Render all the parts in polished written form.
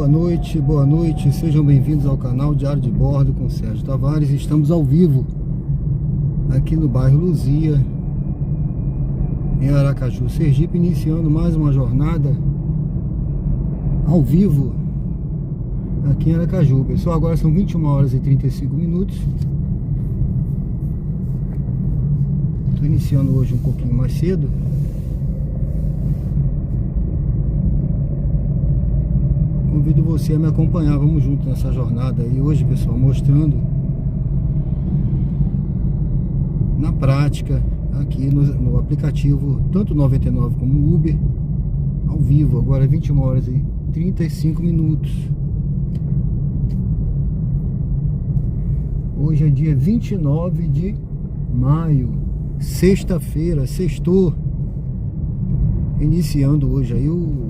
boa noite, sejam bem-vindos ao canal Diário de Bordo com Sérgio Tavares. Estamos ao vivo aqui no bairro Luzia, em Aracaju, Sergipe, iniciando mais uma jornada ao vivo aqui em Aracaju. Pessoal, agora são 21 horas e 35 minutos. Estou iniciando hoje um pouquinho mais cedo. Convido você a me acompanhar, vamos junto nessa jornada aí hoje, pessoal, mostrando na prática aqui no aplicativo, tanto 99 como o Uber, ao vivo. Agora é 21 horas e 35 minutos. Hoje é dia 29 de maio, sexta-feira, sextou. Iniciando hoje aí o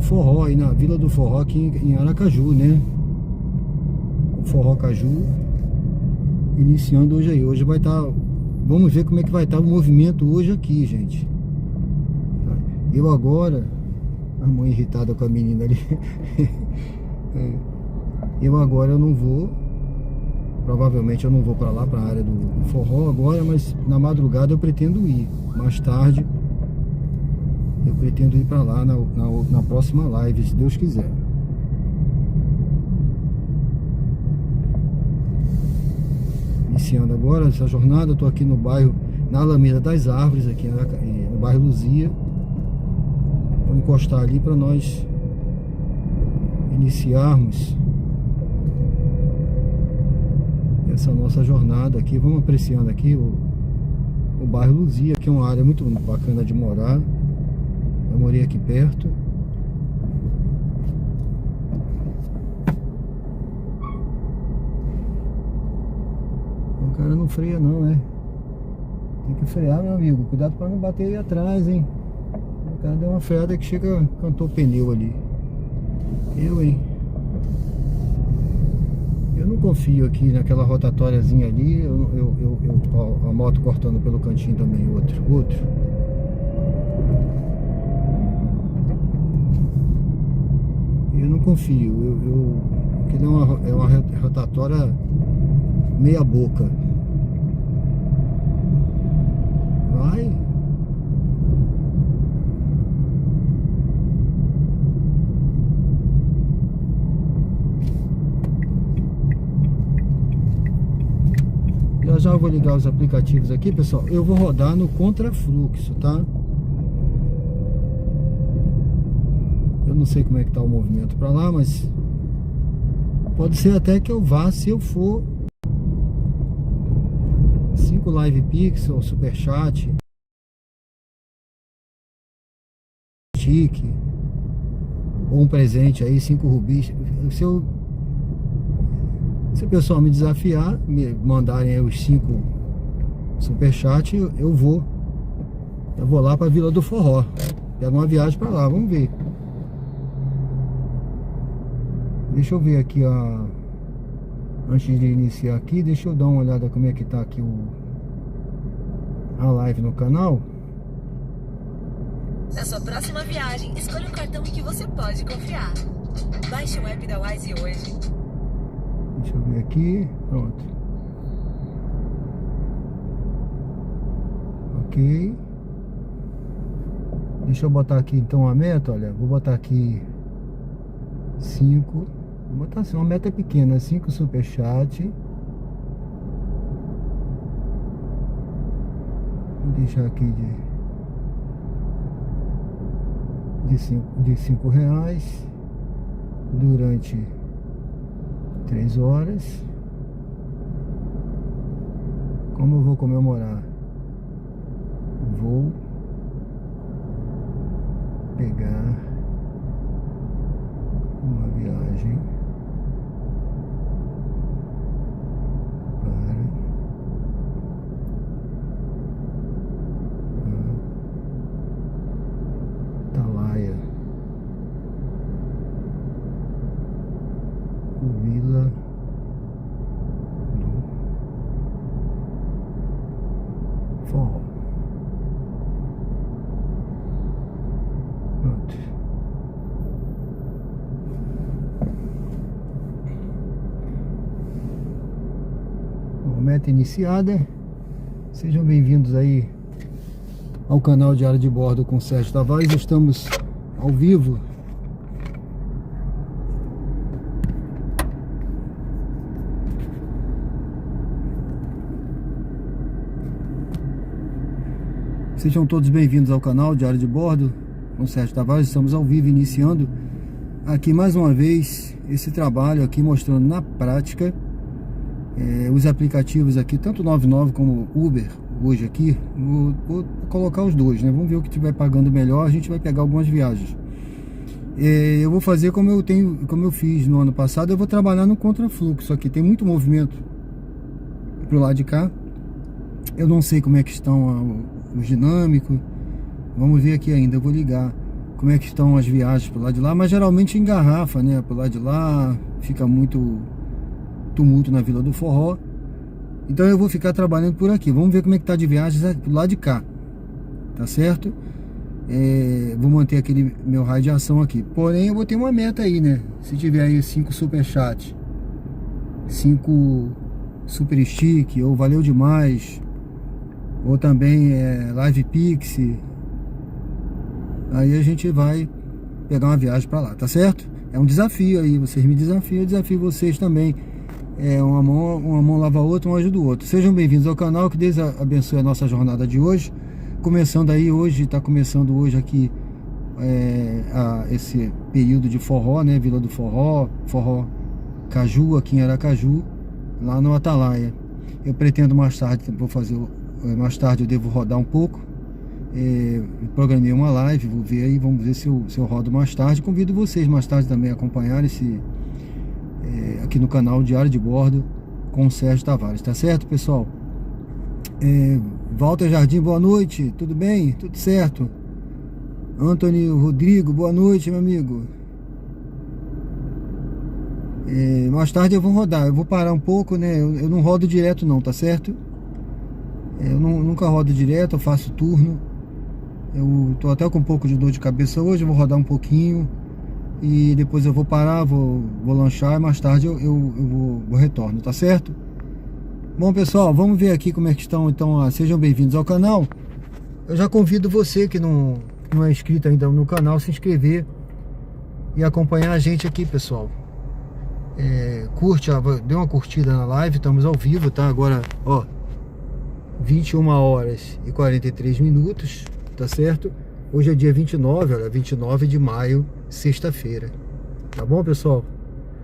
forró aí na Vila do Forró aqui em Aracaju, né? O Forró Caju iniciando hoje aí. Hoje vai estar, vamos ver como é que vai estar o movimento hoje aqui, gente. Eu agora, a mãe irritada com a menina ali. Eu agora eu não vou, provavelmente eu não vou para lá, para a área do forró agora, mas na madrugada eu pretendo ir. Mais tarde eu pretendo ir para lá na próxima live, se Deus quiser. Iniciando agora essa jornada, estou aqui no bairro, na Alameda das Árvores, aqui no bairro Luzia. Vou encostar ali para nós iniciarmos essa nossa jornada aqui. Vamos apreciando aqui o bairro Luzia, que é uma área muito bacana de morar. Eu morei aqui perto. O cara não freia não, é? Tem que frear, meu amigo. Cuidado para não bater aí atrás, hein? O cara deu uma freada que chega, cantou o pneu ali. Hein? Eu não confio aqui naquela rotatóriazinha ali. Ó, a moto cortando pelo cantinho também. Outro. Eu não confio, aquilo é uma rotatória meia boca. Vai. Já eu vou ligar os aplicativos aqui, pessoal. Eu vou rodar no contrafluxo, tá? Eu não sei como é que tá o movimento para lá, mas pode ser até que eu vá, se eu for 5 Live Pixel, Superchat, Tique, ou um presente aí, 5 rubis. Se o pessoal me desafiar, me mandarem aí os 5 Superchat, eu vou lá para Vila do Forró. Pego uma viagem para lá, vamos ver. Deixa eu ver aqui antes de iniciar aqui, deixa eu dar uma olhada como é que tá aqui a live no canal. Na sua próxima viagem, escolha um cartão que você pode confiar. Baixe o app da Wise hoje. Deixa eu ver aqui, pronto. Ok. Deixa eu botar aqui então a meta, olha, vou botar aqui 5. Vou botar assim, uma meta pequena, 5 Superchat. Vou deixar aqui de 5 reais durante 3 horas. Como eu vou comemorar? Vou pegar uma viagem para Atalaia, Vila do Forró. Pronto. Bom, meta iniciada. Sejam bem-vindos aí ao canal Diário de Bordo com Sérgio Tavares. Estamos ao vivo. Sejam todos bem-vindos ao canal Diário de Bordo com Sérgio Tavares. Estamos ao vivo, iniciando aqui mais uma vez esse trabalho aqui, mostrando na prática os aplicativos aqui, tanto 99 como Uber. Hoje aqui vou colocar os dois, né? Vamos ver o que estiver pagando melhor. A gente vai pegar algumas viagens. Eu vou fazer como eu fiz no ano passado. Eu vou trabalhar no contrafluxo aqui. Tem muito movimento pro lado de cá. Eu não sei como é que estão os dinâmicos. Vamos ver aqui ainda. Eu vou ligar como é que estão as viagens pro lado de lá. Mas geralmente engarrafa, né? Pro lado de lá fica muito tumulto na Vila do Forró. Então eu vou ficar trabalhando por aqui. Vamos ver como é que tá de viagens pro lado de cá. Tá certo? Vou manter aquele meu raio de ação aqui. Porém eu vou ter uma meta aí, né? Se tiver aí 5 superchat, 5 super stick, ou valeu demais, ou também live pix, aí a gente vai pegar uma viagem pra lá, tá certo? É um desafio aí, vocês me desafiam, eu desafio vocês também. Uma mão lava a outra, um ajuda o outro. Sejam bem-vindos ao canal, que Deus abençoe a nossa jornada de hoje. Começando aí hoje, tá começando hoje aqui esse período de forró, né? Vila do Forró, Forró Caju, aqui em Aracaju, lá no Atalaia. Eu pretendo mais tarde, mais tarde eu devo rodar um pouco. Programei uma live, vou ver aí, vamos ver se eu rodo mais tarde. Convido vocês mais tarde também a acompanhar aqui no canal Diário de Bordo com o Sérgio Tavares, tá certo, pessoal? Walter Jardim, boa noite, tudo bem? Tudo certo? Antônio Rodrigo, boa noite, meu amigo. Mais tarde eu vou rodar, eu vou parar um pouco, né? Eu não rodo direto não, tá certo? Eu nunca rodo direto, eu faço turno. Eu tô até com um pouco de dor de cabeça hoje, eu vou rodar um pouquinho e depois eu vou parar, vou lanchar e mais tarde eu vou retorno, tá certo? Bom, pessoal, vamos ver aqui como é que estão. Então, sejam bem-vindos ao canal. Eu já convido você que não é inscrito ainda no canal, se inscrever e acompanhar a gente aqui, pessoal. Curte, dê uma curtida na live, estamos ao vivo, tá? Agora, ó, 21 horas e 43 minutos, tá certo? Hoje é dia 29, olha, 29 de maio, sexta-feira. Tá bom, pessoal?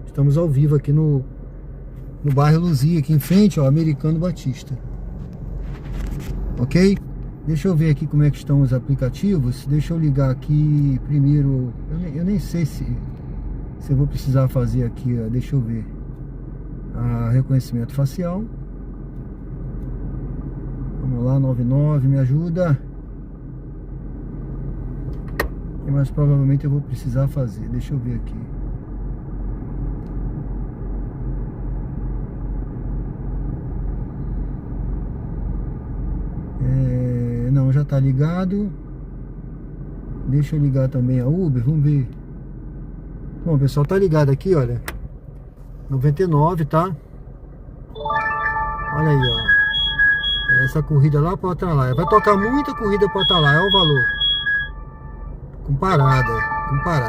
Estamos ao vivo aqui no bairro Luzia, aqui em frente ao Americano Batista. Ok? Deixa eu ver aqui como é que estão os aplicativos. Deixa eu ligar aqui primeiro. Eu nem sei se eu vou precisar fazer aqui, ó, deixa eu ver. Reconhecimento facial. Vamos lá, 99, me ajuda. Mas provavelmente eu vou precisar fazer. Deixa eu ver aqui. Não, já tá ligado. Deixa eu ligar também a Uber, vamos ver. Bom, pessoal, tá ligado aqui, olha. 99, tá? Olha aí, ó. Essa corrida lá para Atalaia. Vai tocar muita corrida para Atalaia, olha o valor. Com parada,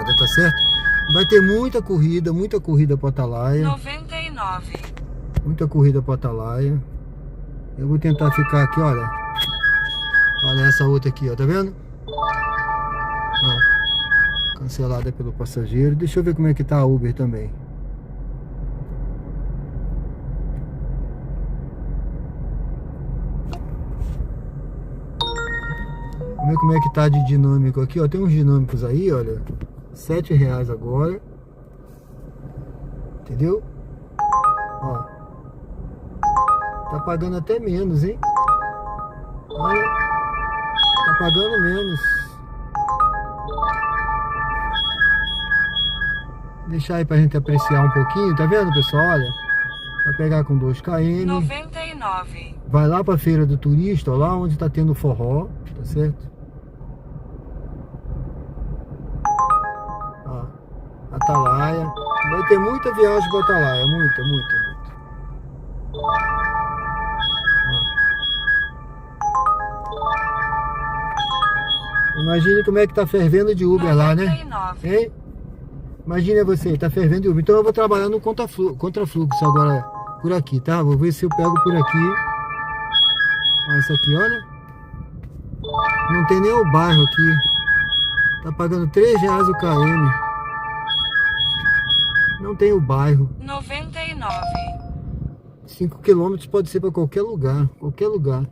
tá certo? Vai ter muita corrida para Atalaia. 99. Muita corrida para Atalaia. Eu vou tentar ficar aqui, olha. Olha essa outra aqui, ó, tá vendo? Ó, cancelada pelo passageiro. Deixa eu ver como é que tá a Uber também. Vamos ver como é que tá de dinâmico aqui, ó. Tem uns dinâmicos aí, olha. R$7 agora. Entendeu? Ó. Tá pagando até menos, hein? Olha. Tá pagando menos. Deixar aí pra gente apreciar um pouquinho. Tá vendo, pessoal? Olha. Vai pegar com 2 km. 99. Vai lá pra Feira do Turista, ó, lá onde tá tendo forró. Tá certo? Ó, Atalaia. Vai ter muita viagem para Atalaia, muita. Imagine como é que tá fervendo de Uber lá, né? 99. Hein? Imagina você, tá fervendo de Uber. Então eu vou trabalhar no contrafluxo agora por aqui, tá? Vou ver se eu pego por aqui. Ó, isso aqui, olha. Não tem nem o bairro aqui. Tá pagando R$3 o km. Não tem o bairro. 99. 5 km pode ser para qualquer lugar. Qualquer lugar.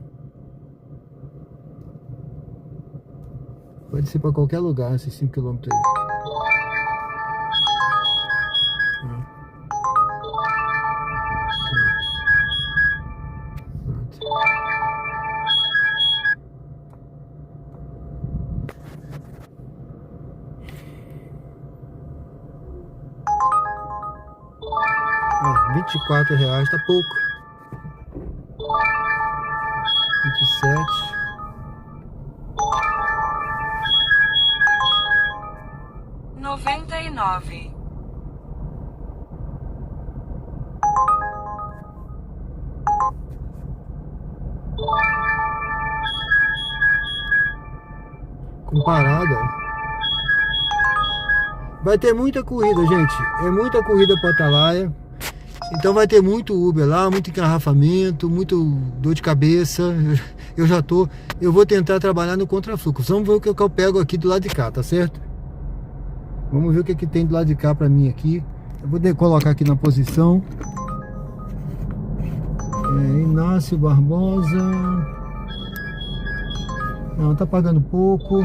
Pode ser para qualquer lugar esses 5 km aí. Pronto. R$24 tá pouco. 27. R$99. Com parada. Vai ter muita corrida, gente. É muita corrida para Atalaia. Então vai ter muito Uber lá, muito engarrafamento, muito dor de cabeça. Eu vou tentar trabalhar no contrafluxo. Vamos ver o que eu pego aqui do lado de cá, tá certo? Vamos ver o que tem do lado de cá pra mim aqui. Eu vou colocar aqui na posição. Inácio Barbosa. Não, tá pagando pouco.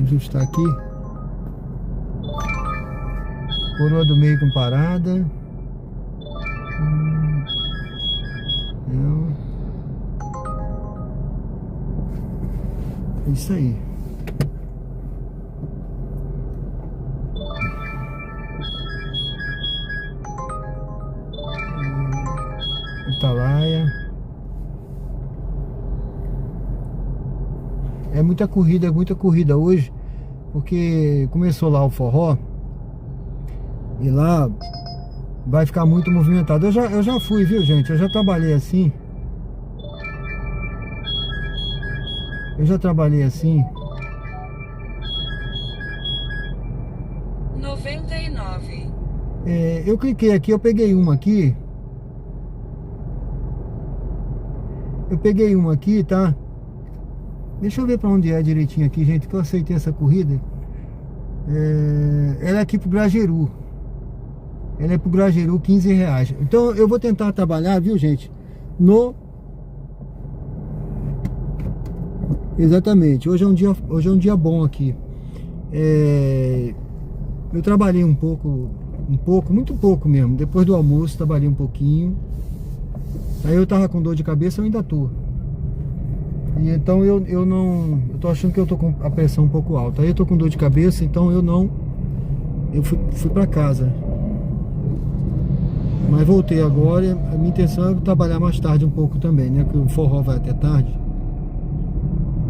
Ajustar aqui. Coroa do meio com parada. Não. É isso aí. Atalaia. É muita corrida hoje, porque começou lá o forró e lá vai ficar muito movimentado. Eu já fui, viu, gente? Eu já trabalhei assim. Eu já trabalhei assim. 99. Eu cliquei aqui, eu peguei uma aqui. Tá? Deixa eu ver pra onde é direitinho aqui, gente, que eu aceitei essa corrida. Ela é aqui pro Grajaú. Ela é pro Grajaú, R$15. Então eu vou tentar trabalhar, viu, gente? Exatamente. Hoje é um dia bom aqui. Eu trabalhei um pouco, muito pouco mesmo. Depois do almoço trabalhei um pouquinho. Aí eu tava com dor de cabeça, eu ainda tô. E então eu tô achando que eu tô com a pressão um pouco alta. Aí eu tô com dor de cabeça, então eu fui pra casa. Mas voltei agora. A minha intenção é trabalhar mais tarde um pouco também, né? Porque o forró vai até tarde.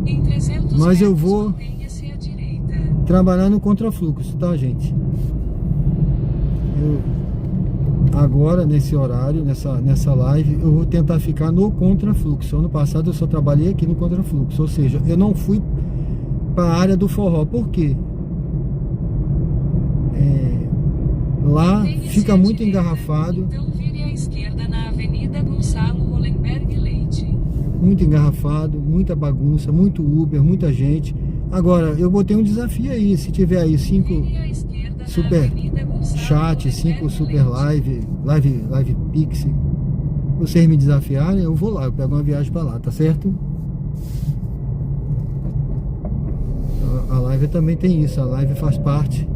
Em 300 Mas eu metros, vou mantenha-se à direita. trabalhar no contrafluxo, tá, gente? Agora, nesse horário, nessa live, eu vou tentar ficar no contrafluxo. Ano passado eu só trabalhei aqui no contrafluxo, ou seja, eu não fui para a área do forró. Por quê? Lá Mantenha-se fica à muito direita, engarrafado. Então vire à esquerda na Avenida Gonçalo Hollenberg Leite. Muito engarrafado, muita bagunça, muito Uber, muita gente. Agora, eu botei um desafio aí. Se tiver aí 5 Vire à esquerda na super Avenida Gonçalo chat, 5 Hollenberg super Leite. live pix, vocês me desafiarem, eu vou lá, eu pego uma viagem pra lá, tá certo? A live também tem isso, a live faz parte.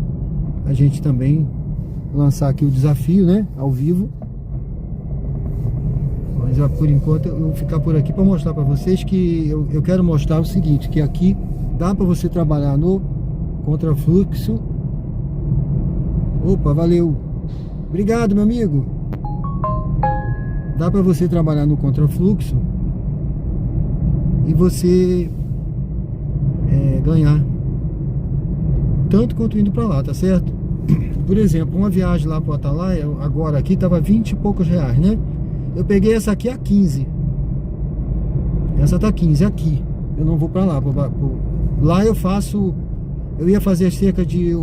A gente também lançar aqui o desafio, né? Ao vivo. Mas por enquanto eu vou ficar por aqui para mostrar para vocês que eu quero mostrar o seguinte, que aqui dá para você trabalhar no contrafluxo. Opa, valeu. Obrigado, meu amigo. Dá para você trabalhar no contrafluxo e você ganhar tanto quanto indo para lá, tá certo? Por exemplo, uma viagem lá para o Atalaia, agora aqui tava 20 e poucos reais, né? Eu peguei essa aqui a 15. Essa tá 15 aqui. Eu não vou pra lá. Lá eu faço... Eu ia fazer cerca de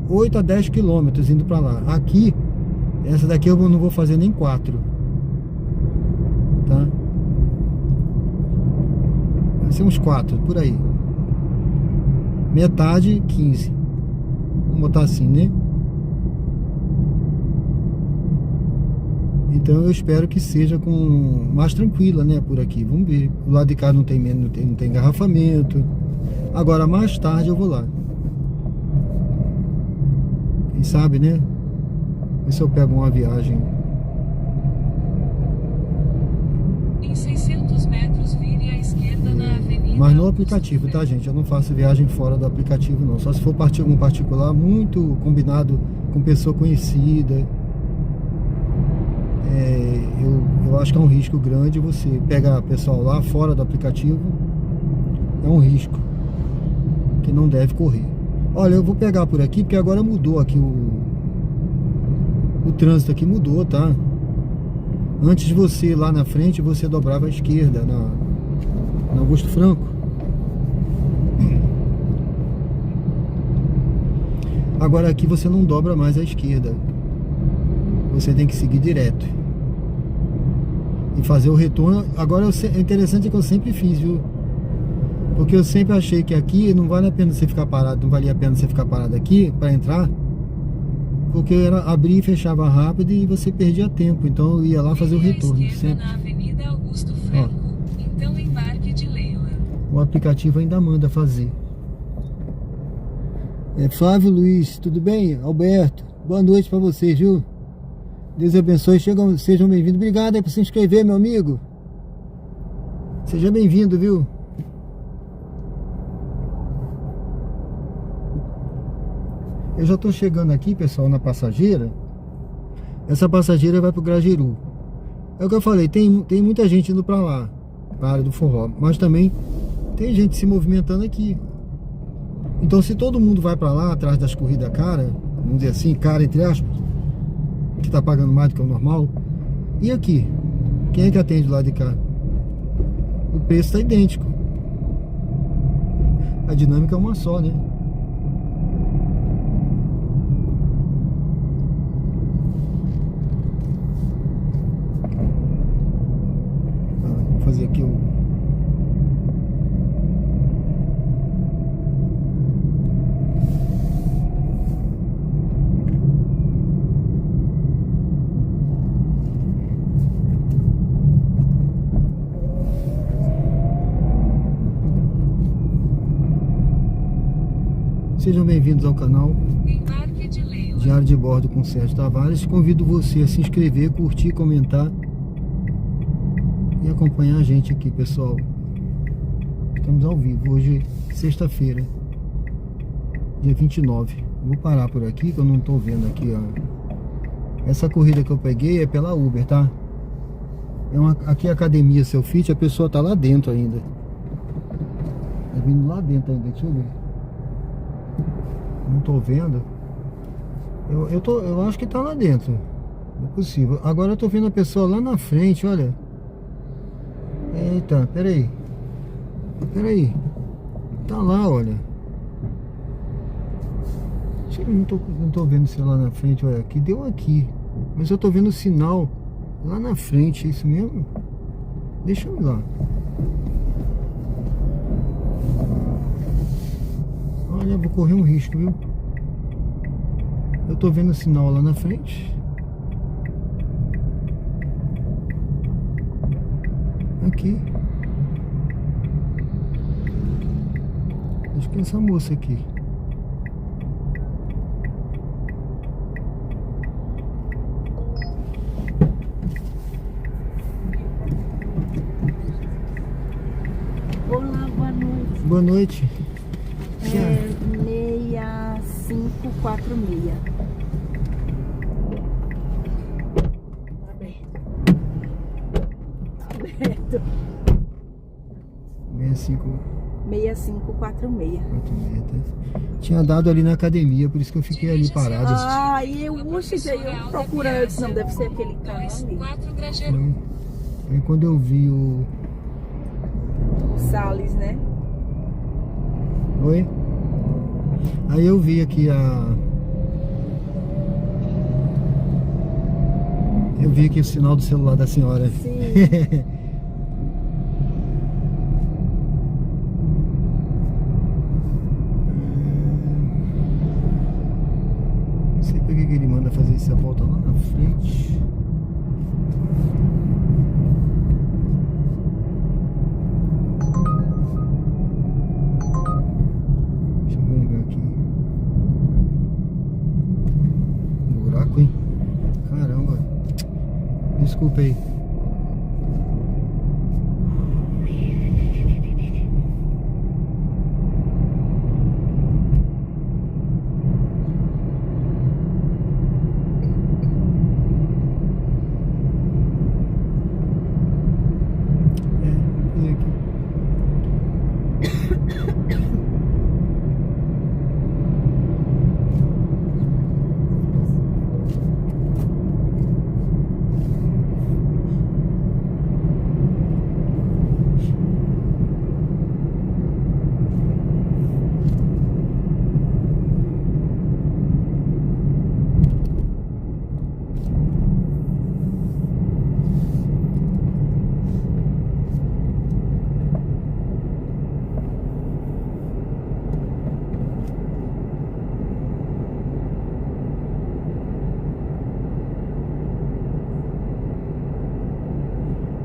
8 a 10 quilômetros indo pra lá. Aqui, essa daqui eu não vou fazer nem 4. Tá? Vai ser uns 4, por aí. Metade, 15. Vamos botar assim, né? Então eu espero que seja mais tranquila, né, por aqui. Vamos ver. O lado de cá não tem engarrafamento. Agora mais tarde eu vou lá. Quem sabe, né? Ver se eu pego uma viagem. Em 600 metros, vire à esquerda na avenida. Mas no aplicativo, tá, gente? Eu não faço viagem fora do aplicativo, não. Só se for um particular muito combinado com pessoa conhecida. Eu acho que é um risco grande você pegar pessoal lá fora do aplicativo. É um risco que não deve correr. Olha, eu vou pegar por aqui porque agora mudou aqui o trânsito aqui mudou, tá? Antes de você ir lá na frente, você dobrava à esquerda na Augusto Franco. Agora aqui você não dobra mais à esquerda. Você tem que seguir direto e fazer o retorno. Agora é interessante que eu sempre fiz, viu? Porque eu sempre achei que aqui não vale a pena você ficar parado, não valia a pena você ficar parado aqui para entrar, porque era abrir e fechava rápido e você perdia tempo. Então eu ia lá fazer o retorno sempre. Na Avenida Augusto Franco, então embarque de Leila. O aplicativo ainda manda fazer. Flávio Luiz, tudo bem? Alberto, boa noite para vocês, viu? Deus abençoe, sejam bem-vindos. Obrigado aí por se inscrever, meu amigo. Seja bem-vindo, viu? Eu já estou chegando aqui, pessoal, na passageira. Essa passageira vai para o Grajaú. É o que eu falei, tem muita gente indo para lá, para a área do forró. Mas também tem gente se movimentando aqui. Então se todo mundo vai para lá, atrás das corridas cara, vamos dizer assim, cara entre aspas, que tá pagando mais do que o normal. E aqui? Quem é que atende do lado de cá? O preço está idêntico. A dinâmica é uma só, né? Vou fazer aqui o... Sejam bem-vindos ao canal Embarque de Leila. Diário de Bordo com Sérgio Tavares. Convido você a se inscrever, curtir, comentar e acompanhar a gente aqui, pessoal. Estamos ao vivo hoje, sexta-feira, dia 29. Vou parar por aqui que eu não estou vendo aqui, ó. Essa corrida que eu peguei é pela Uber, tá? Aqui é a Academia Seu Fit, a pessoa tá lá dentro ainda. Tá vindo lá dentro ainda, deixa eu ver. Não tô vendo. Eu acho que tá lá dentro. Não é possível. Agora eu tô vendo a pessoa lá na frente, olha. Eita, peraí. Tá lá, olha. Não tô vendo se é lá na frente, olha. Aqui deu aqui. Mas eu tô vendo o sinal lá na frente, é isso mesmo? Deixa eu ir lá. Olha, vou correr um risco, viu? Eu tô vendo o sinal lá na frente. Aqui. Acho que é essa moça aqui. Olá, boa noite. Boa noite. 6546. Aberto. 65. 6546. 4,6, tá? Tinha dado ali na academia, por isso que eu fiquei ali parado. Ah, e eu, eu procurando, eu disse, não, deve ser aquele canal ali. 4 Grajaú. Aí quando eu vi o... O Salles, né? Oi? Aí eu vi aqui eu vi aqui o sinal do celular da senhora. Sim. Não sei por que ele manda fazer essa volta lá na frente. Deixa eu pegar aqui. Buraco, hein? Caramba. Desculpa aí.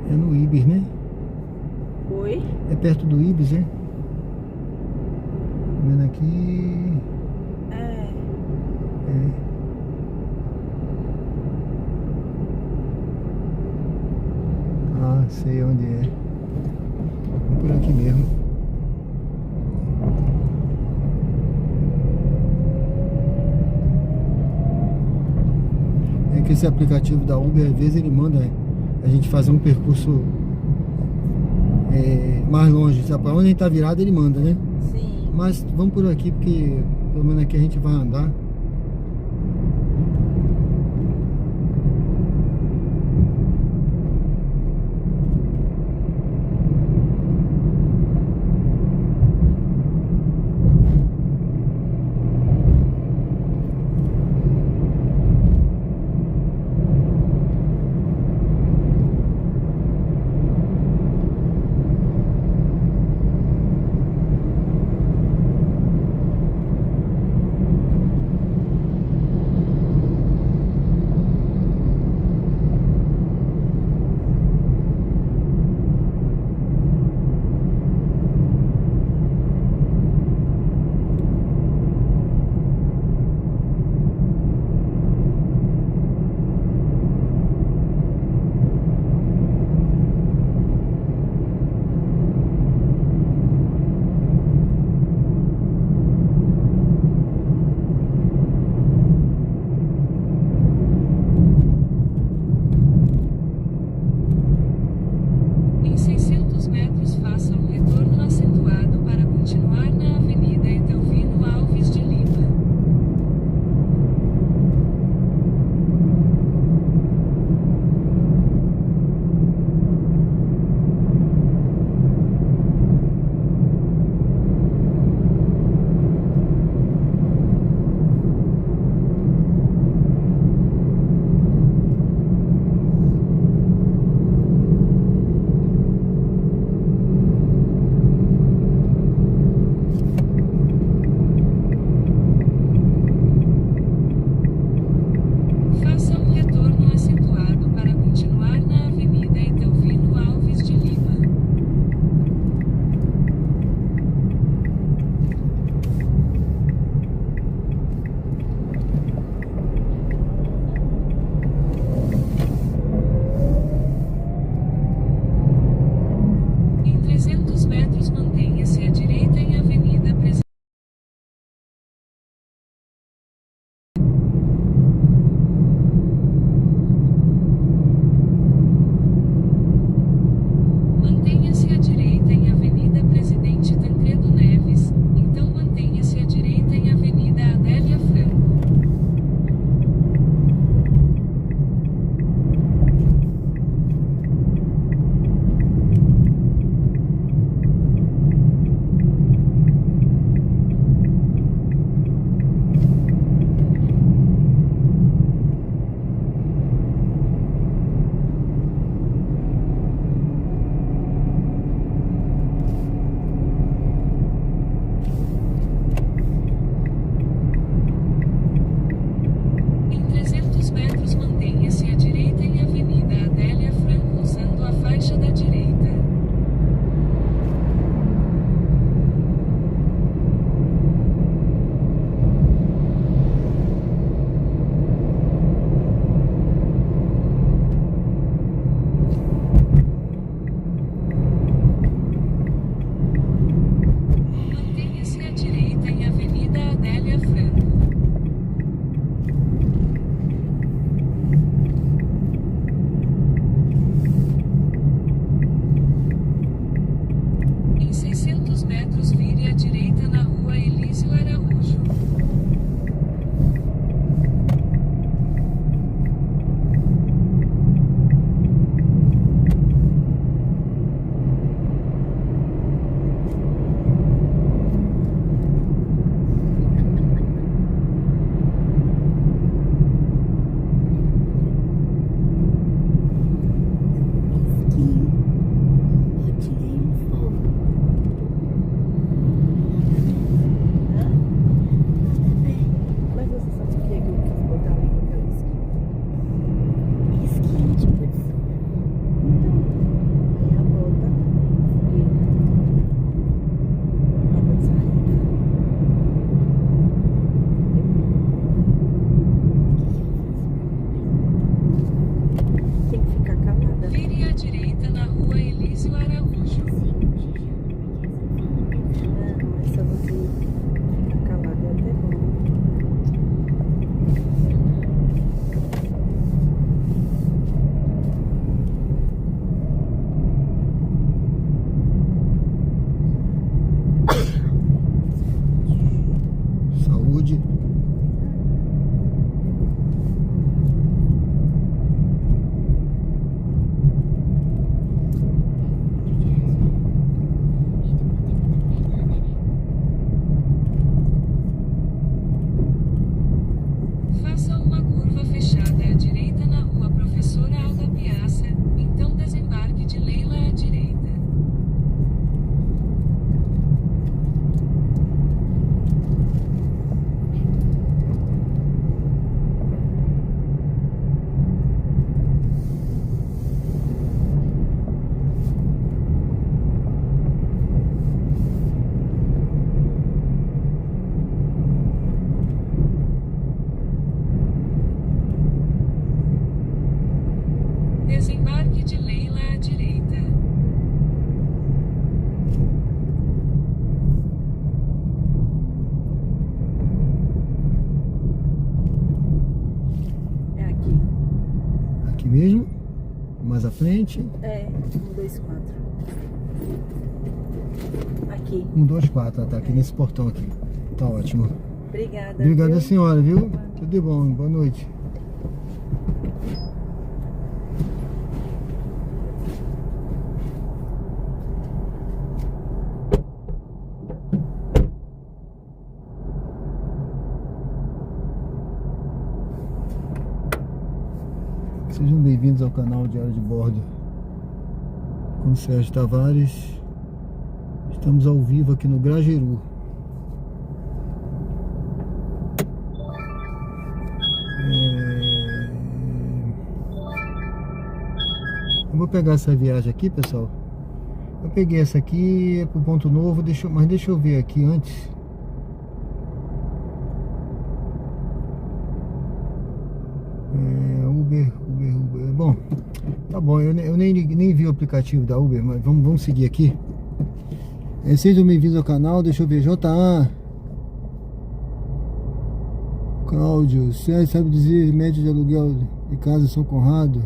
É no Ibis, né? Oi? É perto do Ibis, é? Vendo aqui. É. É. Ah, sei onde é. Vamos por aqui mesmo. É que esse aplicativo da Uber, às vezes ele manda a gente fazer um percurso mais longe. Sabe? Pra onde a gente tá virado, ele manda, né? Sim. Mas vamos por aqui, porque pelo menos aqui a gente vai andar. mesmo? Mais à frente? É, 124. Aqui. 124, tá aqui nesse portão aqui. Tá ótimo. Obrigada. Obrigado, viu? senhora, viu? Tudo de bom, boa noite. Sejam bem-vindos ao canal Diário de Bordo com o Sérgio Tavares. Estamos ao vivo aqui no Grajaú. Eu vou pegar essa viagem aqui, pessoal. Eu peguei essa aqui, é pro Ponto Novo, mas deixa eu ver aqui antes. Uber. Bom, tá bom, eu nem vi o aplicativo da Uber, mas vamos seguir aqui. Sejam bem-vindos ao canal, deixa eu ver, JA Cláudio, Sérgio sabe dizer média de aluguel de casa São Conrado?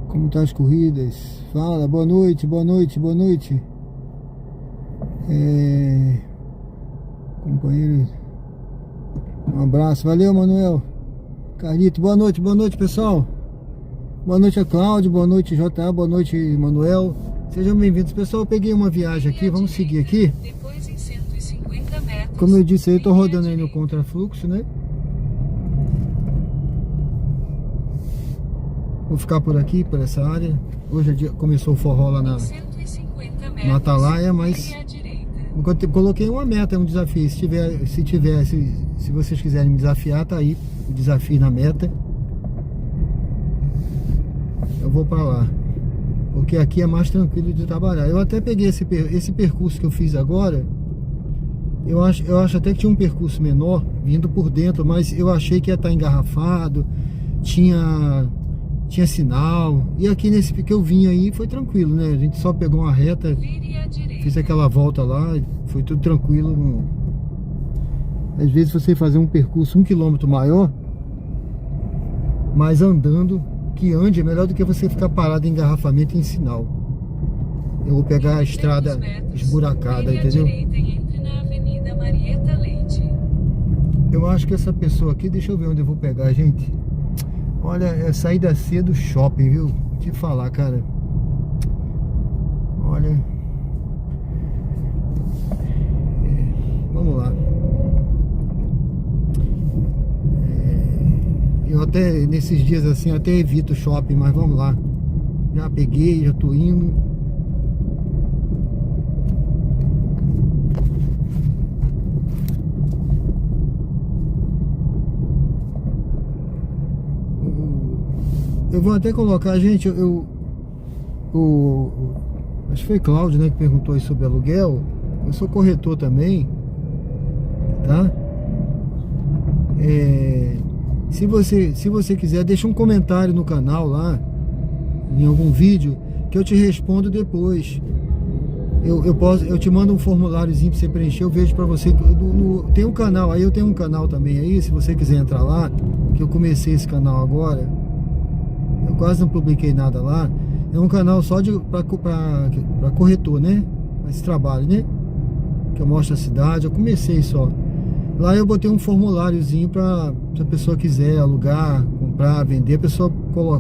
Como tá as corridas? Fala, boa noite. Companheiro, um abraço, valeu, Manuel. Carlito, boa noite, pessoal. Boa noite a Cláudio, boa noite JA, boa noite Manuel. Sejam bem-vindos, pessoal. Eu peguei uma viagem aqui, vamos seguir aqui. Depois em 150 metros. Como eu disse, eu tô rodando aí no contrafluxo, né? Vou ficar por aqui, por essa área. Hoje começou o forró lá na 150 metros, no Atalaia, mas vire à direita. eu coloquei uma meta, um desafio. Se vocês quiserem me desafiar, tá aí o desafio na meta. Eu vou pra lá, porque aqui é mais tranquilo de trabalhar. Eu até peguei esse percurso que eu fiz agora. Eu acho até que tinha um percurso menor vindo por dentro, mas eu achei que ia estar engarrafado, tinha sinal. E aqui nesse que eu vim aí foi tranquilo, né? A gente só pegou uma reta, Vire à direita. fiz aquela volta lá, foi tudo tranquilo. Às vezes você fazer um percurso 1 km maior, mas andando, que ande é melhor do que você ficar parado em engarrafamento e em sinal. Eu vou pegar a estrada esburacada, entendeu? Direita e entre na Avenida Marieta Leite. Eu acho que essa pessoa aqui, deixa eu ver onde eu vou pegar, gente. Olha, é saída C do shopping, viu? Vou te falar, cara. Olha. Vamos lá. Eu até, nesses dias assim, eu até evito o shopping, mas vamos lá. Já peguei, já tô indo. Eu vou até colocar, gente, acho que foi Cláudio, né, que perguntou aí sobre aluguel. Eu sou corretor também, tá? Se você quiser, deixa um comentário no canal lá, em algum vídeo, que eu te respondo depois. Eu te mando um formuláriozinho pra você preencher, eu vejo pra você. Tem um canal, aí eu tenho um canal também aí, se você quiser entrar lá, que eu comecei esse canal agora. Eu quase não publiquei nada lá. É um canal só pra corretor, né? Esse trabalho, né? Que eu mostro a cidade. Eu comecei só. Lá eu botei um formuláriozinho pra se a pessoa quiser alugar, comprar, vender, a pessoa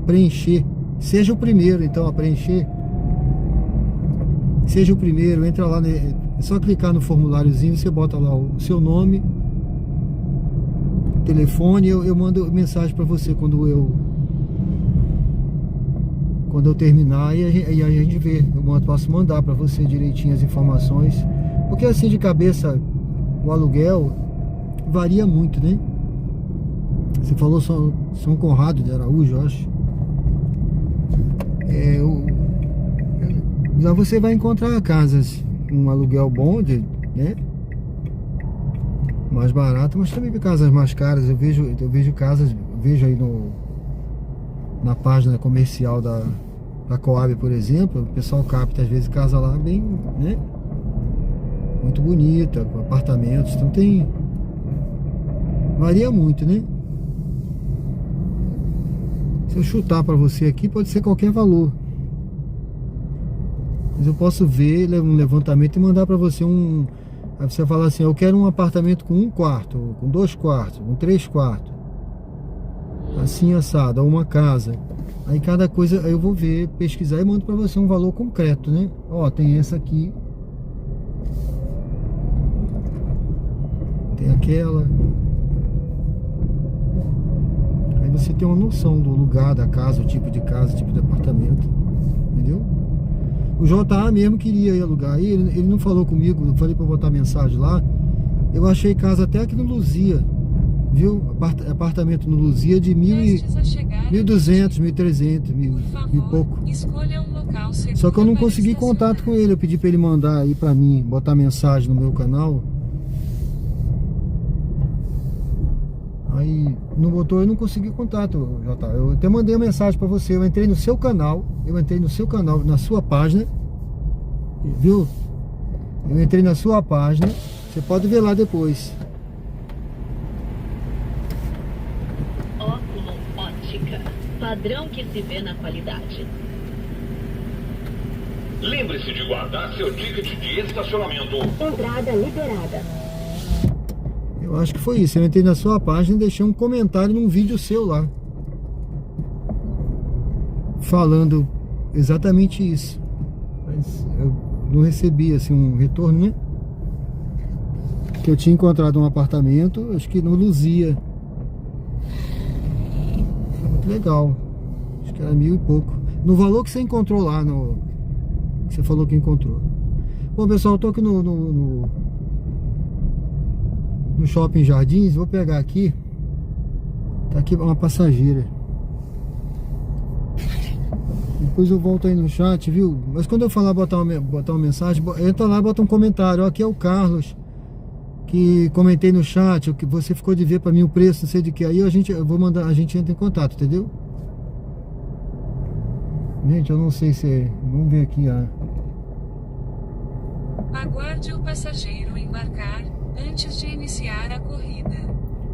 preencher. Seja o primeiro, então, a preencher. Seja o primeiro, entra lá, né? É só clicar no formuláriozinho, você bota lá o seu nome, telefone, eu mando mensagem pra você quando eu terminar, e a gente vê. Posso mandar pra você direitinho as informações, porque assim de cabeça o aluguel varia muito, né? Você falou São Conrado de Araújo, eu acho. Lá você vai encontrar casas com um aluguel bom, né? Mais barato, mas também casas mais caras. Eu vejo casas, vejo aí na página comercial da Coab, por exemplo, o pessoal capta às vezes casa lá bem, né? Muito bonita, com apartamentos, então varia muito, né? Se eu chutar para você aqui, pode ser qualquer valor. Mas eu posso ver um levantamento e mandar para você um... Aí você fala assim, eu quero um apartamento com 1 quarto, com 2 quartos, com 3 quartos. Assim assado, ou uma casa. Aí cada coisa, aí eu vou ver, pesquisar e mando para você um valor concreto, né? Ó, tem essa aqui. Tem aquela. Aí você tem uma noção do lugar da casa, o tipo de casa, o tipo de apartamento. Entendeu? O JA mesmo queria ir alugar. Aí ele não falou comigo, eu falei para botar mensagem lá. Eu achei casa até aqui no Luzia. Viu? Apartamento no Luzia de 1.200, 1.300, mil e pouco. Só que eu não consegui contato com ele. Eu pedi para ele mandar aí para mim, botar mensagem no meu canal. Aí não botou, eu não consegui contato, Jota. Eu até mandei uma mensagem para você. Eu entrei no seu canal, na sua página, viu? Eu entrei na sua página. Você pode ver lá depois. Óculos Ótica, padrão que se vê na qualidade. Lembre-se de guardar seu ticket de estacionamento. Entrada liberada. Eu acho que foi isso. Eu entrei na sua página e deixei um comentário num vídeo seu lá, falando exatamente isso. Mas eu não recebi assim um retorno, né? Que eu tinha encontrado um apartamento, acho que no Luzia. Muito legal. Acho que era 1.000 e pouco. No valor que você encontrou lá, que você falou que encontrou. Bom, pessoal, eu tô aqui no Shopping Jardins. Vou pegar aqui. Tá aqui uma passageira. Depois eu volto aí no chat, viu? Mas quando eu falar botar uma mensagem, entra lá e bota um comentário. Ó, aqui é o Carlos, que comentei no chat, o que você ficou de ver pra mim o preço, não sei de que. Aí eu vou mandar, a gente entra em contato, entendeu? Gente, eu não sei se... Vamos ver aqui, Aguarde o passageiro embarcar antes de iniciar a corrida.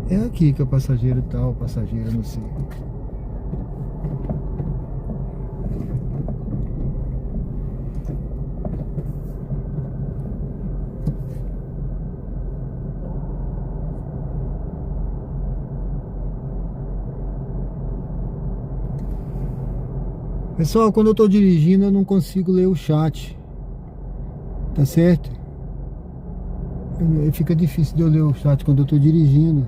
É aqui que a passageira tá, passageira, não sei. Pessoal, quando eu tô dirigindo eu não consigo ler o chat. Tá certo? Fica difícil de eu ler o chat quando eu tô dirigindo.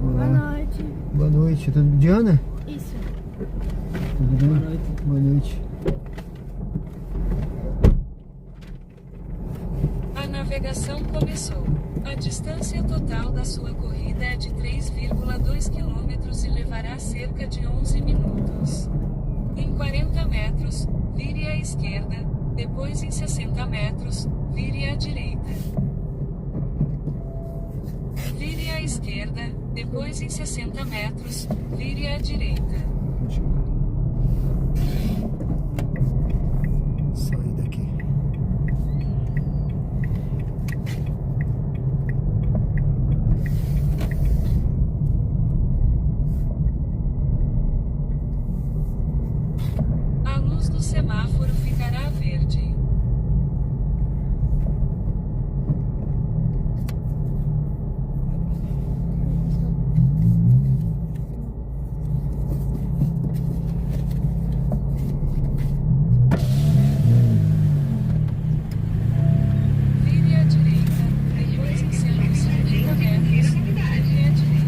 Boa noite. Boa noite. Diana? Isso. Tudo bem? Boa noite. Boa noite. A navegação começou. A distância total da sua corrida é de 3,2 km e levará cerca de 11 minutos. Em 40 metros, vire à esquerda, depois em 60 metros, vire à direita. Vire à esquerda, depois em 60 metros, vire à direita. Sair daqui. A luz do semáforo ficará verde. Vire à direita, depois em 150 metros, vire à direita.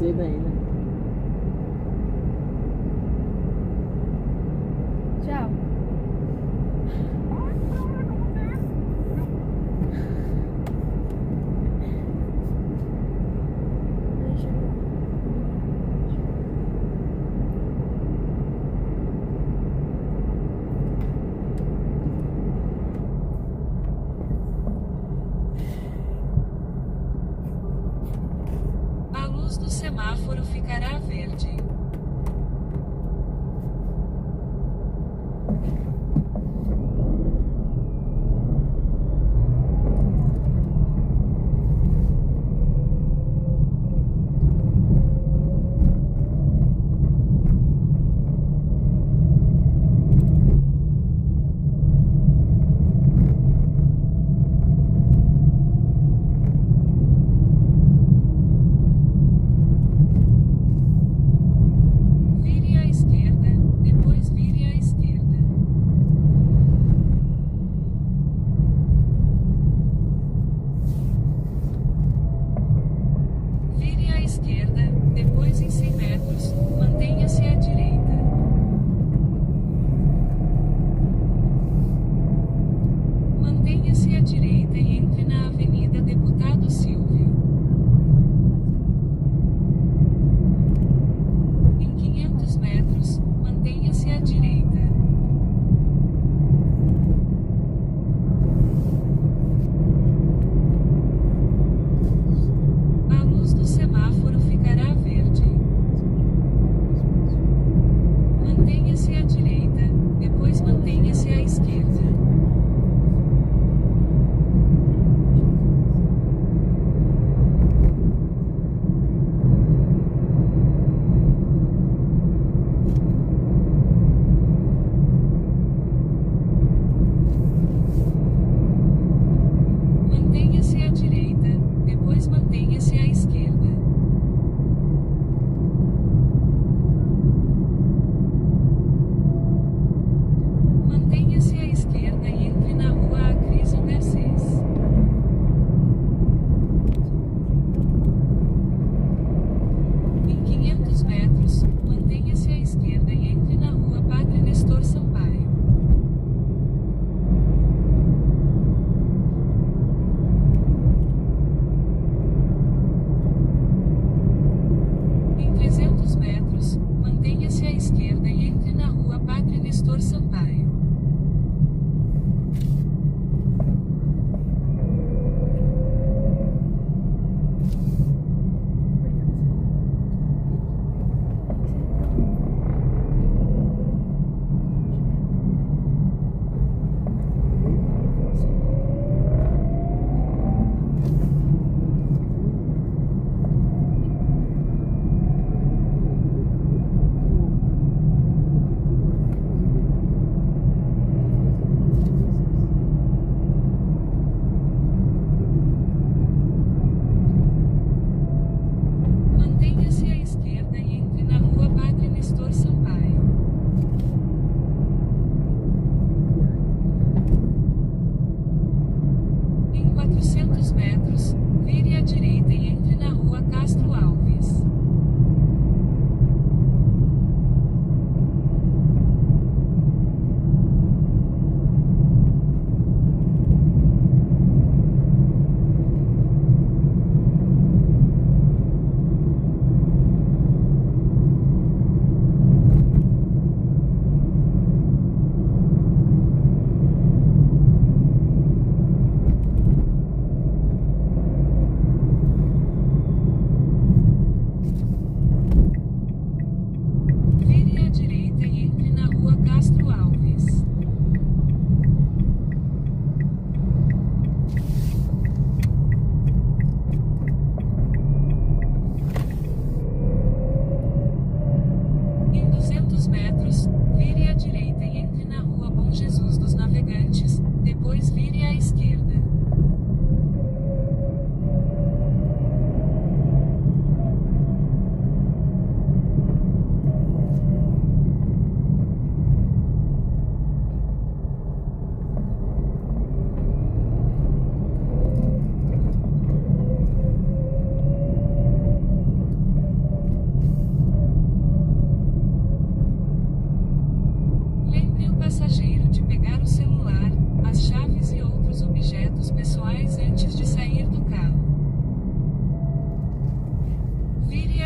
cedo ainda. Tchau. A luz do semáforo ficará verde.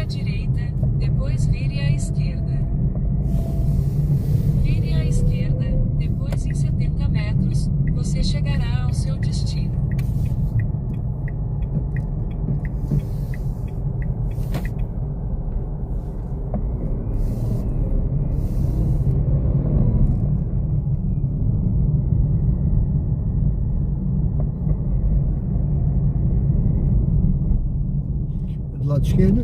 à direita, depois vire à esquerda. Vire à esquerda, depois em 70 metros, você chegará ao seu destino. Do lado esquerdo,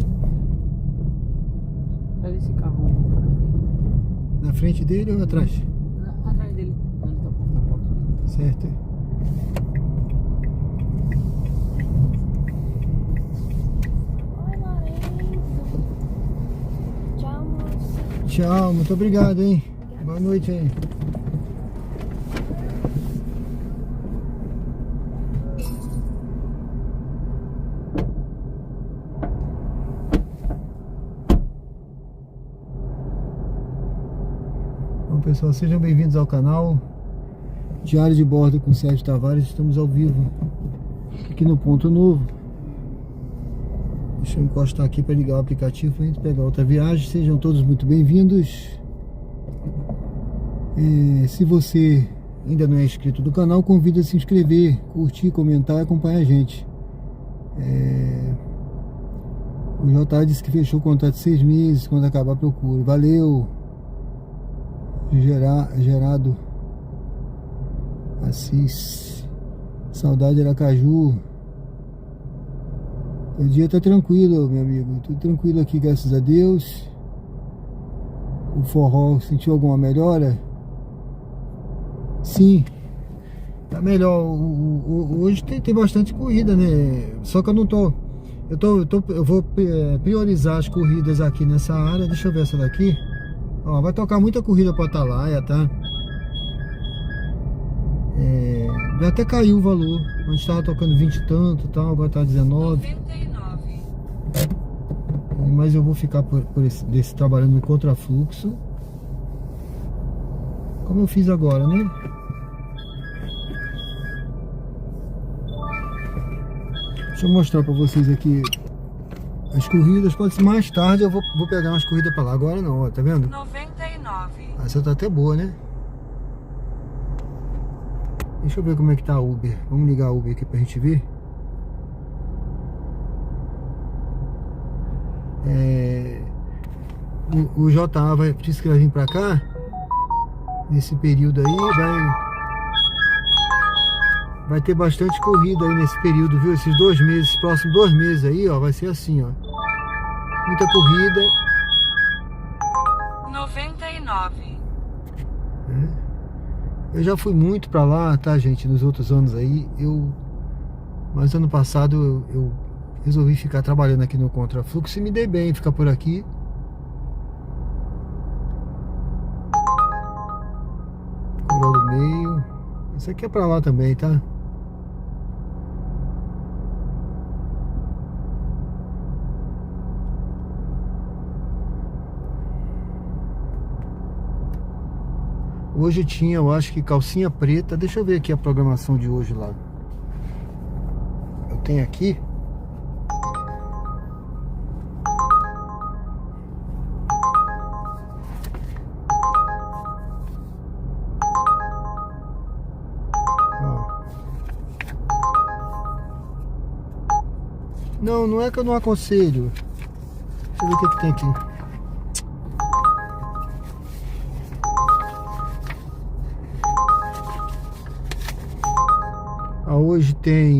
Olha esse carro. na frente dele ou atrás? Atrás dele. Onde tá o porta? Certo. Oi, Lourenço. Tchau, moça. Tchau, muito obrigado, hein? Boa noite aí. Bom, pessoal, sejam bem-vindos ao canal Diário de Bordo com Sérgio Tavares. Estamos ao vivo aqui no Ponto Novo. Deixa eu encostar aqui para ligar o aplicativo para a gente pegar outra viagem. Sejam todos muito bem-vindos. Se você ainda não é inscrito do canal, convido a se inscrever, curtir, comentar e acompanhar a gente. O JA disse que fechou o contrato de 6 meses quando acabar a procura. Valeu, Gerado Assis. Saudade Aracaju. O dia tá tranquilo, meu amigo. Tudo tranquilo aqui, graças a Deus. O forró sentiu alguma melhora? Sim, tá melhor. Hoje tem bastante corrida, né? Só que eu não tô. Eu vou priorizar as corridas aqui nessa área. Deixa eu ver essa daqui. Ó, vai tocar muita corrida pra Atalaia, tá? Já até caiu o valor. Antes tava tocando 20 e tanto, tal, agora tá 19. 99. Mas eu vou ficar desse trabalhando no contrafluxo, como eu fiz agora, né? Deixa eu mostrar pra vocês aqui as corridas. Pode ser mais tarde, eu vou pegar umas corridas pra lá. Agora não, ó, tá vendo? 99. Essa tá até boa, né? Deixa eu ver como é que tá a Uber. Vamos ligar a Uber aqui pra gente ver. O JA vai disse que vai vir pra cá nesse período aí, vai ter bastante corrida aí nesse período, viu? Esses 2 meses, próximos 2 meses aí, ó, vai ser assim, ó, muita corrida. 99. Eu já fui muito pra lá, tá, gente, nos outros anos aí. Mas ano passado eu resolvi ficar trabalhando aqui no contrafluxo e me dei bem ficar por aqui. Curral do Meio. Isso aqui é pra lá também, tá? Hoje tinha, eu acho que calcinha preta. Deixa eu ver aqui a programação de hoje lá. Eu tenho aqui. Não é que eu não aconselho. Deixa eu ver o que tem aqui. Hoje tem...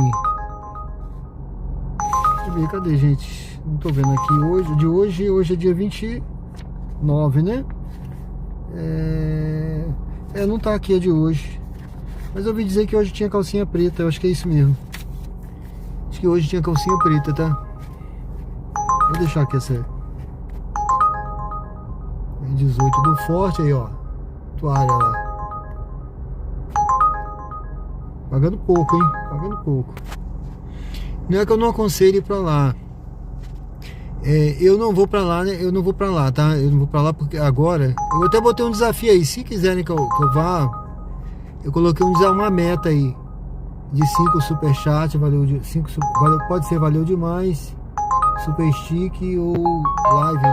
Deixa eu ver, cadê, gente? Não tô vendo aqui hoje. Hoje é dia 29, né? Não tá aqui a de hoje. Mas eu ouvi dizer que hoje tinha calcinha preta. Eu acho que é isso mesmo. Acho que hoje tinha calcinha preta, tá? Vou deixar aqui essa 18 do Forte aí, ó. Toalha lá. Pagando pouco, hein? Pagando pouco. Não é que eu não aconselho ir pra lá. Eu não vou pra lá, né? Eu não vou pra lá, tá? Eu não vou pra lá porque agora... Eu até botei um desafio aí. Se quiserem que eu vá... Eu coloquei uma meta aí. De 5 superchat. Valeu, pode ser valeu demais. Super Stick ou Live.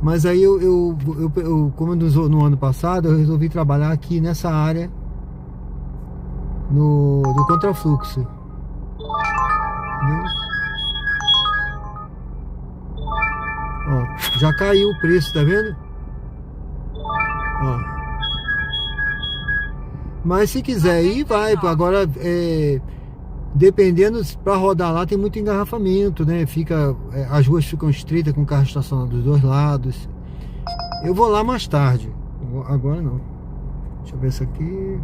Mas aí como no ano passado, eu resolvi trabalhar aqui nessa área do contrafluxo. Entendeu? Ó, já caiu o preço, tá vendo? Ó. Mas se quiser ir, vai. Agora, dependendo, para rodar lá tem muito engarrafamento, né? As ruas ficam estreitas com o carro estacionado dos dois lados. Eu vou lá mais tarde. Agora não. Deixa eu ver isso aqui.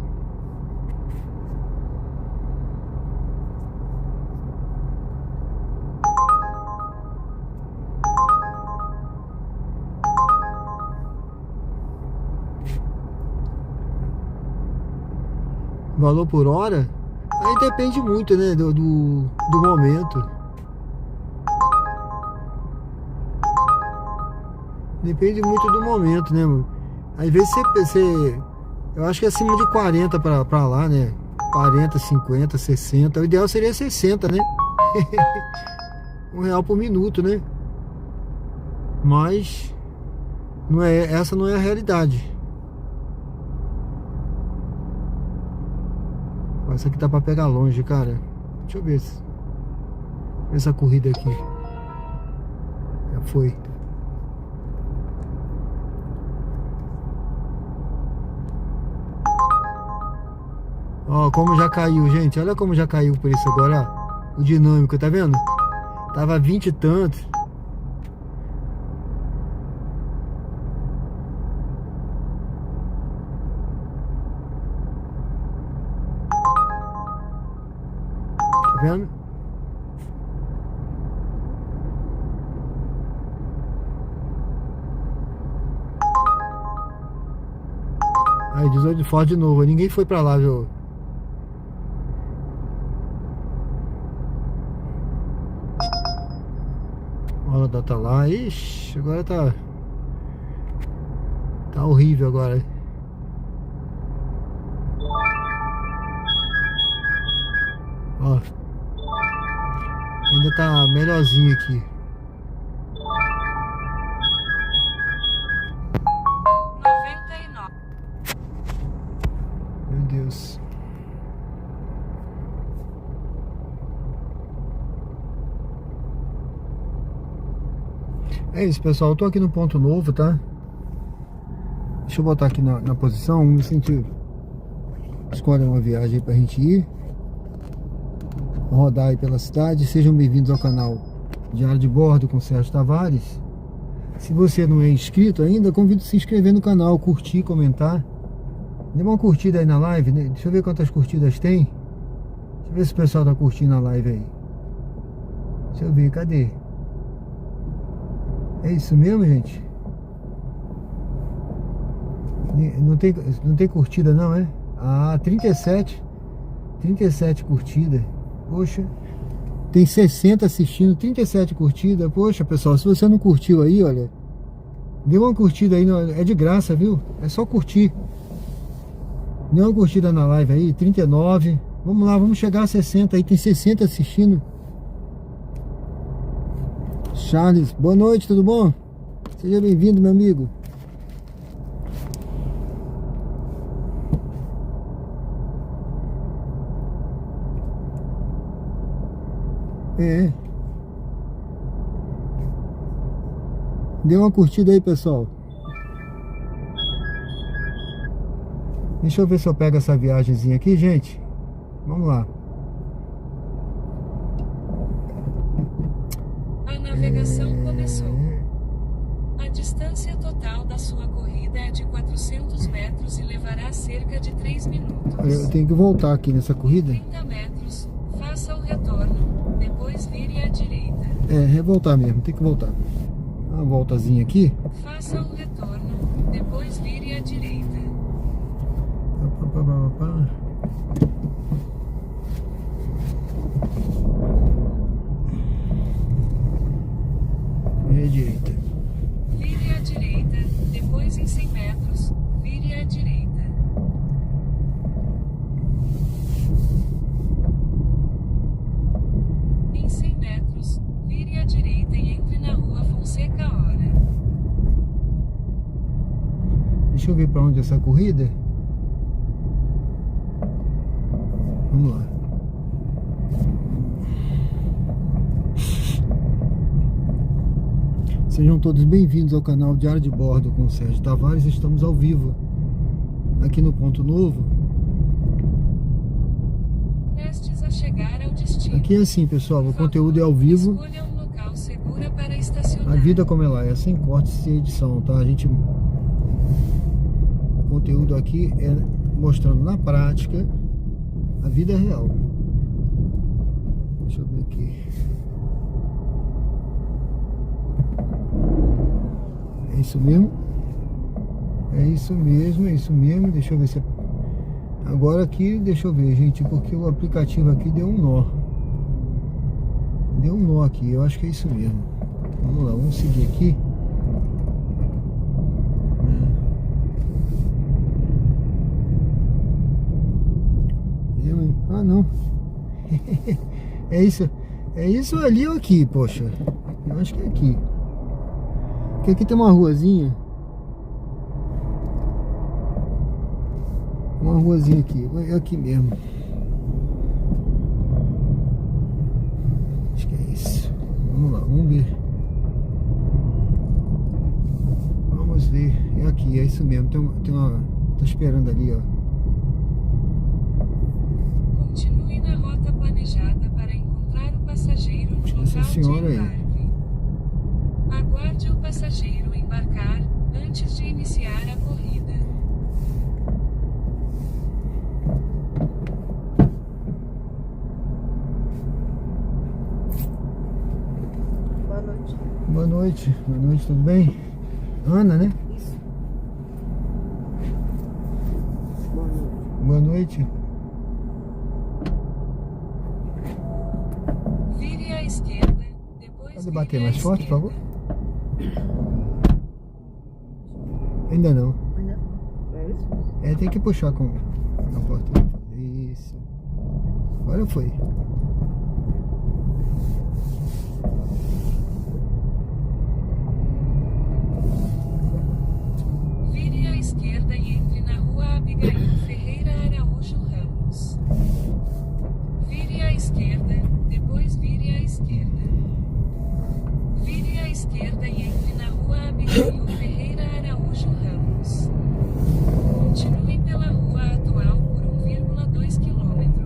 Valor por hora? Aí depende muito, né, do momento. Depende muito do momento, né, mano? Às vezes você eu acho que é acima de 40 pra lá, né? 40, 50, 60. O ideal seria 60, né? R$1 por minuto, né? Mas essa não é a realidade. Essa aqui tá pra pegar longe, cara. Deixa eu ver essa corrida aqui. Já foi. Ó, como já caiu, gente. Olha como já caiu o preço agora, ó. O dinâmico, tá vendo? Tava 20 e tantos. Tá vendo? Aí, 18 de Ford de novo. Ninguém foi pra lá, viu? Olha a data lá. Ixi, agora tá horrível agora. Ó, ainda tá melhorzinho aqui. 99. Meu Deus. É isso, pessoal. Eu tô aqui no ponto novo, tá? Deixa eu botar aqui na posição. Vamos ver se a gente escolhe uma viagem aí pra gente ir. Rodar aí pela cidade. Sejam bem-vindos ao canal Diário de Bordo com Sérgio Tavares. Se você não é inscrito ainda, convido a se inscrever no canal, curtir, comentar. Dê uma curtida aí na live, né? Deixa eu ver quantas curtidas tem. Deixa eu ver se o pessoal tá curtindo a live aí. Deixa eu ver, cadê? É isso mesmo, gente? Não tem curtida não, é? Ah, 37 curtidas. Poxa, tem 60 assistindo, 37 curtidas. Poxa, pessoal, se você não curtiu aí, olha, dê uma curtida aí, é de graça, viu? É só curtir. Dê uma curtida na live aí, 39. Vamos lá, vamos chegar a 60 aí, tem 60 assistindo. Charles, boa noite, tudo bom? Seja bem-vindo, meu amigo. Dê uma curtida aí, pessoal. Deixa eu ver se eu pego essa viagemzinha aqui, gente. Vamos lá. A navegação começou. A distância total da sua corrida é de 400 metros e levará cerca de 3 minutos. Olha, eu tenho que voltar aqui nessa corrida. 30 metros, faça o retorno, depois vire à direita. Revoltar mesmo, tem que voltar. Uma voltazinha aqui. Faça o retorno, depois vire à direita. Vire à direita. Vire à direita, depois em 100 metros, vire à direita. seca hora. Deixa eu ver pra onde é essa corrida. Vamos lá. Sejam todos bem-vindos ao canal Diário de Bordo com o Sérgio Tavares. Estamos ao vivo aqui no Ponto Novo. Prestes a chegar ao destino. Aqui é assim, pessoal, o conteúdo é ao vivo. Escolha um local seguro para estacionar. A vida como ela é, sem cortes e edição, tá? O conteúdo aqui é mostrando na prática a vida real. Deixa eu ver aqui. É isso mesmo? É isso mesmo, é isso mesmo. Deixa eu ver se... Agora aqui, deixa eu ver, gente, porque o aplicativo aqui deu um nó. Deu um nó aqui, eu acho que é isso mesmo. Vamos lá, vamos seguir aqui. Ah, não. É isso ali ou aqui, poxa. Eu acho que é aqui. Porque aqui tem uma ruazinha. Uma ruazinha aqui. É aqui mesmo. Acho que é isso. Vamos lá, vamos ver. Vamos ver. É aqui, é isso mesmo. Tem uma... Tô esperando ali, ó. Continue na rota planejada para encontrar o passageiro no local de embarque. Aguarde o passageiro embarcar antes de iniciar a corrida. Boa noite. Boa noite, tudo bem? Ana, né? Isso. Boa noite. Vire à esquerda, depois Pode bater vire à mais forte, por esquerda. favor? Ainda não. Ainda? É isso? É, tem que puxar com a porta. Isso. Agora foi. Vire à esquerda e entre na rua Abigail Ferreira Araújo Ramos. Vire à esquerda, depois vire à esquerda. Vire à esquerda e entre na rua Abigail Ferreira Araújo Ramos. Continue pela rua atual por 1,2 km.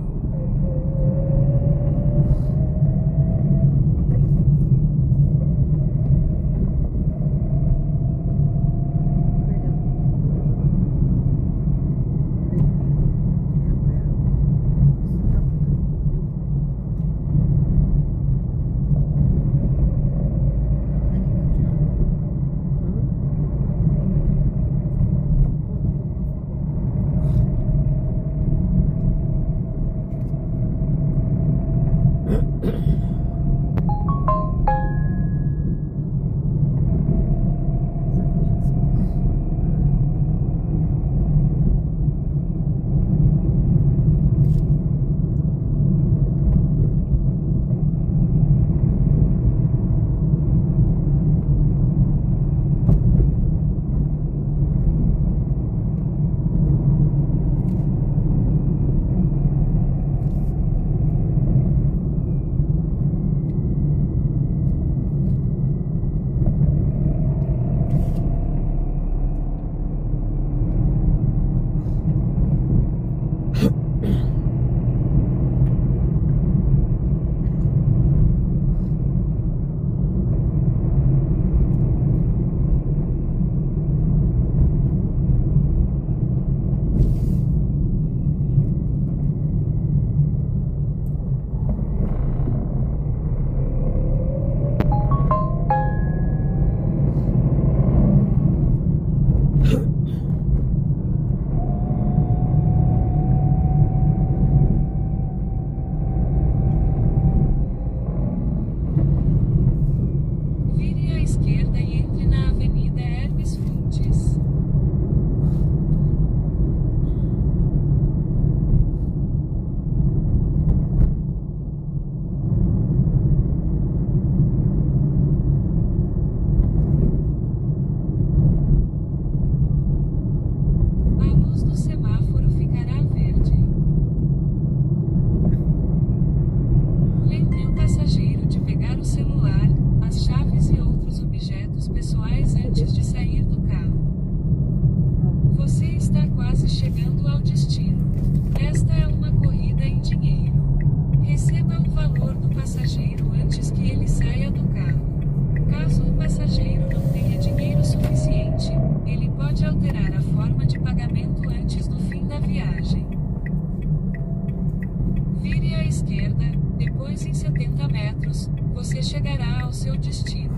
metros, você chegará ao seu destino.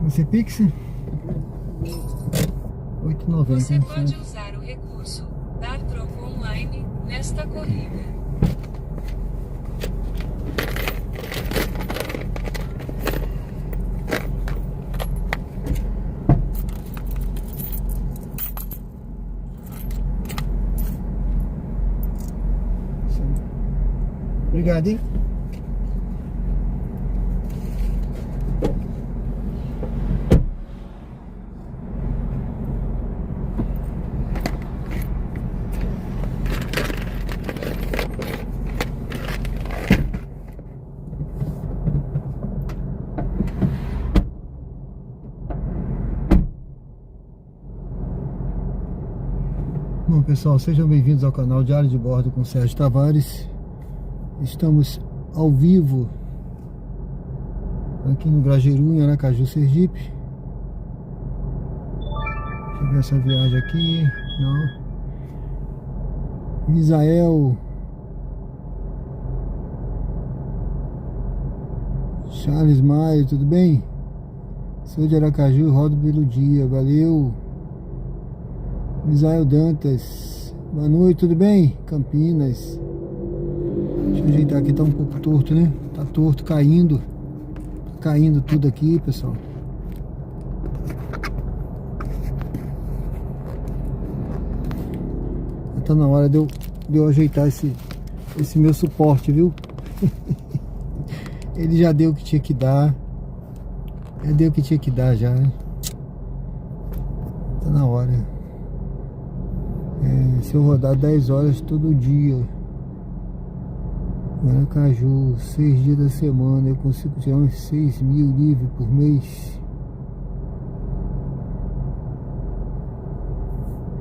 Você Pix? 8,90. Você pode usar o recurso Dar Troco Online nesta corrida. Obrigado, hein? Bom, pessoal, sejam bem-vindos ao canal Diário de Bordo com Sérgio Tavares. Estamos ao vivo aqui no Grajeru, em Aracaju, Sergipe. Deixa eu ver essa viagem aqui. Não. Misael Charles Maio, tudo bem? Sou de Aracaju, rodo pelo dia, valeu. Misael Dantas, boa noite, tudo bem? Campinas. Deixa eu ajeitar aqui, tá um pouco torto, né? Tá torto, caindo. Caindo tudo aqui, pessoal. Tá na hora de eu ajeitar esse meu suporte, viu? Ele já deu o que tinha que dar. Já deu o que tinha que dar já, né? Tá na hora. Se eu rodar 10 horas todo dia, Aracaju, 6 dias da semana, eu consigo tirar uns 6 mil livres por mês.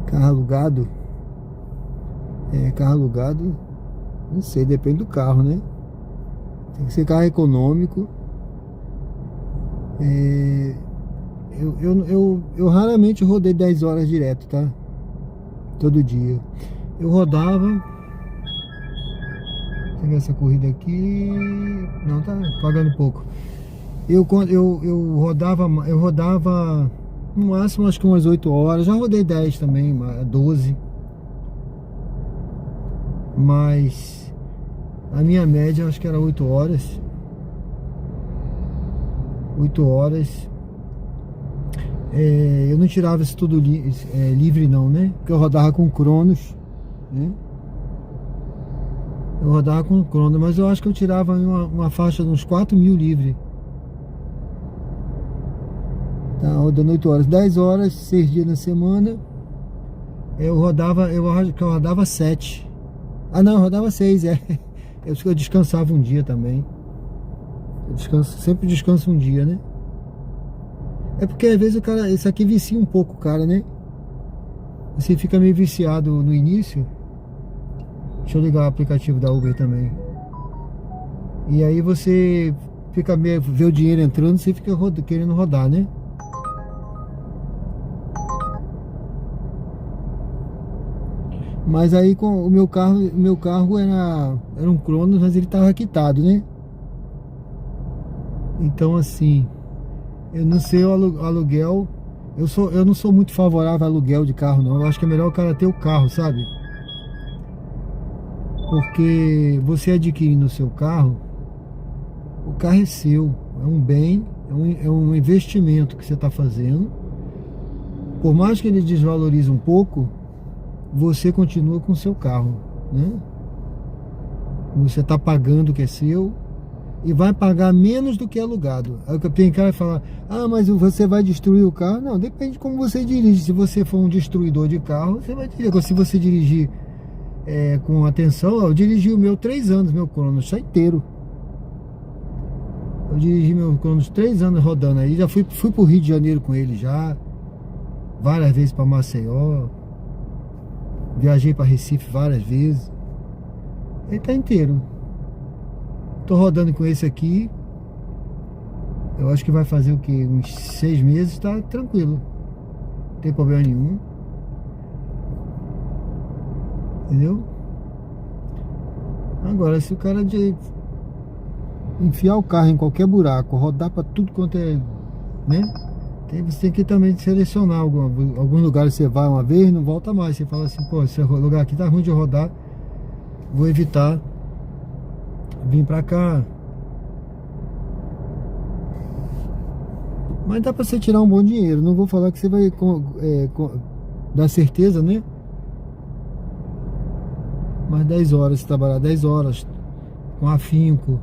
Carro alugado? Carro alugado, não sei, depende do carro, né? Tem que ser carro econômico. Eu raramente rodei 10 horas direto, tá? Todo dia. Eu rodava. Deixa eu ver essa corrida aqui. Não, tá pagando pouco. Eu rodava no máximo acho que umas 8 horas. Já rodei 10 também, 12. Mas a minha média acho que era 8 horas. 8 horas. Eu não tirava isso tudo livre não, né? Porque eu rodava com Cronos, né? Eu rodava com Cronos, mas eu acho que eu tirava uma faixa de uns 4 mil livre. Tá rodando 8 horas, 10 horas, 6 dias na semana. Eu acho que eu rodava 7. Ah não, eu rodava 6, Eu descansava um dia também. Sempre descanso um dia, né? É porque às vezes o cara, isso aqui vicia um pouco o cara, né? Você fica meio viciado no início. Deixa eu ligar o aplicativo da Uber também. E aí você fica meio, vê o dinheiro entrando, você fica querendo rodar, né? Mas aí com o meu carro era um Cronos, mas ele estava quitado, né? Então assim, eu não sei o aluguel. Eu não sou muito favorável a aluguel de carro não. Eu acho que é melhor o cara ter o carro, sabe? Porque você adquirindo o seu carro, o carro é seu, é um bem, é um investimento que você está fazendo. Por mais que ele desvalorize um pouco, você continua com o seu carro, né? Você está pagando o que é seu e vai pagar menos do que é alugado. Aí tem cara que fala, ah, mas você vai destruir o carro. Não, depende de como você dirige. Se você for um destruidor de carro, você vai dirigir. Se você dirigir com atenção, eu dirigi o meu 3 anos, meu Cronos, só inteiro. Eu dirigi meu Cronos 3 anos rodando aí. Já fui pro Rio de Janeiro com ele já. Várias vezes para Maceió. Viajei para Recife várias vezes. Ele tá inteiro. Tô rodando com esse aqui. Eu acho que vai fazer o que? Uns 6 meses, tá tranquilo. Não tem problema nenhum. Entendeu? Agora, se o cara enfiar o carro em qualquer buraco, rodar pra tudo quanto é, né? Você tem que também selecionar alguns lugares. Você vai uma vez, não volta mais. Você fala assim, pô, esse lugar aqui tá ruim de rodar, vou evitar vir pra cá. Mas dá pra você tirar um bom dinheiro. Não vou falar que você vai dar certeza, né? Mas 10 horas, se trabalhar 10 horas com afinco,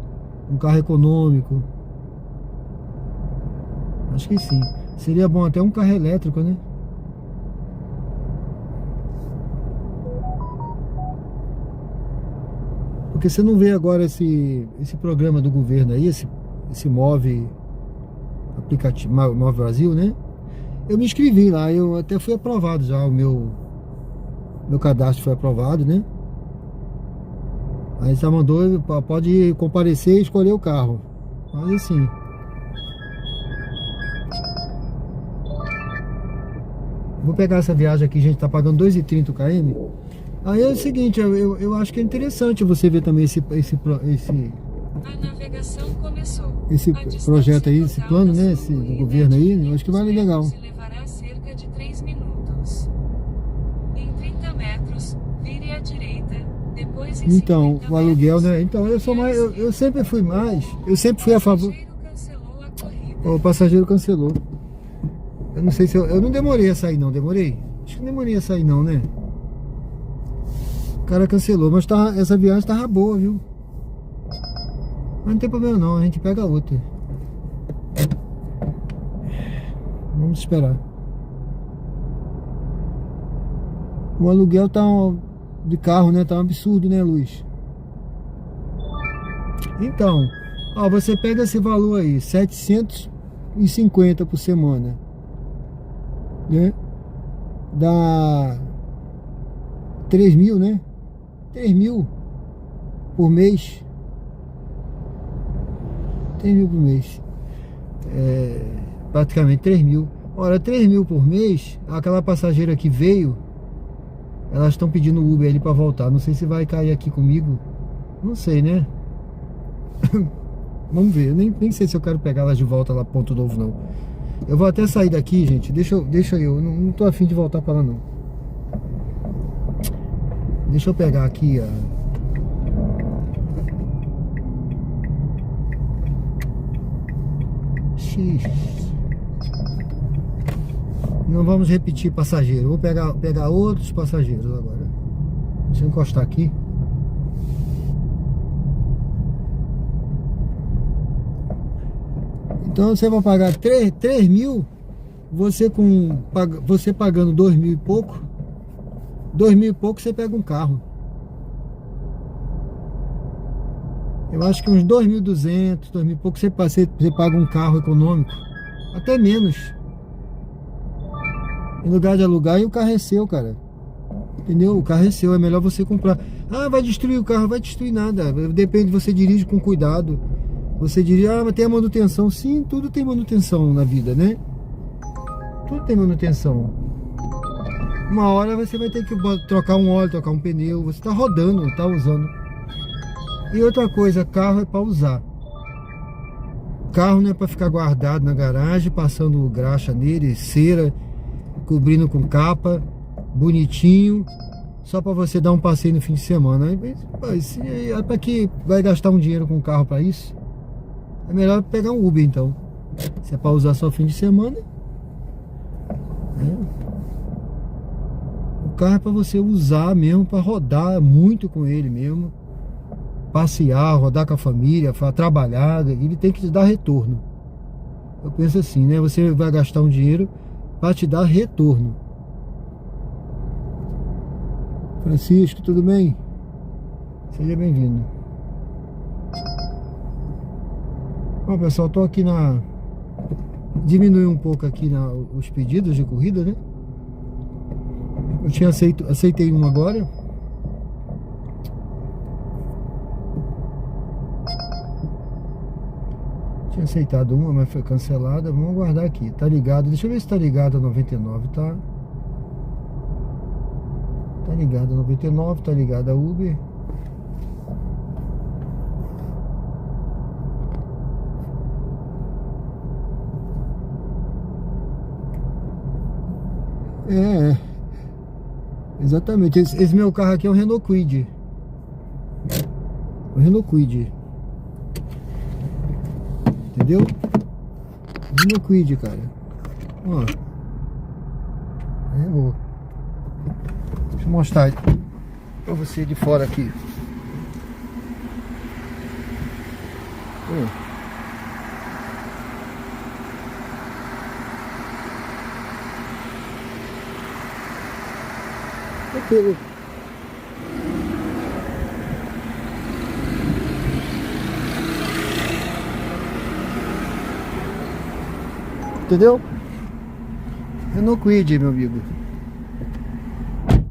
um carro econômico, acho que sim. Seria bom até um carro elétrico, né? Porque você não vê agora esse programa do governo aí, esse Move aplicativo, Move Brasil, né? Eu me inscrevi lá, eu até fui aprovado já, o meu cadastro foi aprovado, né? Aí já mandou, pode comparecer e escolher o carro. Mas assim, vou pegar essa viagem aqui, gente, tá pagando 2,30 o km. Aí é o seguinte, eu acho que é interessante você ver também esse A navegação começou. Esse projeto aí, esse plano, né, esse do governo aí, eu acho que vai ser legal. Levará cerca de 3 minutos. Em 30 metros, vire à direita, depois em Então, 50 o aluguel, metros, né? Então, eu sou mais, eu sempre fui a favor. O passageiro cancelou a corrida. O passageiro cancelou. Eu não sei se eu não demorei a sair, não, demorei? Acho que não demorei a sair, não, né? O cara cancelou, mas essa viagem tava boa, viu? Mas não tem problema não, a gente pega outra. Vamos esperar. O aluguel de carro, né? Tá um absurdo, né, Luiz? Então, ó, você pega esse valor aí, 750 por semana, né? Dá 3 mil, né? 3 mil por mês. 3 mil por mês. Praticamente 3 mil. Ora, 3 mil por mês, aquela passageira que veio, elas estão pedindo Uber ali pra voltar. Não sei se vai cair aqui comigo. Não sei, né? Vamos ver. Eu nem sei se eu quero pegar elas de volta lá, Ponto Novo, não. Eu vou até sair daqui, gente. Deixa eu. Não tô afim de voltar pra lá, não. Deixa eu pegar aqui, ó. Não vamos repetir passageiro. Vou pegar outros passageiros agora. Deixa eu encostar aqui. Então você vai pagar 3 mil. Você pagando 2 mil e pouco. 2 mil e pouco você pega um carro. Eu acho que uns 2.200, 2 mil e pouco você paga um carro econômico. Até menos. Em lugar de alugar, e o carro é seu, cara. Entendeu? O carro é seu, é melhor você comprar. Ah, vai destruir o carro, vai destruir nada. Depende, você dirige com cuidado. Você dirige, mas tem a manutenção. Sim, tudo tem manutenção na vida, né? Tudo tem manutenção. Uma hora você vai ter que trocar um óleo, trocar um pneu. Você tá rodando, tá usando. E outra coisa, carro é para usar. Carro não é para ficar guardado na garagem, passando graxa nele, cera, cobrindo com capa, bonitinho, só para você dar um passeio no fim de semana. É para que vai gastar um dinheiro com o carro para isso? É melhor pegar um Uber, então. Se é para usar só fim de semana, o carro é para você usar mesmo, para rodar muito com ele mesmo. Passear, rodar com a família, trabalhar, ele tem que te dar retorno. Eu penso assim, né? Você vai gastar um dinheiro para te dar retorno. Francisco, tudo bem? Seja bem-vindo. Bom, pessoal, tô aqui diminui um pouco aqui os pedidos de corrida, né? Eu aceitei um agora. Tinha aceitado uma, mas foi cancelada. Vamos aguardar aqui. Tá ligado. Deixa eu ver se tá ligado a 99, tá? Tá ligado a 99, tá ligado a Uber. É, exatamente. Esse meu carro aqui é um Renault Kwid. O Renault Kwid. Entendeu? Renault Kwid, cara. Ó. Renault. Deixa eu mostrar pra você de fora aqui. Aquele. Entendeu? Renault Kwid, meu amigo.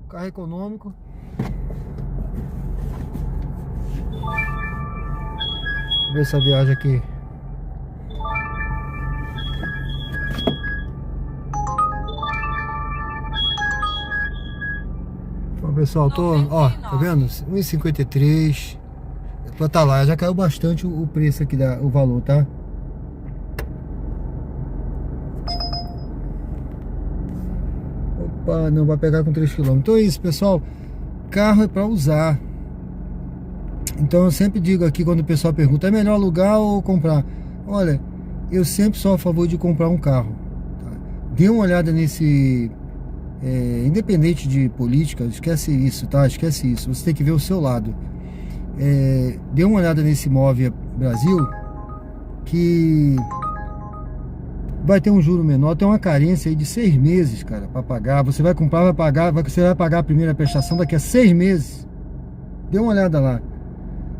Carro econômico. Vou ver essa viagem aqui. Bom, pessoal, ó, tá vendo? 1,53. Tá lá, já caiu bastante o preço aqui, o valor, tá? Opa, não vai pegar com 3 km. Então é isso, pessoal. Carro é para usar. Então eu sempre digo aqui, quando o pessoal pergunta, é melhor alugar ou comprar? Olha, eu sempre sou a favor de comprar um carro, tá? Dê uma olhada nesse... independente de política, esquece isso, tá? Esquece isso. Você tem que ver o seu lado. Dê uma olhada nesse Movia Brasil, que vai ter um juro menor, tem uma carência aí de 6 meses, cara, para pagar. Você vai comprar, vai pagar, você vai pagar a primeira prestação daqui a 6 meses. Dê uma olhada lá.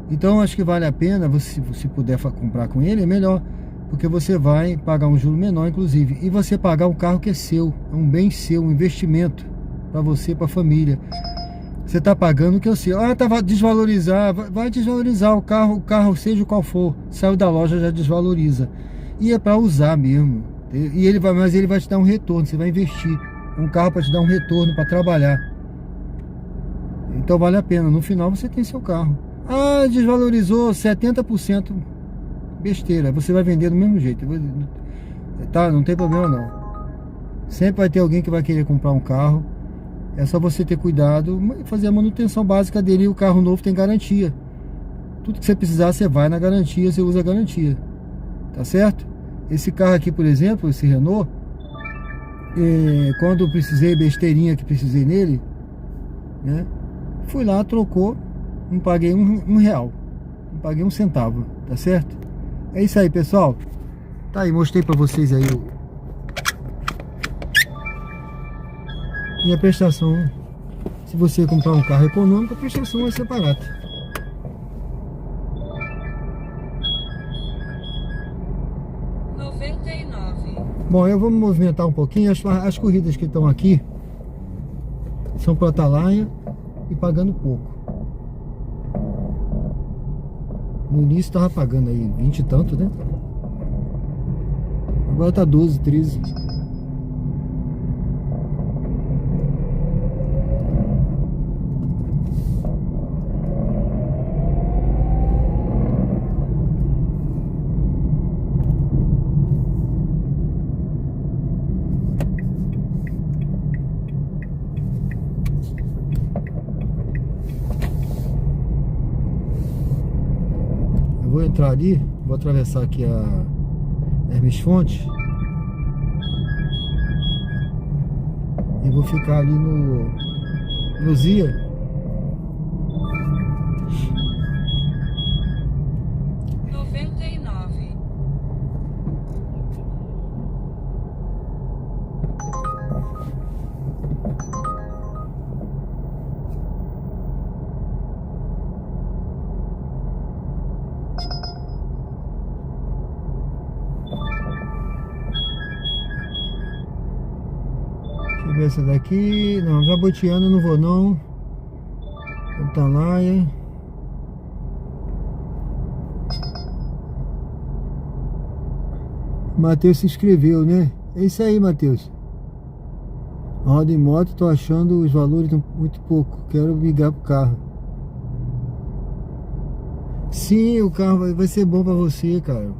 Então acho que vale a pena, se puder comprar com ele, é melhor, porque você vai pagar um juro menor, inclusive, e você pagar um carro que é seu, é um bem seu, um investimento para você, para a família. Você está pagando o que é o seu. Ah, tá, vai desvalorizar, vai desvalorizar o carro seja qual for, saiu da loja, já desvaloriza. E é para usar mesmo. Mas ele vai te dar um retorno, você vai investir. É um carro para te dar um retorno, para trabalhar. Então vale a pena, no final você tem seu carro. Ah, desvalorizou 70%, besteira, você vai vender do mesmo jeito, tá? Não tem problema não. Sempre vai ter alguém que vai querer comprar um carro. É só você ter cuidado e fazer a manutenção básica dele. E o carro novo tem garantia. Tudo que você precisar, você vai na garantia, você usa a garantia, tá certo? Esse carro aqui, por exemplo, esse Renault, quando eu precisei, besteirinha que precisei nele, né, fui lá, trocou, não paguei um real, não paguei 1 centavo, tá certo? É isso aí, pessoal. Tá aí, mostrei pra vocês aí e a prestação. Se você comprar um carro econômico, a prestação é separada. Bom, eu vou me movimentar um pouquinho. As corridas que estão aqui são para Atalaia e pagando pouco. No início estava pagando aí 20 e tanto, né? Agora tá 12, 13. Vou entrar ali, vou atravessar aqui a Hermes Fontes e vou ficar ali no Luzia. Essa daqui, não, Jabotiana não vou não. Atalaia. Matheus se inscreveu, né? É isso aí, Matheus. Roda em moto, tô achando os valores muito pouco. Quero migrar pro carro. Sim, o carro vai ser bom pra você, cara.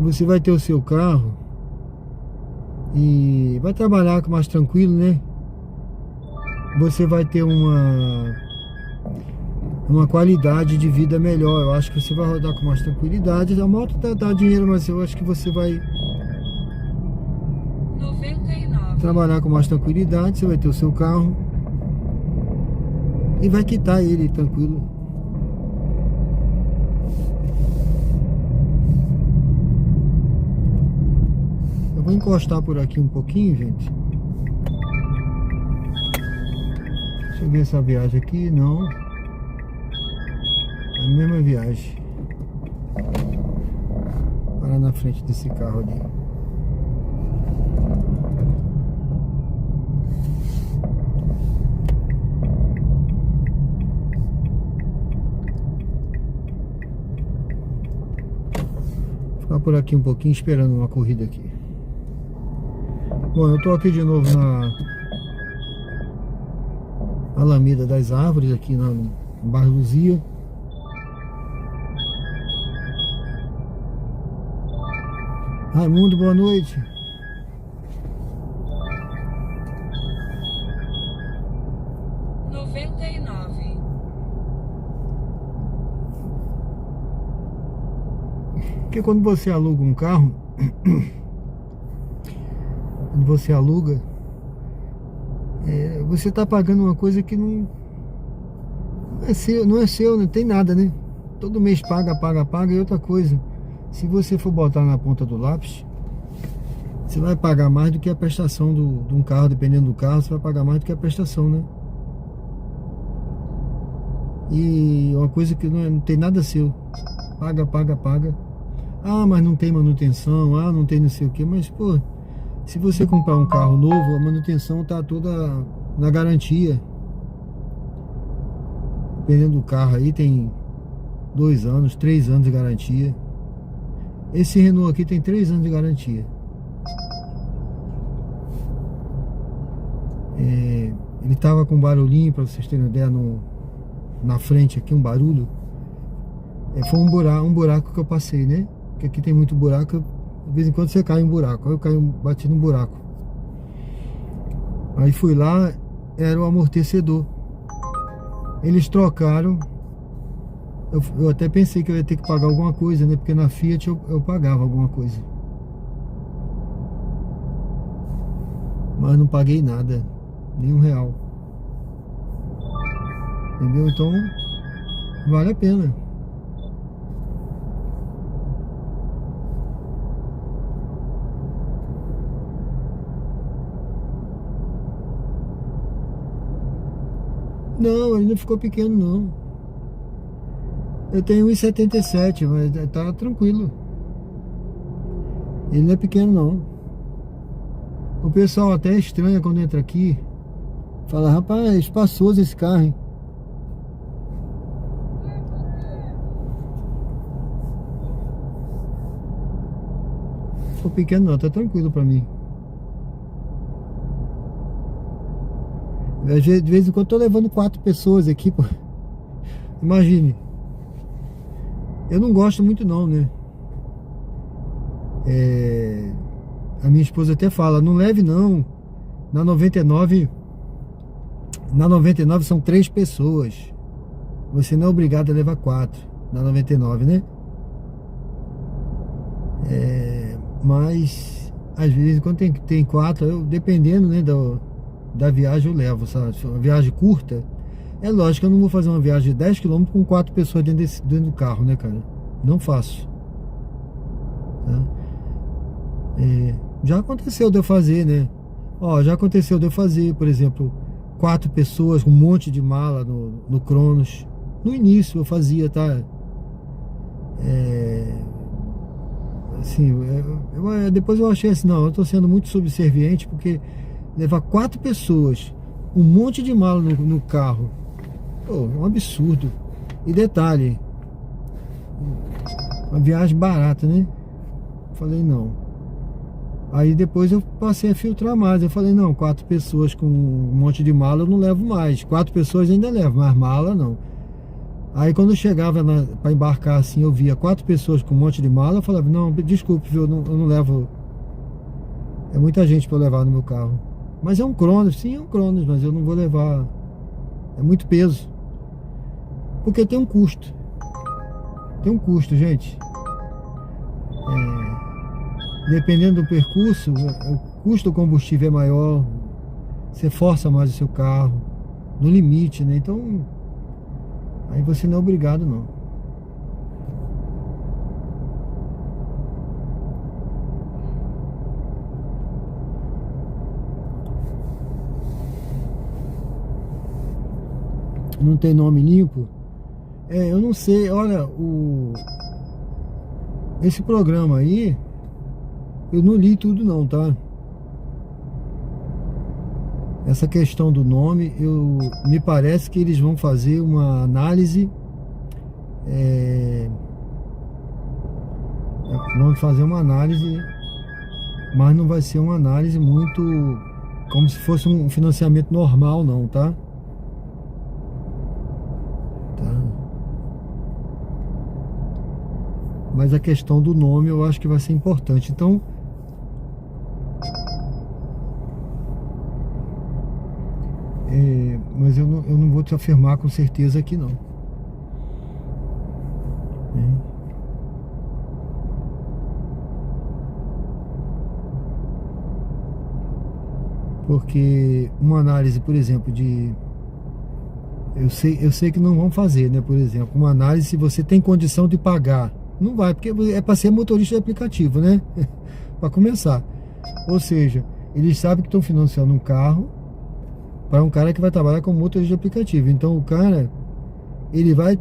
Você vai ter o seu carro e vai trabalhar mais tranquilo, né? Você vai ter uma qualidade de vida melhor. Eu acho que você vai rodar com mais tranquilidade. A moto dá dinheiro, mas eu acho que você vai 99. trabalhar com mais tranquilidade. Você vai ter o seu carro e vai quitar ele tranquilo. Eu vou encostar por aqui um pouquinho, gente. Deixa eu ver essa viagem aqui. Não, é a mesma viagem. Parar na frente desse carro ali. Ficar por aqui um pouquinho esperando uma corrida aqui. Bom, eu tô aqui de novo na Alameda das Árvores, aqui no bairro Luzia. Raimundo, boa noite. Porque quando você aluga um carro, quando você aluga, você está pagando uma coisa que não é seu, não tem nada, né? Todo mês paga. E outra coisa, se você for botar na ponta do lápis, você vai pagar mais do que a prestação de um carro. Dependendo do carro, você vai pagar mais do que a prestação, né? E uma coisa que não tem nada seu. Paga. Ah, mas não tem manutenção, não tem não sei o que. Mas, pô, se você comprar um carro novo, a manutenção tá toda na garantia. Dependendo do carro aí, tem 2 anos, 3 anos de garantia. Esse Renault aqui tem 3 anos de garantia. Ele tava com barulhinho, pra vocês terem uma ideia, na frente aqui, um barulho. Foi um buraco que eu passei, né? Porque aqui tem muito buraco, de vez em quando você cai em um buraco. Aí eu bati num buraco. Aí fui lá, era o amortecedor. Eles trocaram. Eu até pensei que eu ia ter que pagar alguma coisa, né? Porque na Fiat eu pagava alguma coisa. Mas não paguei nada, nem R$1. Entendeu? Então, vale a pena. Não, ele não ficou pequeno, não. Eu tenho 1,77, mas tá tranquilo. Ele não é pequeno, não. O pessoal até estranha quando entra aqui. Fala, rapaz, é espaçoso esse carro, hein? Não ficou pequeno, não. Tá tranquilo pra mim. De vez em quando eu tô levando 4 pessoas aqui, pô. Imagine. Eu não gosto muito não, né? A minha esposa até fala, não leve não. Na 99 são 3 pessoas. Você não é obrigado a levar 4 na 99, né? Mas às vezes quando tem 4, dependendo, né, da viagem eu levo, sabe? Se uma viagem curta, é lógico que eu não vou fazer uma viagem de 10 km com 4 pessoas dentro do carro, né, cara? Não faço. Tá? Já aconteceu de eu fazer, né? Já aconteceu de eu fazer, por exemplo, 4 pessoas com um monte de mala no Cronos. No início eu fazia, tá? Assim, depois eu achei assim, não, eu tô sendo muito subserviente, porque levar 4 pessoas, um monte de mala no carro, pô, é um absurdo. E detalhe, uma viagem barata, né? Falei, não. Aí depois eu passei a filtrar mais. Eu falei, não, 4 pessoas com um monte de mala eu não levo mais. 4 pessoas ainda levo, mas mala não. Aí quando eu chegava para embarcar assim, eu via 4 pessoas com um monte de mala, eu falava, não, desculpe, viu, eu não levo. É muita gente para eu levar no meu carro. Mas é um Cronos, sim, é um Cronos, mas eu não vou levar. É muito peso. Porque tem um custo. Tem um custo, gente. Dependendo do percurso, o custo do combustível é maior. Você força mais o seu carro. No limite, né? Então, aí você não é obrigado, não. Não tem nome limpo? Eu não sei, olha, esse programa aí, eu não li tudo não, tá? Essa questão do nome, me parece que eles vão fazer uma análise, vão fazer uma análise, mas não vai ser uma análise muito, como se fosse um financiamento normal não, tá? Mas a questão do nome eu acho que vai ser importante. Então, mas eu não vou te afirmar com certeza aqui não. Porque uma análise, por exemplo, eu sei que não vão fazer, né? Por exemplo, uma análise se você tem condição de pagar. Não vai, porque é para ser motorista de aplicativo, né? Para começar. Ou seja, eles sabem que estão financiando um carro para um cara que vai trabalhar como motorista de aplicativo. Então o cara, ele vai,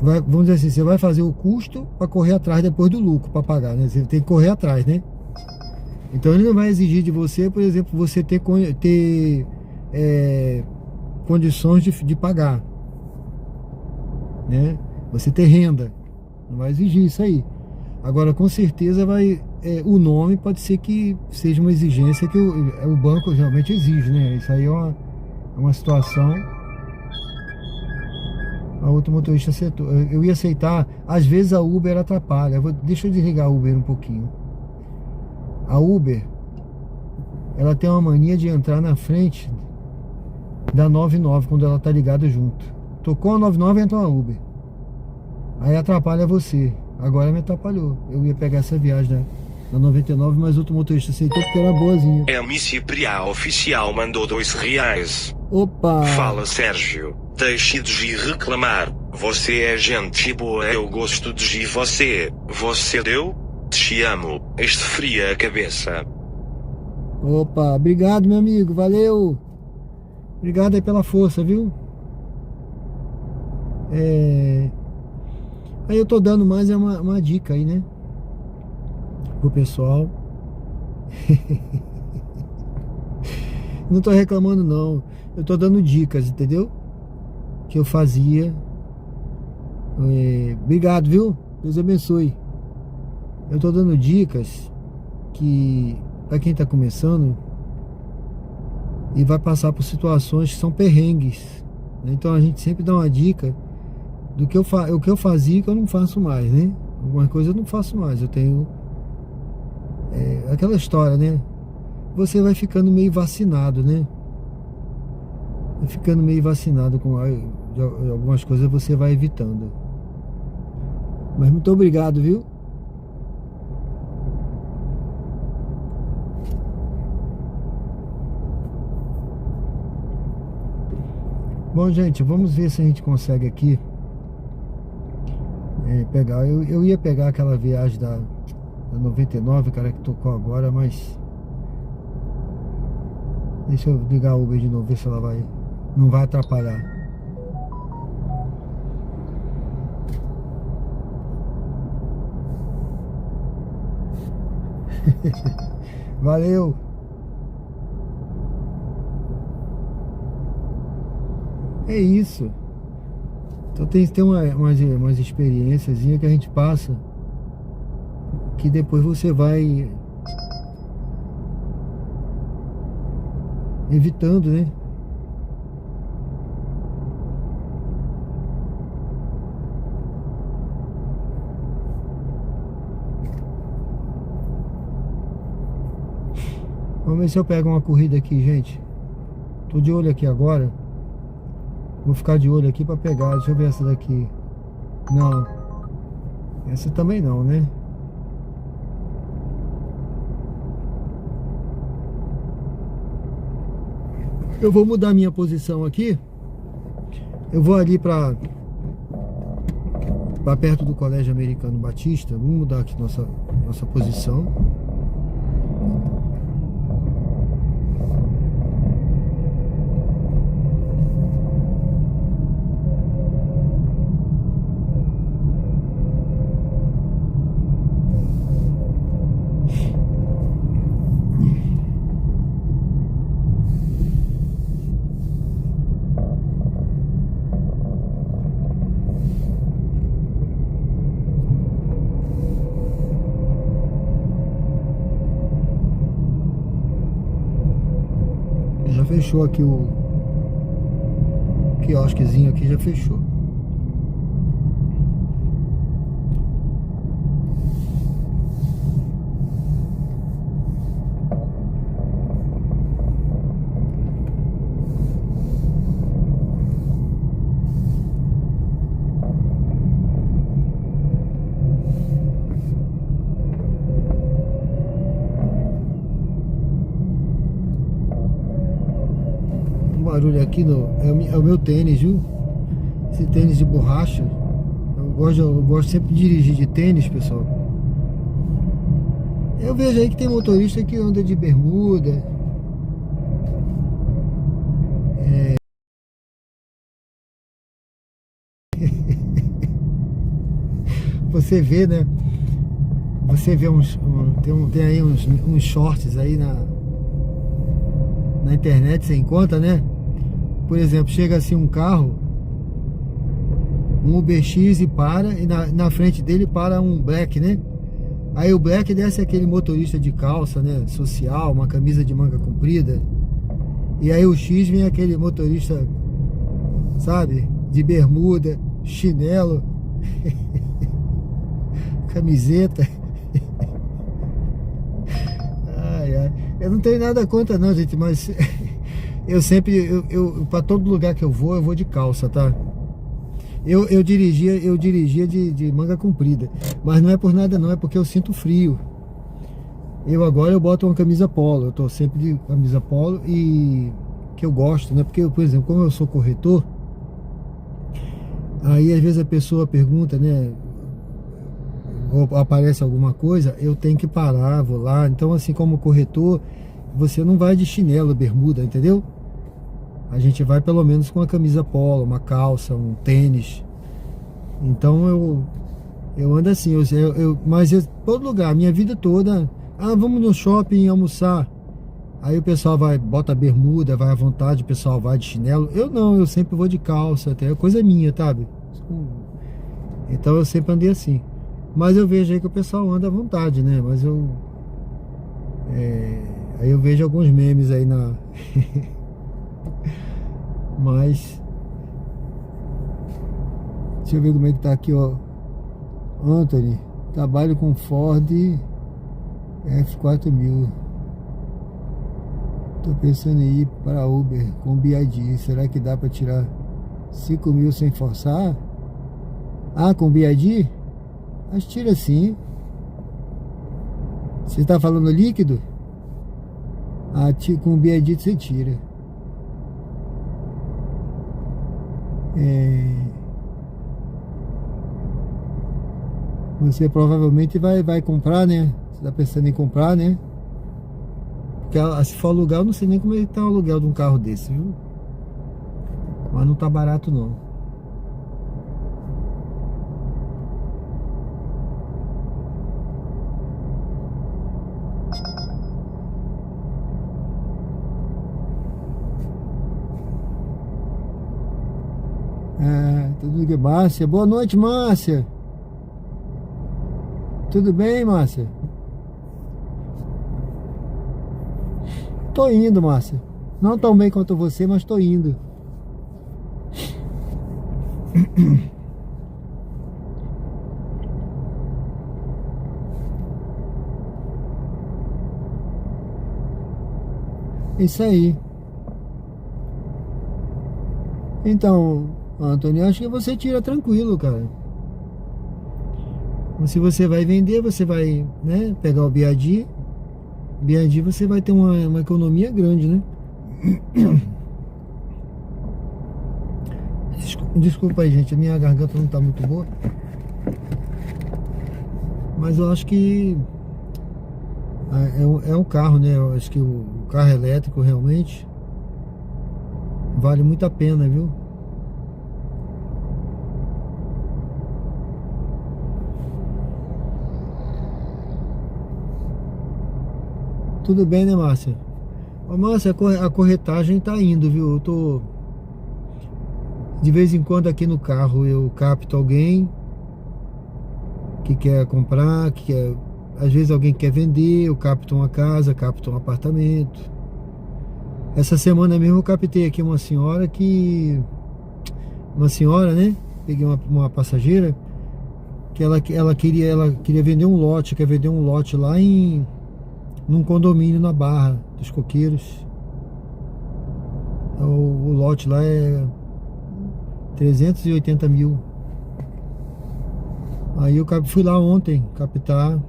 vamos dizer assim, você vai fazer o custo para correr atrás depois do lucro, para pagar, né? Você tem que correr atrás, né? Então ele não vai exigir de você, por exemplo, você ter condições de pagar, né? Você ter renda, não vai exigir isso aí. Agora, com certeza o nome pode ser que seja uma exigência que o banco realmente exige, né? Isso aí é uma situação. A outra motorista aceitou. Eu ia aceitar. Às vezes a Uber atrapalha. Deixa eu desligar a Uber um pouquinho. A Uber, ela tem uma mania de entrar na frente da 99 quando ela tá ligada junto. Tocou a 99 entra a Uber. Aí atrapalha você. Agora me atrapalhou. Eu ia pegar essa viagem da 99, mas outro motorista aceitou porque era boazinha. MC Priá Oficial mandou R$2. Opa! Fala, Sérgio. Deixe de reclamar. Você é gente boa, eu gosto de você. Você deu? Te amo. Esfria a cabeça. Opa, obrigado, meu amigo. Valeu. Obrigado aí pela força, viu? Aí eu tô dando mais uma dica aí, né? Pro pessoal. Não tô reclamando não. Eu tô dando dicas, entendeu? Que eu fazia. Obrigado, viu? Deus abençoe. Eu tô dando dicas que pra quem tá começando e vai passar por situações que são perrengues, né? Então a gente sempre dá uma dica do que o que eu fazia que eu não faço mais, né? Algumas coisas eu não faço mais. Eu tenho aquela história, né? Você vai ficando meio vacinado, né? Vai ficando meio vacinado com algumas coisas, você vai evitando. Mas muito obrigado, viu? Bom, gente, vamos ver se a gente consegue aqui pegar. Eu ia pegar aquela viagem da 99, cara, que tocou agora, mas deixa eu ligar a Uber de novo, ver se ela não vai atrapalhar. Valeu. É isso. Então tem umas experiências que a gente passa que depois você vai evitando, né? Vamos ver se eu pego uma corrida aqui, gente. Tô de olho aqui agora. Vou ficar de olho aqui pra pegar. Deixa eu ver essa daqui. Não. Essa também não, né? Eu vou mudar minha posição aqui. Eu vou ali pra perto do Colégio Americano Batista. Vamos mudar aqui nossa posição. Já fechou aqui o quiosquezinho aqui, já fechou. Barulho aqui é o meu tênis, viu? Esse tênis de borracha. Eu gosto sempre de dirigir de tênis, pessoal. Eu vejo aí que tem motorista que anda de bermuda. Você vê, né? Você vê tem aí uns shorts aí na internet, você encontra, né? Por exemplo, chega assim um carro, um UberX e para, e na frente dele para um Black, né? Aí o Black desce aquele motorista de calça, né? Social, uma camisa de manga comprida. E aí o X vem aquele motorista, sabe? De bermuda, chinelo, camiseta. Ai, ai. Eu não tenho nada contra não, gente, mas eu sempre, pra todo lugar que eu vou de calça, tá? Eu dirigia de manga comprida, mas não é por nada não, é porque eu sinto frio. Agora eu boto uma camisa polo, eu tô sempre de camisa polo e que eu gosto, né? Porque, por exemplo, como eu sou corretor, aí às vezes a pessoa pergunta, né? Ou aparece alguma coisa, eu tenho que parar, vou lá. Então, assim, como corretor, você não vai de chinelo, bermuda, entendeu? A gente vai pelo menos com uma camisa polo, uma calça, um tênis. Então eu ando assim, mas todo lugar, minha vida toda, vamos no shopping almoçar. Aí o pessoal bota bermuda, vai à vontade, o pessoal vai de chinelo. Eu não, eu sempre vou de calça, até é coisa minha, sabe? Então eu sempre andei assim. Mas eu vejo aí que o pessoal anda à vontade, né? Mas aí eu vejo alguns memes aí Mas deixa eu ver como é que tá aqui, ó. Anthony, trabalho com Ford F4000. Tô pensando em ir para Uber com BID. Será que dá para tirar 5.000 sem forçar? Com BID? Mas tira sim. Você tá falando líquido? Com BID você tira. Você provavelmente vai comprar, né? Você tá pensando em comprar, né? Porque se for alugar, eu não sei nem como é que tá o aluguel de um carro desse, viu? Mas não tá barato não. Tudo que Márcia. Boa noite, Márcia. Tudo bem, Márcia? Tô indo, Márcia. Não tão bem quanto você, mas tô indo. Isso aí. Então, Antônio, acho que você tira tranquilo, cara. Se você vai vender, você vai, né, pegar o BID. BID você vai ter uma economia grande, né? Desculpa aí, gente, a minha garganta não tá muito boa. Mas eu acho que é um carro, né? Eu acho que o carro elétrico realmente vale muito a pena, viu? Tudo bem, né, Márcia? Ô, Márcia, a corretagem tá indo, viu? Eu tô... De vez em quando aqui no carro eu capto alguém que quer comprar, que quer... Às vezes alguém quer vender, eu capto uma casa, capto um apartamento. Essa semana mesmo eu captei aqui uma senhora que... Uma senhora, né? Peguei uma passageira que ela queria vender um lote, quer vender um lote lá num condomínio na Barra dos Coqueiros. O lote lá é 380 mil. Aí eu fui lá ontem captar,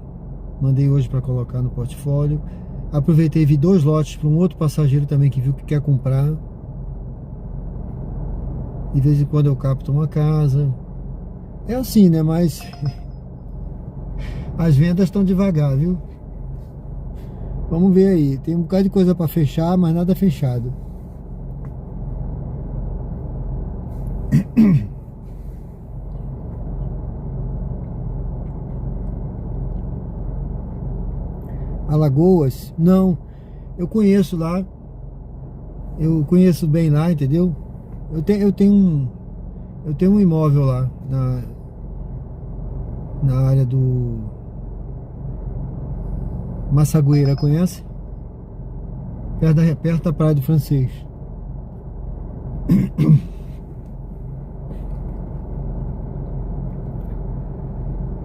mandei hoje para colocar no portfólio. Aproveitei e vi 2 lotes para um outro passageiro também que viu que quer comprar. De vez em quando eu capto uma casa. É assim, né? Mas as vendas estão devagar, viu? Vamos ver aí. Tem um bocado de coisa para fechar, mas nada fechado. Alagoas? Não. Eu conheço lá. Eu conheço bem lá, entendeu? Eu tenho um imóvel lá na área do Massagueira, conhece? Perto da Praia do Francês.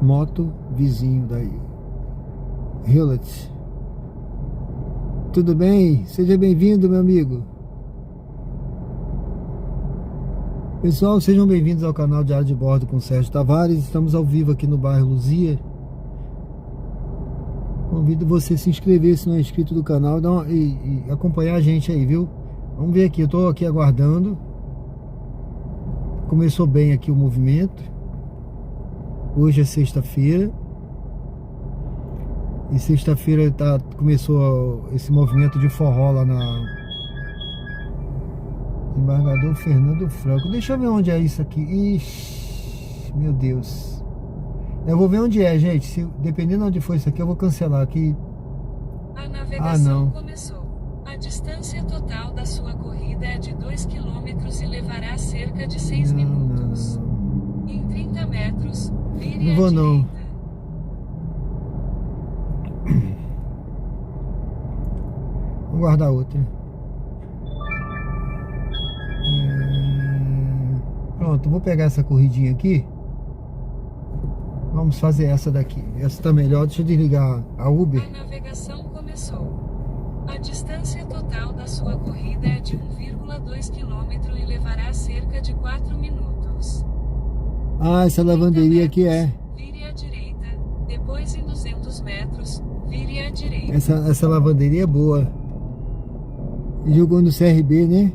Moto vizinho daí. Hewlett. Tudo bem? Seja bem-vindo, meu amigo. Pessoal, sejam bem-vindos ao canal Diário de Bordo com Sérgio Tavares. Estamos ao vivo aqui no bairro Luzia. Convido você a se inscrever se não é inscrito do canal e acompanhar a gente aí, viu? Vamos ver aqui, eu tô aqui aguardando. Começou bem aqui o movimento. Hoje é sexta-feira. E sexta-feira começou esse movimento de forró lá na Embargador Fernando Franco. Deixa eu ver onde é isso aqui. Ixi, meu Deus. Eu vou ver onde é, gente. Dependendo de onde for isso aqui, eu vou cancelar aqui. A navegação começou. A distância total da sua corrida é de 2 km e levará cerca de 6 minutos. Não. Em 30 metros, vire Não vou à não. direita. Vamos guardar outra. Pronto, vou pegar essa corridinha aqui. Vamos fazer essa daqui. Essa tá melhor. Deixa eu desligar a Uber. A navegação começou. A distância total da sua corrida é de 1,2 km e levará cerca de 4 minutos. Ah, essa lavanderia aqui é. Vire à direita. Depois, em 200 metros, vire à direita. Essa lavanderia é boa. Jogou no CRB, né?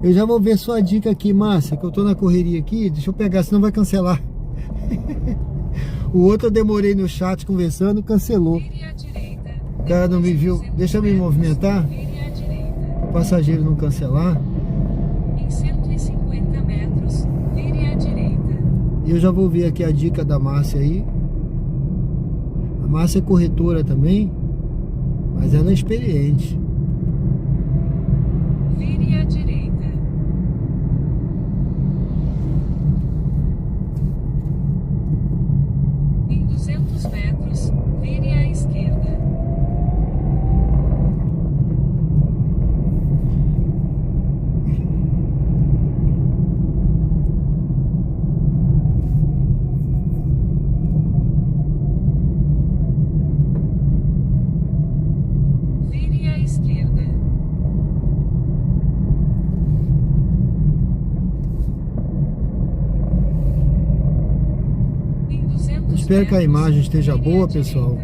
Eu já vou ver sua dica aqui, Márcia, que eu tô na correria aqui. Deixa eu pegar, senão vai cancelar. O outro eu demorei no chat conversando, cancelou. Vire à direita. O cara não me viu. Deixa eu me movimentar. Vire à direita. O passageiro não cancelar. Em 150 metros, vire à direita. E eu já vou ver aqui a dica da Márcia aí. A Márcia é corretora também, mas ela é experiente. espero que a imagem esteja boa, pessoal.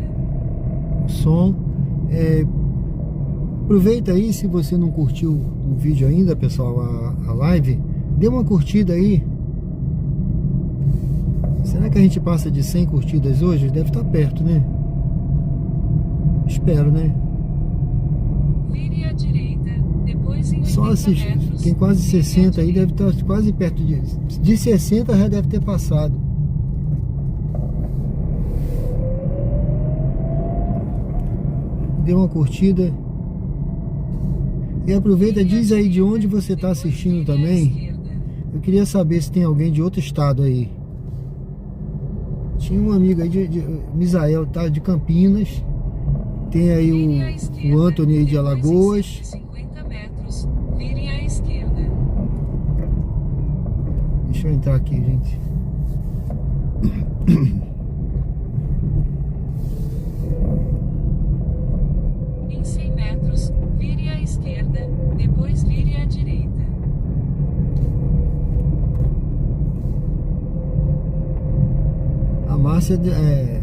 O som. Aproveita aí, se você não curtiu o vídeo ainda, pessoal, a live, dê uma curtida aí. Será que a gente passa de 100 curtidas hoje? Deve estar perto, né? Espero, né? Vire à direita, depois em 80 Só assistir. metros, Tem quase vire à 60 aí, direita. deve estar quase perto de 60 já deve ter passado. Dê uma curtida. E aproveita, diz aí de onde você está assistindo também. Eu queria saber se tem alguém de outro estado aí. Tinha um amigo aí de Misael, tá? De Campinas. Tem aí o Anthony aí de Alagoas. 50 metros, vire à esquerda. Deixa eu entrar aqui, gente. Em 100 metros, vire à esquerda, depois vire à direita. A Márcia é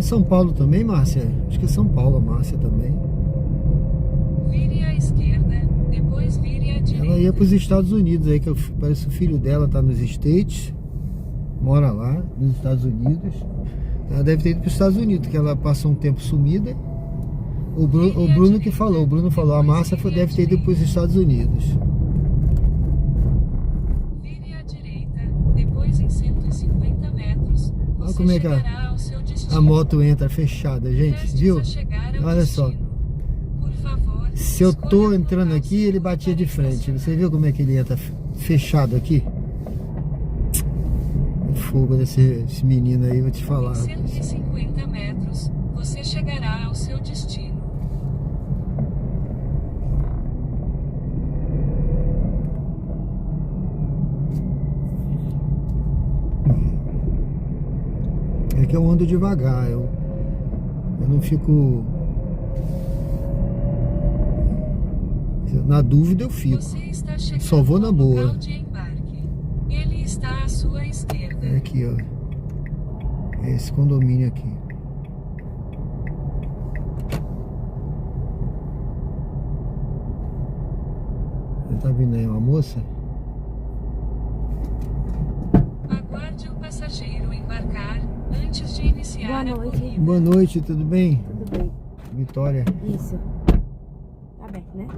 São Paulo também, Márcia? Acho que é São Paulo a Márcia também. Vire à esquerda, depois vire à direita. Ela ia para os Estados Unidos aí, que parece que o filho dela tá nos States. Mora lá, nos Estados Unidos. Ela deve ter ido para os Estados Unidos, que ela passou um tempo sumida. O Bruno que falou, a Márcia deve ter ido para os Estados Unidos. Vire à direita, depois em 150 metros, Olha você como é que chegará ao seu destino. a moto entra fechada, gente, Prestes viu? a chegar ao Olha só. destino. Por favor, Se eu tô escolha entrando local aqui, ele seguro batia de para frente. estacionar. Você viu como é que ele entra fechado aqui? É fogo desse menino aí, vou te falar. Em 150 metros, você chegará ao seu destino. É que eu ando devagar, eu não fico... Na dúvida eu fico. Você está chegando Só vou na ao boa. local de embarque. Ele está à sua esquerda. É aqui, ó. É esse condomínio aqui. Tá vindo aí uma moça? Aguarde o passageiro embarcar antes de iniciar Boa a noite. corrida. Boa noite, tudo bem? Tudo bem? Vitória. Isso. Tá aberto, né?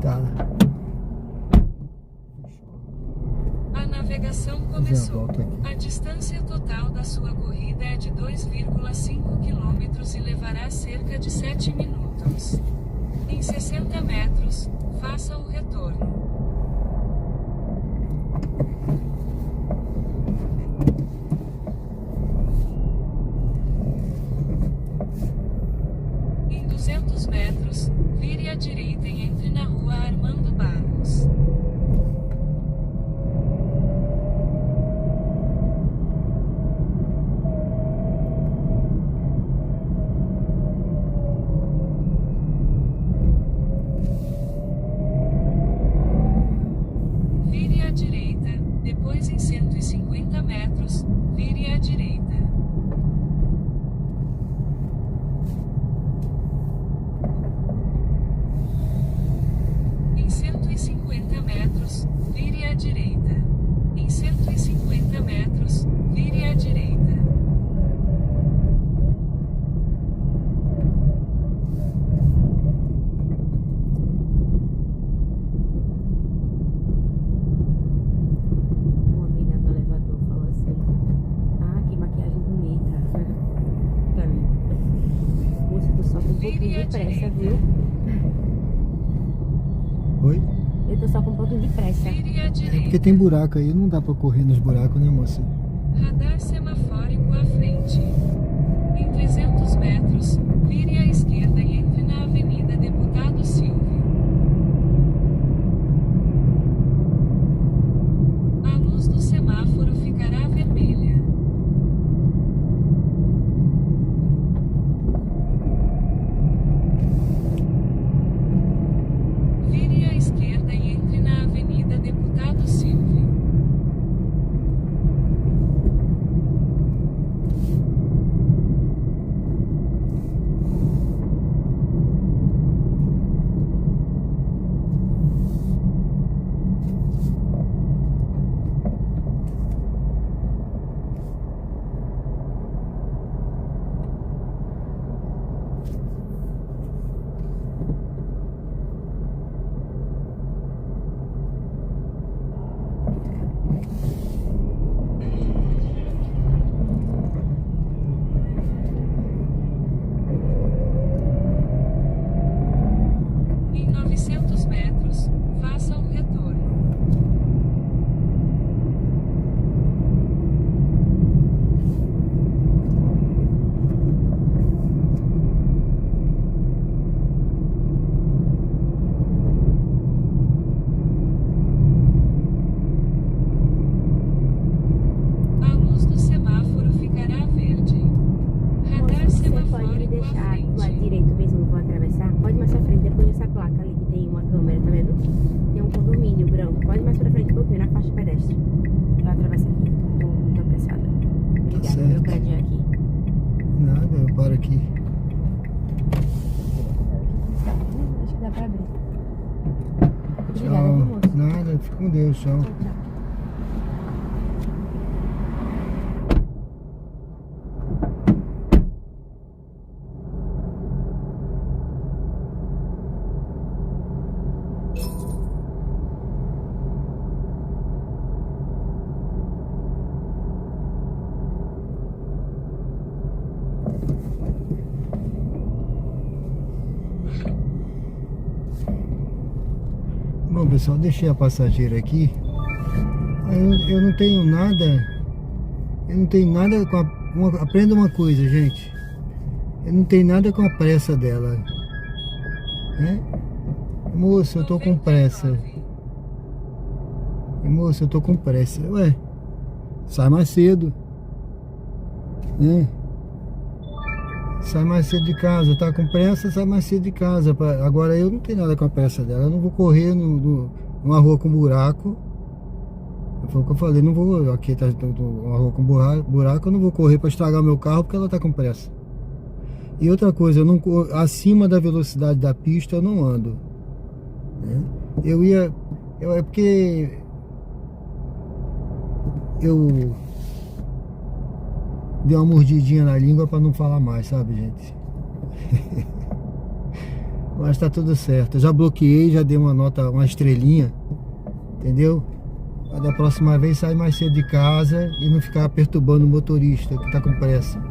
Tá. A navegação Fazer a começou. volta aqui. A distância total da sua corrida é de 2,5 km e levará cerca de 7 minutos. Em 60 metros, faça o retorno. Em 200 metros, vire à direita e entre na rua Armando Barros. Vire à direita, depois em 150 metros, vire à direita. Em 150 metros, vire à direita. Em 150 metros, vire à direita. Uma menina no elevador falou assim: ah, que maquiagem bonita. Pra mim. Moça, tu só com um pouquinho de pressa, viu? Oi? Eu tô só com um pouquinho de pressa. Vire à É porque direita. tem buraco aí, não dá pra correr nos buracos, né, moça? Radar semafórico à frente. Em 300 metros, vire à esquerda e entre na Avenida Deputado Silvio. A luz do semáforo ficará vermelha. Vire à esquerda e entre na Avenida Deputado Silvio. Eu paro aqui. Acho que dá pra abrir. Obrigada, Tchau. viu, moço? Nada, fica com Deus, tchau. Tchau, tchau. Bom, pessoal, deixei a passageira aqui. Eu não tenho nada. Eu não tenho nada com a... Aprenda uma coisa, gente. Eu não tenho nada com a pressa dela. Né? Moça, eu tô com pressa. Moça, eu tô com pressa. Ué, sai mais cedo. Né? Sai mais cedo de casa, tá com pressa, sai mais cedo de casa. Agora eu não tenho nada com a pressa dela. Eu não vou correr numa rua com buraco. Foi o que eu falei, não vou. Aqui tá uma rua com buraco, eu não vou correr para estragar meu carro porque ela tá com pressa. E outra coisa, eu não, acima da velocidade da pista eu não ando. Né? É porque eu dei uma mordidinha na língua para não falar mais, sabe, gente? Mas tá tudo certo. Eu já bloqueei, já dei uma nota, uma estrelinha, entendeu? Mas da próxima vez sair mais cedo de casa e não ficar perturbando o motorista que tá com pressa.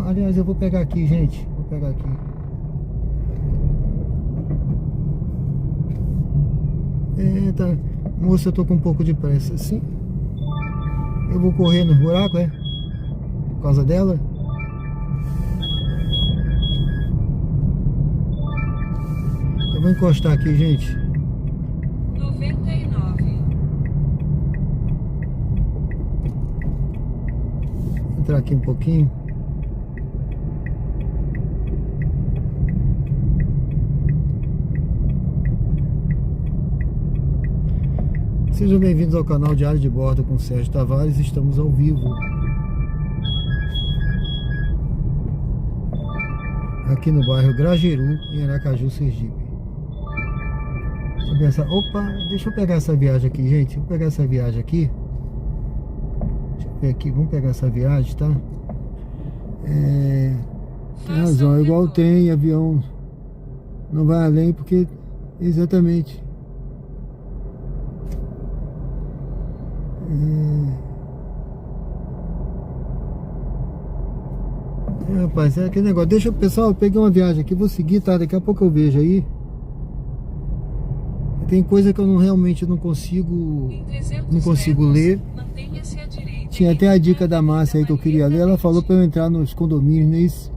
Aliás, eu vou pegar aqui, gente. Vou pegar aqui. Tá. Moça, eu tô com um pouco de pressa. Sim. Eu vou correr no buraco, é? Por causa dela? Eu vou encostar aqui, gente. 99. Entrar aqui um pouquinho. Sejam bem-vindos ao canal Diário de Bordo com Sérgio Tavares. Estamos ao vivo aqui no bairro Grajeru, em Aracaju, Sergipe. Deixa eu pegar essa viagem aqui, gente. Vou pegar essa viagem aqui. Deixa eu ver aqui, vamos pegar essa viagem, tá? Tem razão, igual tem avião. Não vai além porque... Exatamente. Rapaz, é aquele negócio. Pessoal, eu peguei uma viagem aqui, vou seguir, tá? Daqui a pouco eu vejo aí. Tem coisa que eu realmente não consigo ler. Tinha até a dica da Márcia aí que eu queria ler. Ela falou pra eu entrar nos condomínios, não é isso?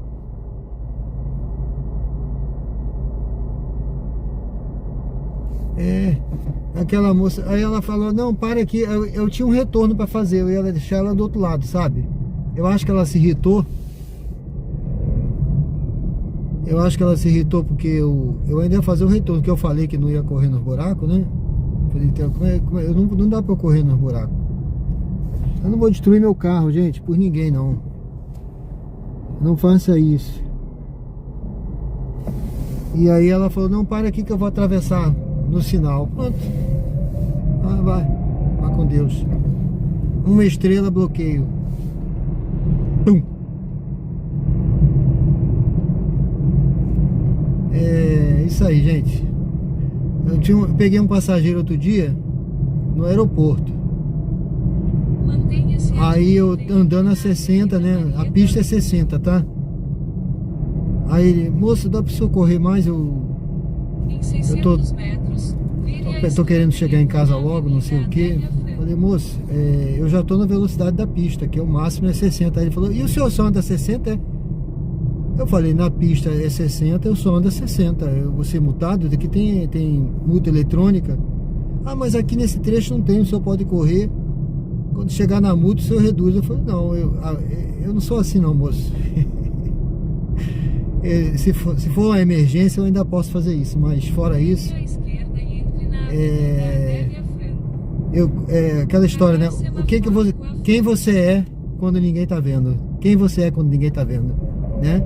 Aquela moça, aí ela falou, não, para aqui, eu tinha um retorno pra fazer, eu ia deixar ela do outro lado, sabe? Eu acho que ela se irritou. Eu acho que ela se irritou porque eu ainda ia fazer o retorno, que eu falei que não ia correr nos buracos, né? Falei, então, não dá pra eu correr nos buracos. Eu não vou destruir meu carro, gente, por ninguém, não. Não faça isso. E aí ela falou, não, para aqui que eu vou atravessar no sinal. Pronto. Vai com Deus. Uma estrela, bloqueio. Pum. Isso aí, gente. Eu peguei um passageiro outro dia no aeroporto. Aí eu andando a 60, né? A pista é 60, tá? Aí ele, moço, dá pra socorrer mais? Eu tô querendo chegar em casa logo, não sei o que. Falei, moço, eu já tô na velocidade da pista, que é o máximo é 60. Aí ele falou, e o senhor só anda 60? Eu falei, na pista é 60, eu só ando a 60. Eu vou ser multado, daqui tem multa eletrônica. Ah, mas aqui nesse trecho não tem, o senhor pode correr. Quando chegar na multa, o senhor reduz. Eu falei, não, eu não sou assim não, moço. Se for uma emergência, eu ainda posso fazer isso, mas fora isso... Aquela história, né? Quem você é quando ninguém tá vendo? Quem você é quando ninguém tá vendo, né?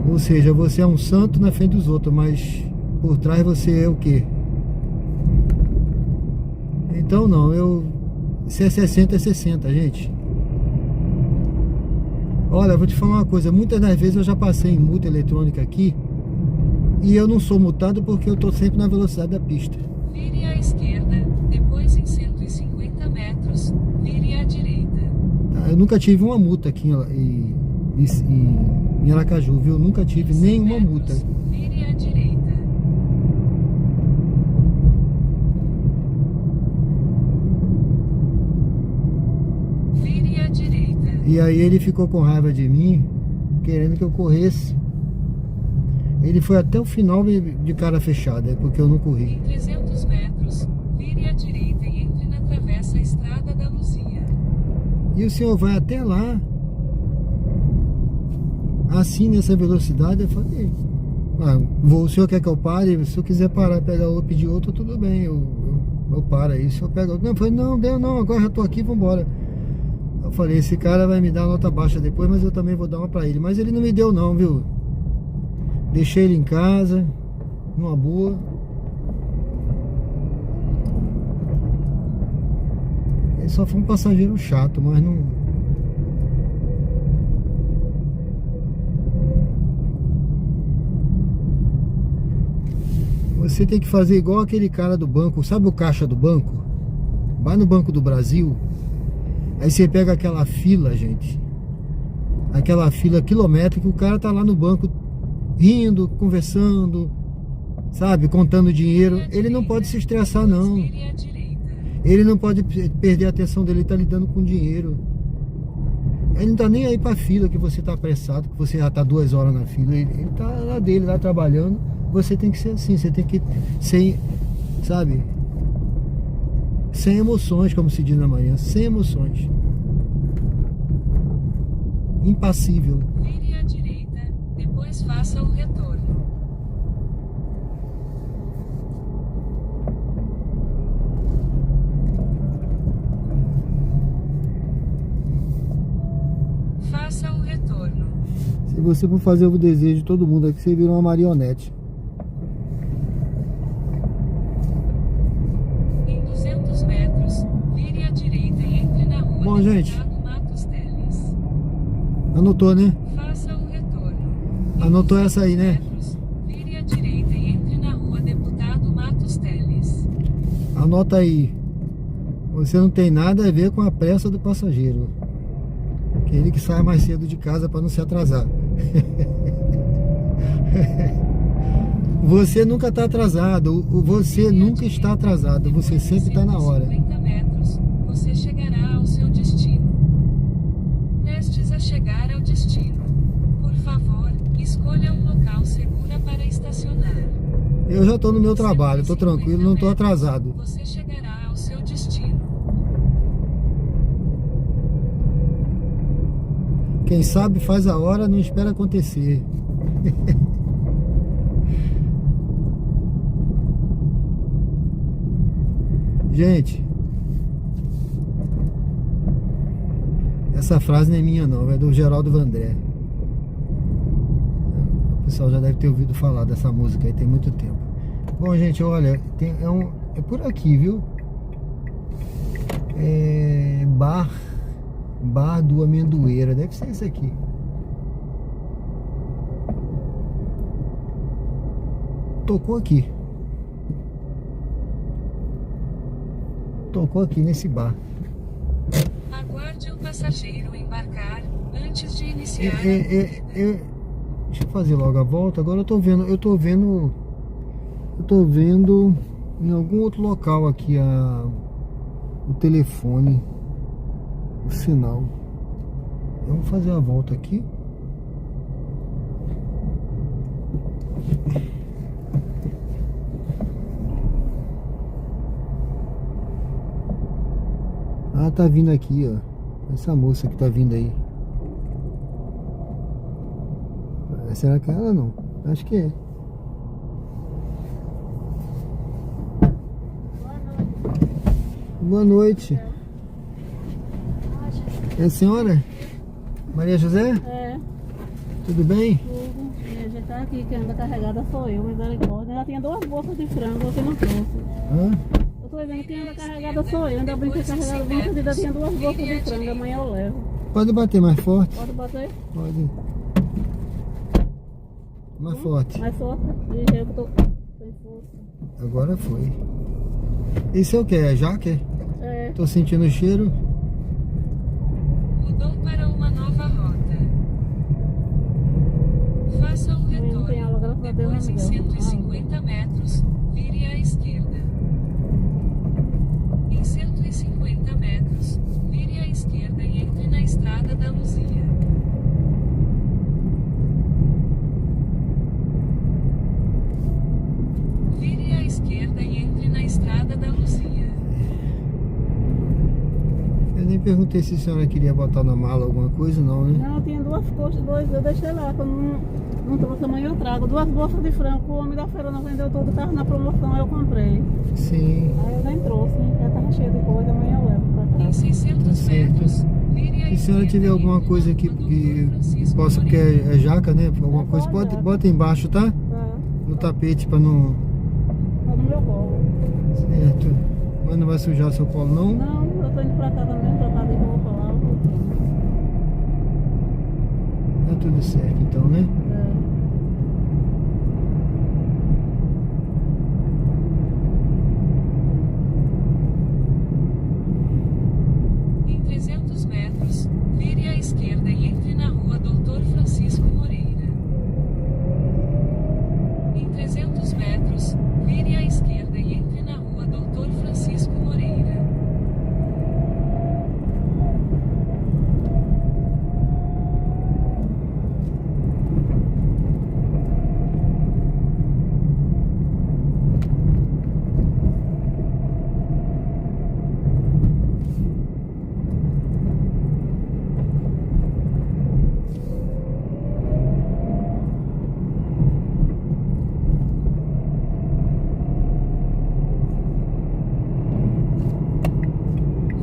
Ou seja, você é um santo na frente dos outros, mas por trás você é o quê? Então não, se é 60, é 60, gente. Olha, eu vou te falar uma coisa, muitas das vezes eu já passei em multa eletrônica aqui e eu não sou multado porque eu tô sempre na velocidade da pista. Vire à esquerda, depois em 150 metros, vire à direita. Tá, eu nunca tive uma multa aqui em Aracaju, viu? Nunca tive nenhuma multa. Vire à direita. Vire à direita. E aí ele ficou com raiva de mim, querendo que eu corresse. Ele foi até o final de cara fechada, porque eu não corri. Em 300 metros, vire à direita e entre na travessa Estrada da Luzia. E o senhor vai até lá, assim, nessa velocidade? Eu falei, o senhor quer que eu pare? Se eu quiser parar, pegar ou pedir outro, tudo bem, eu paro aí. Se eu pego outro, não, eu falei, não, agora já tô aqui, vambora. Eu falei, esse cara vai me dar nota baixa depois, mas eu também vou dar uma pra ele. Mas ele não me deu não, viu? Deixei ele em casa, numa boa. Ele só foi um passageiro chato, mas não... Você tem que fazer igual aquele cara do banco. Sabe o caixa do banco? Vai no Banco do Brasil. Aí você pega aquela fila, gente. Aquela fila quilométrica. O cara tá lá no banco rindo, conversando, sabe, contando dinheiro. Ele não pode se estressar, não. Ele não pode perder a atenção dele. Ele tá lidando com dinheiro. Ele não tá nem aí pra fila, que você tá apressado, que você já tá 2 horas na fila. Ele tá lá dele, lá trabalhando. Você tem que ser assim, você tem que ser, sabe, sem emoções, como se diz na manhã, sem emoções. Impassível. Vire à direita, depois faça o retorno. Faça o retorno. Se você for fazer o desejo de todo mundo aqui, você vira uma marionete. Em 200 metros, vire à direita e entre na rua. Bom, gente. Deputado Matos Teles. Anotou, né? Faça o retorno. Em Anotou essa aí, né? 200 metros, vire à direita e entre na rua Deputado Matos Teles. Anota aí. Você não tem nada a ver com a pressa do passageiro. Aquele que sai mais cedo de casa para não se atrasar. Você nunca está atrasado. Você nunca está atrasado. Você sempre está na hora. 50 metros, você chegará ao seu destino. Prestes a chegar ao destino. Por favor, escolha um local seguro para estacionar. Eu já estou no meu trabalho. Estou tranquilo, não estou atrasado. Você chegará ao seu destino. Quem sabe faz a hora, não espera acontecer. Gente, essa frase não é minha não, é do Geraldo Vandré. O pessoal já deve ter ouvido falar dessa música aí tem muito tempo. Bom, gente, olha, é por aqui, viu? Bar do Amendoeira, deve ser esse aqui. Tocou aqui. Tocou aqui nesse bar. Aguarde o passageiro embarcar antes de iniciar. Deixa eu fazer logo a volta. Agora eu tô vendo em algum outro local aqui o telefone, o sinal. Vamos fazer a volta aqui. Ah, tá vindo aqui, ó. Essa moça que tá vindo aí. Será que é ela? Não? Acho que é. Boa noite. É a senhora? Maria José? É, Tudo bem? tudo. E a gente tá aqui, quem anda carregada sou eu, misericórdia. Ela tinha 2 bolsas de frango, você não trouxe. Hã? Eu tô dizendo que quem anda carregada sou eu, ainda bem que carregada bem, que ainda tinha 2 bolsas de frango, amanhã eu levo. Pode bater mais forte? Pode bater? Pode. Mais forte. Mais forte? De jeito que eu tô sem força. Agora foi. Isso é o que? É jaque? É, Tô sentindo o cheiro. Mudou para uma nova rota. Faça um amanhã não tem aula, retorno. graças a Deus, Depois, em não deu. 150 metros, vire à esquerda. Em 150 metros, vire à esquerda e entre na Estrada da Luzia. Vire à esquerda e entre na Estrada da Luzia. Eu nem perguntei se a senhora queria botar na mala alguma coisa, não, né? Não, eu tinha 2 coxas, eu deixei lá, quando não trouxe amanhã eu trago. 2 bolsas de frango, o homem da feira não vendeu tudo, tava na promoção, aí eu comprei. Sim. Aí eu nem trouxe, já tava cheio de coisa, amanhã eu levo pra Em trás. 600 certo. metros, vire à Se a senhora esquerda tiver e alguma entre coisa na que, Rua Doutor que Francisco possa, porque Moreira. é jaca, né? Alguma É, coisa, pode, bota embaixo, tá? Tá, No tapete pra não. tá no meu colo. Certo. Mas não vai sujar seu colo, não? Não, eu tô indo pra casa mesmo, pra casa de roupa lá. Eu vou. Tá tudo certo, então, né? Em 300 metros, vire à esquerda e entre na Rua Doutor Francisco Moreira. Em 300 metros, vire à esquerda e entre na Rua Doutor Francisco Moreira.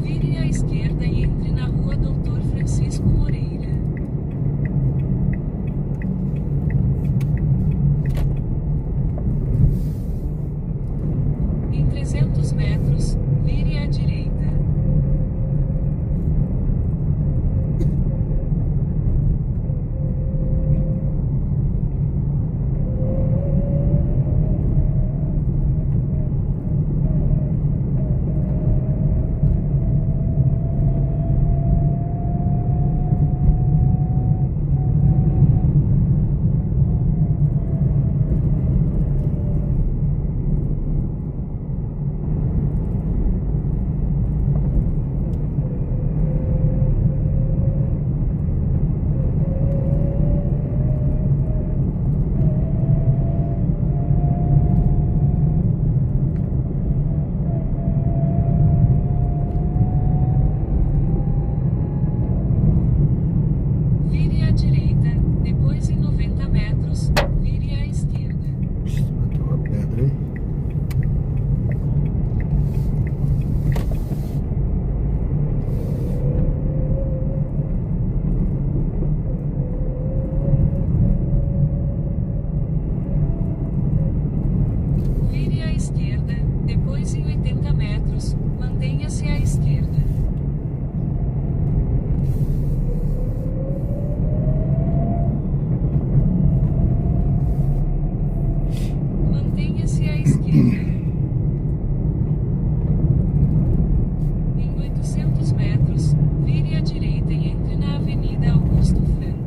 Vire à esquerda e entre na Rua Doutor Francisco Moreira. Em 300 metros, vire à direita. Vire à direita, depois em 90 metros, vire à esquerda. Bateu uma pedra aí. Vire à esquerda, depois em 80 metros, mantenha-se à esquerda. Mantenha-se à esquerda. Em 800 metros, vire à direita e entre na Avenida Augusto Franco.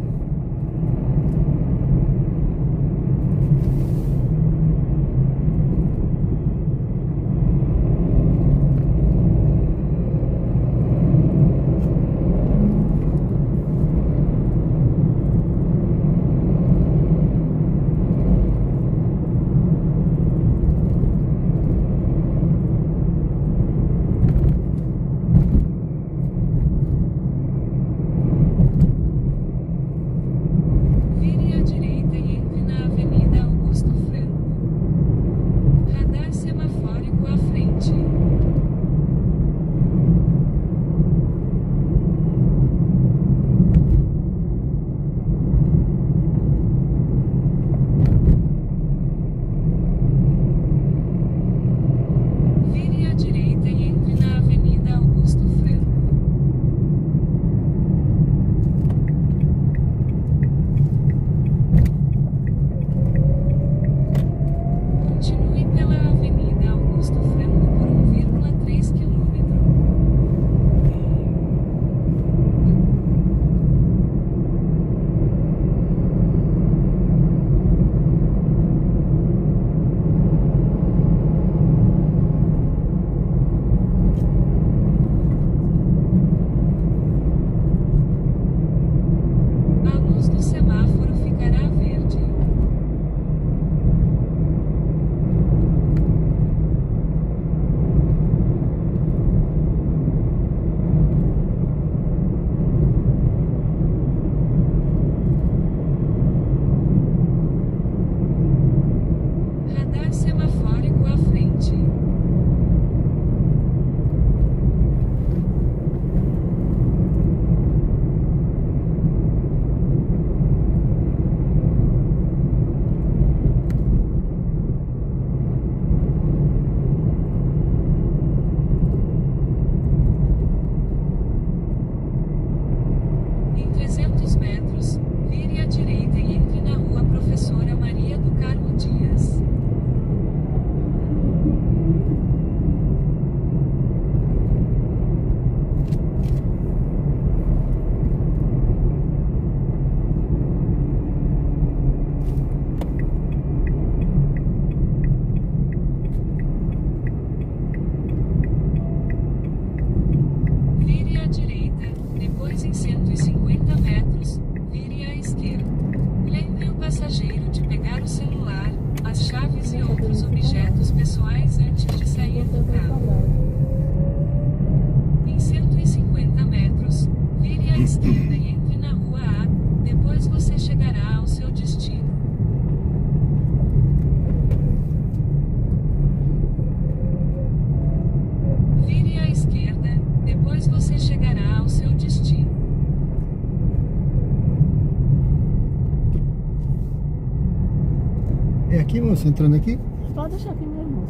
aqui, moça, entrando aqui? Pode deixar aqui mesmo.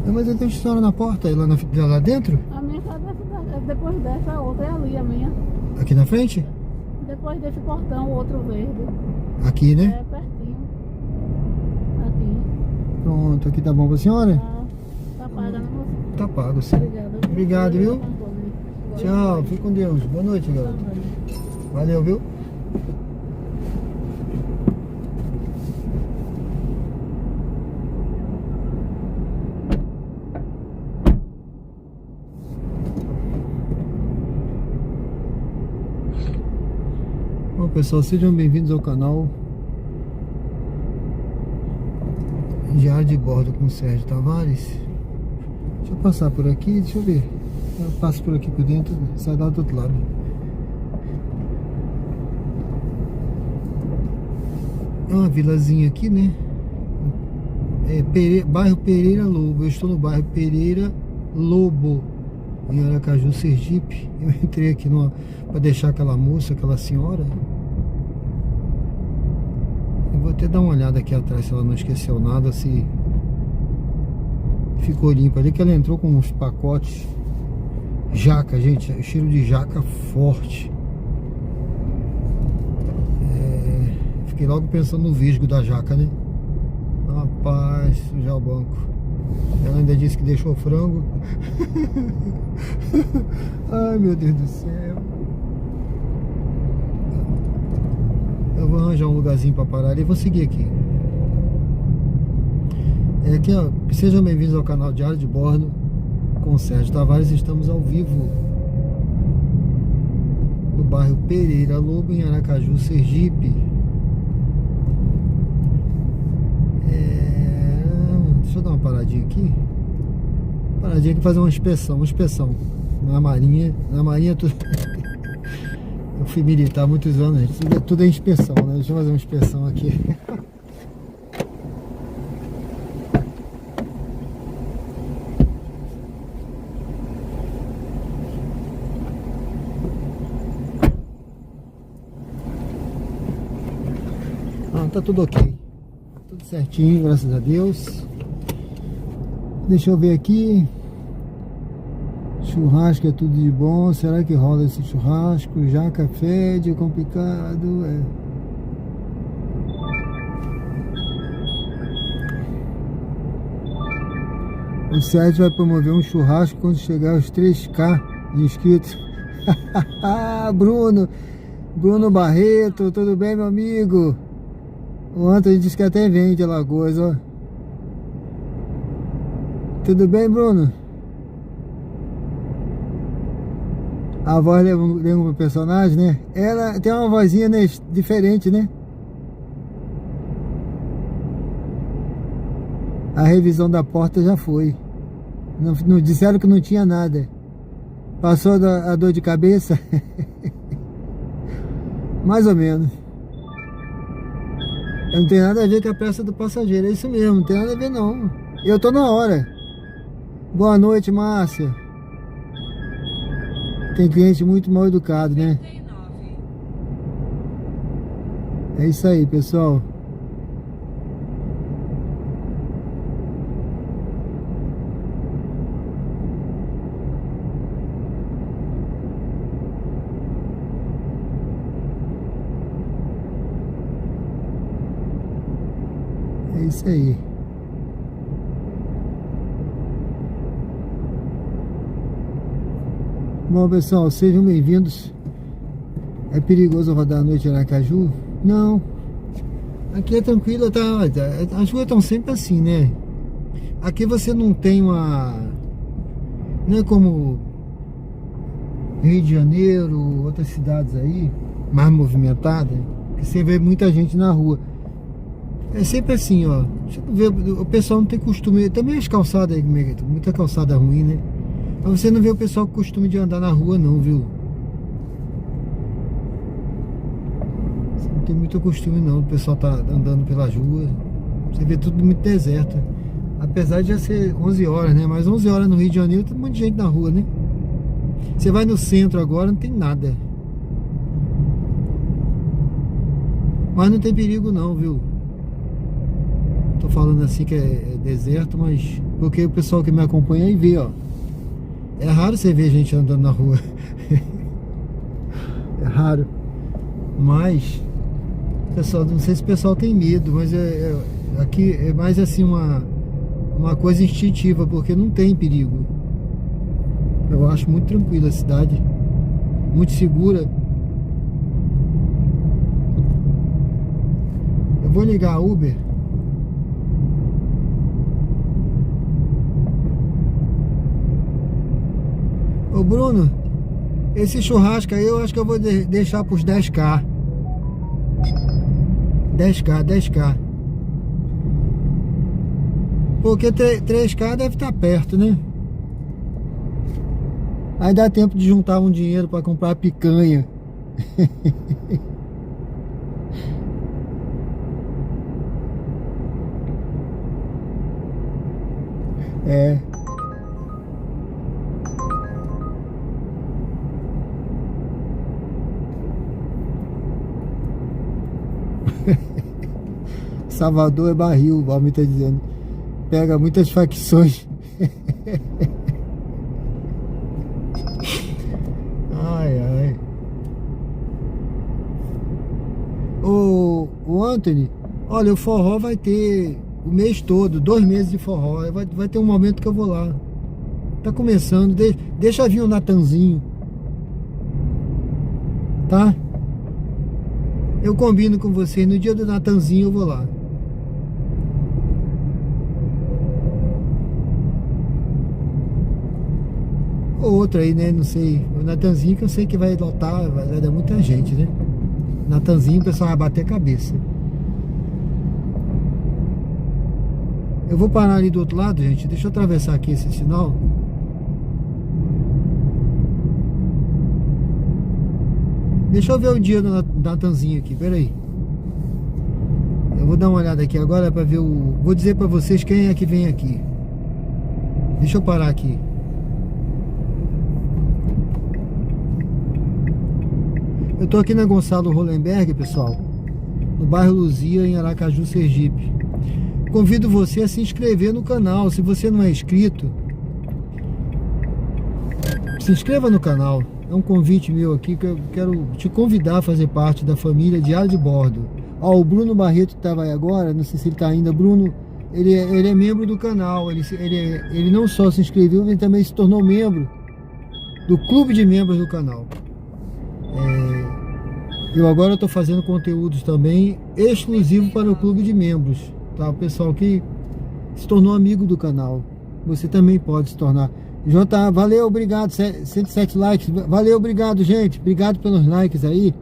Mas eu tenho história na porta, lá dentro? A minha casa é depois dessa, a outra é ali, a minha. Aqui na frente? Depois desse portão, o outro verde. Aqui, né? É pertinho. Aqui. Pronto, aqui tá bom pra senhora? Tá paga, né, moça? Tá pago, sim. Obrigada. Obrigado, viu? Tchau, fique com Deus. Boa noite, galera. Valeu, viu? Bom, pessoal, sejam bem-vindos ao canal Diário de Bordo com Sérgio Tavares. Deixa eu passar por aqui, deixa eu ver. Eu passo por aqui por dentro, sai lá do outro lado. É uma vilazinha aqui, né? É bairro Pereira Lobo. Eu estou no bairro Pereira Lobo, em Aracaju, Sergipe. Eu entrei aqui para deixar aquela moça, aquela senhora. Eu vou até dar uma olhada aqui atrás se ela não esqueceu nada, se ficou limpa ali, que ela entrou com uns pacotes. Jaca, gente, cheiro de jaca forte. Fiquei logo pensando no visgo da jaca, né? Rapaz, sujar o banco. Ela ainda disse que deixou frango. Ai, meu Deus do céu. Eu vou arranjar um lugarzinho pra parar e vou seguir aqui. Aqui, ó, sejam bem-vindos ao canal Diário de Bordo com Sérgio Tavares. Estamos ao vivo no bairro Pereira Lobo, em Aracaju, Sergipe. Deixa eu dar uma paradinha aqui. Paradinha aqui, fazer uma inspeção. Na Marinha tudo. Eu fui militar há muitos anos, gente. Tudo é inspeção, né? Deixa eu fazer uma inspeção aqui. Tá tudo ok. Tudo certinho, graças a Deus. Deixa eu ver aqui. Churrasco é tudo de bom. Será que rola esse churrasco? Jaca fede, é complicado. O Sérgio vai promover um churrasco quando chegar aos 3K de inscritos. Bruno Barreto, tudo bem, meu amigo? O Antônio disse que até vende Alagoas, ó. Tudo bem, Bruno? A voz lembra um personagem, né? Ela tem uma vozinha, né, diferente, né? A revisão da porta já foi. Não disseram que não tinha nada. Passou a dor de cabeça? Mais ou menos. Não tem nada a ver com a pressa do passageiro, é isso mesmo, não tem nada a ver não. Eu tô na hora. Boa noite, Márcia. Tem cliente muito mal educado, né? É isso aí, pessoal. É isso aí. Bom, pessoal, sejam bem-vindos. É perigoso rodar à noite em Aracaju? Não. Aqui é tranquilo, tá? As ruas estão sempre assim, né? Aqui você não tem uma... Não é como Rio de Janeiro, outras cidades aí, mais movimentadas, que você vê muita gente na rua. É sempre assim, ó. Você não vê, o pessoal não tem costume. Também as calçadas aí, muita calçada ruim, né? Mas você não vê o pessoal com costume de andar na rua, não, viu? Você não tem muito costume, não. O pessoal tá andando pelas ruas. Você vê tudo muito deserto. Apesar de já ser 11 horas, né? Mas 11 horas no Rio de Janeiro tem muita gente na rua, né? Você vai no centro agora, não tem nada. Mas não tem perigo, não, viu? falando assim que é deserto, mas porque o pessoal que me acompanha aí vê, ó. É raro você ver gente andando na rua. É raro. Mas, pessoal, não sei se o pessoal tem medo, mas aqui é mais assim uma coisa instintiva, porque não tem perigo. Eu acho muito tranquila a cidade, muito segura. Eu vou ligar a Uber. Ô Bruno, esse churrasco aí eu acho que eu vou deixar pros 10K. 10K. Porque 3K deve estar perto, né? Aí dá tempo de juntar um dinheiro para comprar picanha. É. Salvador é barril, o Valmir tá dizendo. Pega muitas facções. Ai. O Anthony, olha, o forró vai ter o mês todo, 2 meses de forró. Vai ter um momento que eu vou lá. Tá começando, deixa vir o Natanzinho. Tá? Eu combino com vocês, no dia do Natanzinho eu vou lá. Ou outro aí, né? Não sei. O Natanzinho que eu sei que vai lotar, vai dar muita gente, né? Natanzinho o pessoal vai bater a cabeça. Eu vou parar ali do outro lado, gente. Deixa eu atravessar aqui esse sinal. Deixa eu ver o dia do Natanzinho aqui, peraí. Eu vou dar uma olhada aqui agora pra ver o... Vou dizer pra vocês quem é que vem aqui. Deixa eu parar aqui. Eu tô aqui na Gonçalo Hollenberg, pessoal, no bairro Luzia, em Aracaju, Sergipe. Convido você a se inscrever no canal. Se você não é inscrito, se inscreva no canal. É um convite meu aqui que eu quero te convidar a fazer parte da família Diário de Bordo. Ó, o Bruno Barreto que estava aí agora, não sei se ele está ainda. Bruno, ele é membro do canal. Ele não só se inscreveu, ele também se tornou membro do clube de membros do canal. Eu agora estou fazendo conteúdos também exclusivo para o clube de membros, tá? O pessoal que se tornou amigo do canal, você também pode se tornar. J, valeu, obrigado, 107 likes, valeu, obrigado, gente, obrigado pelos likes aí.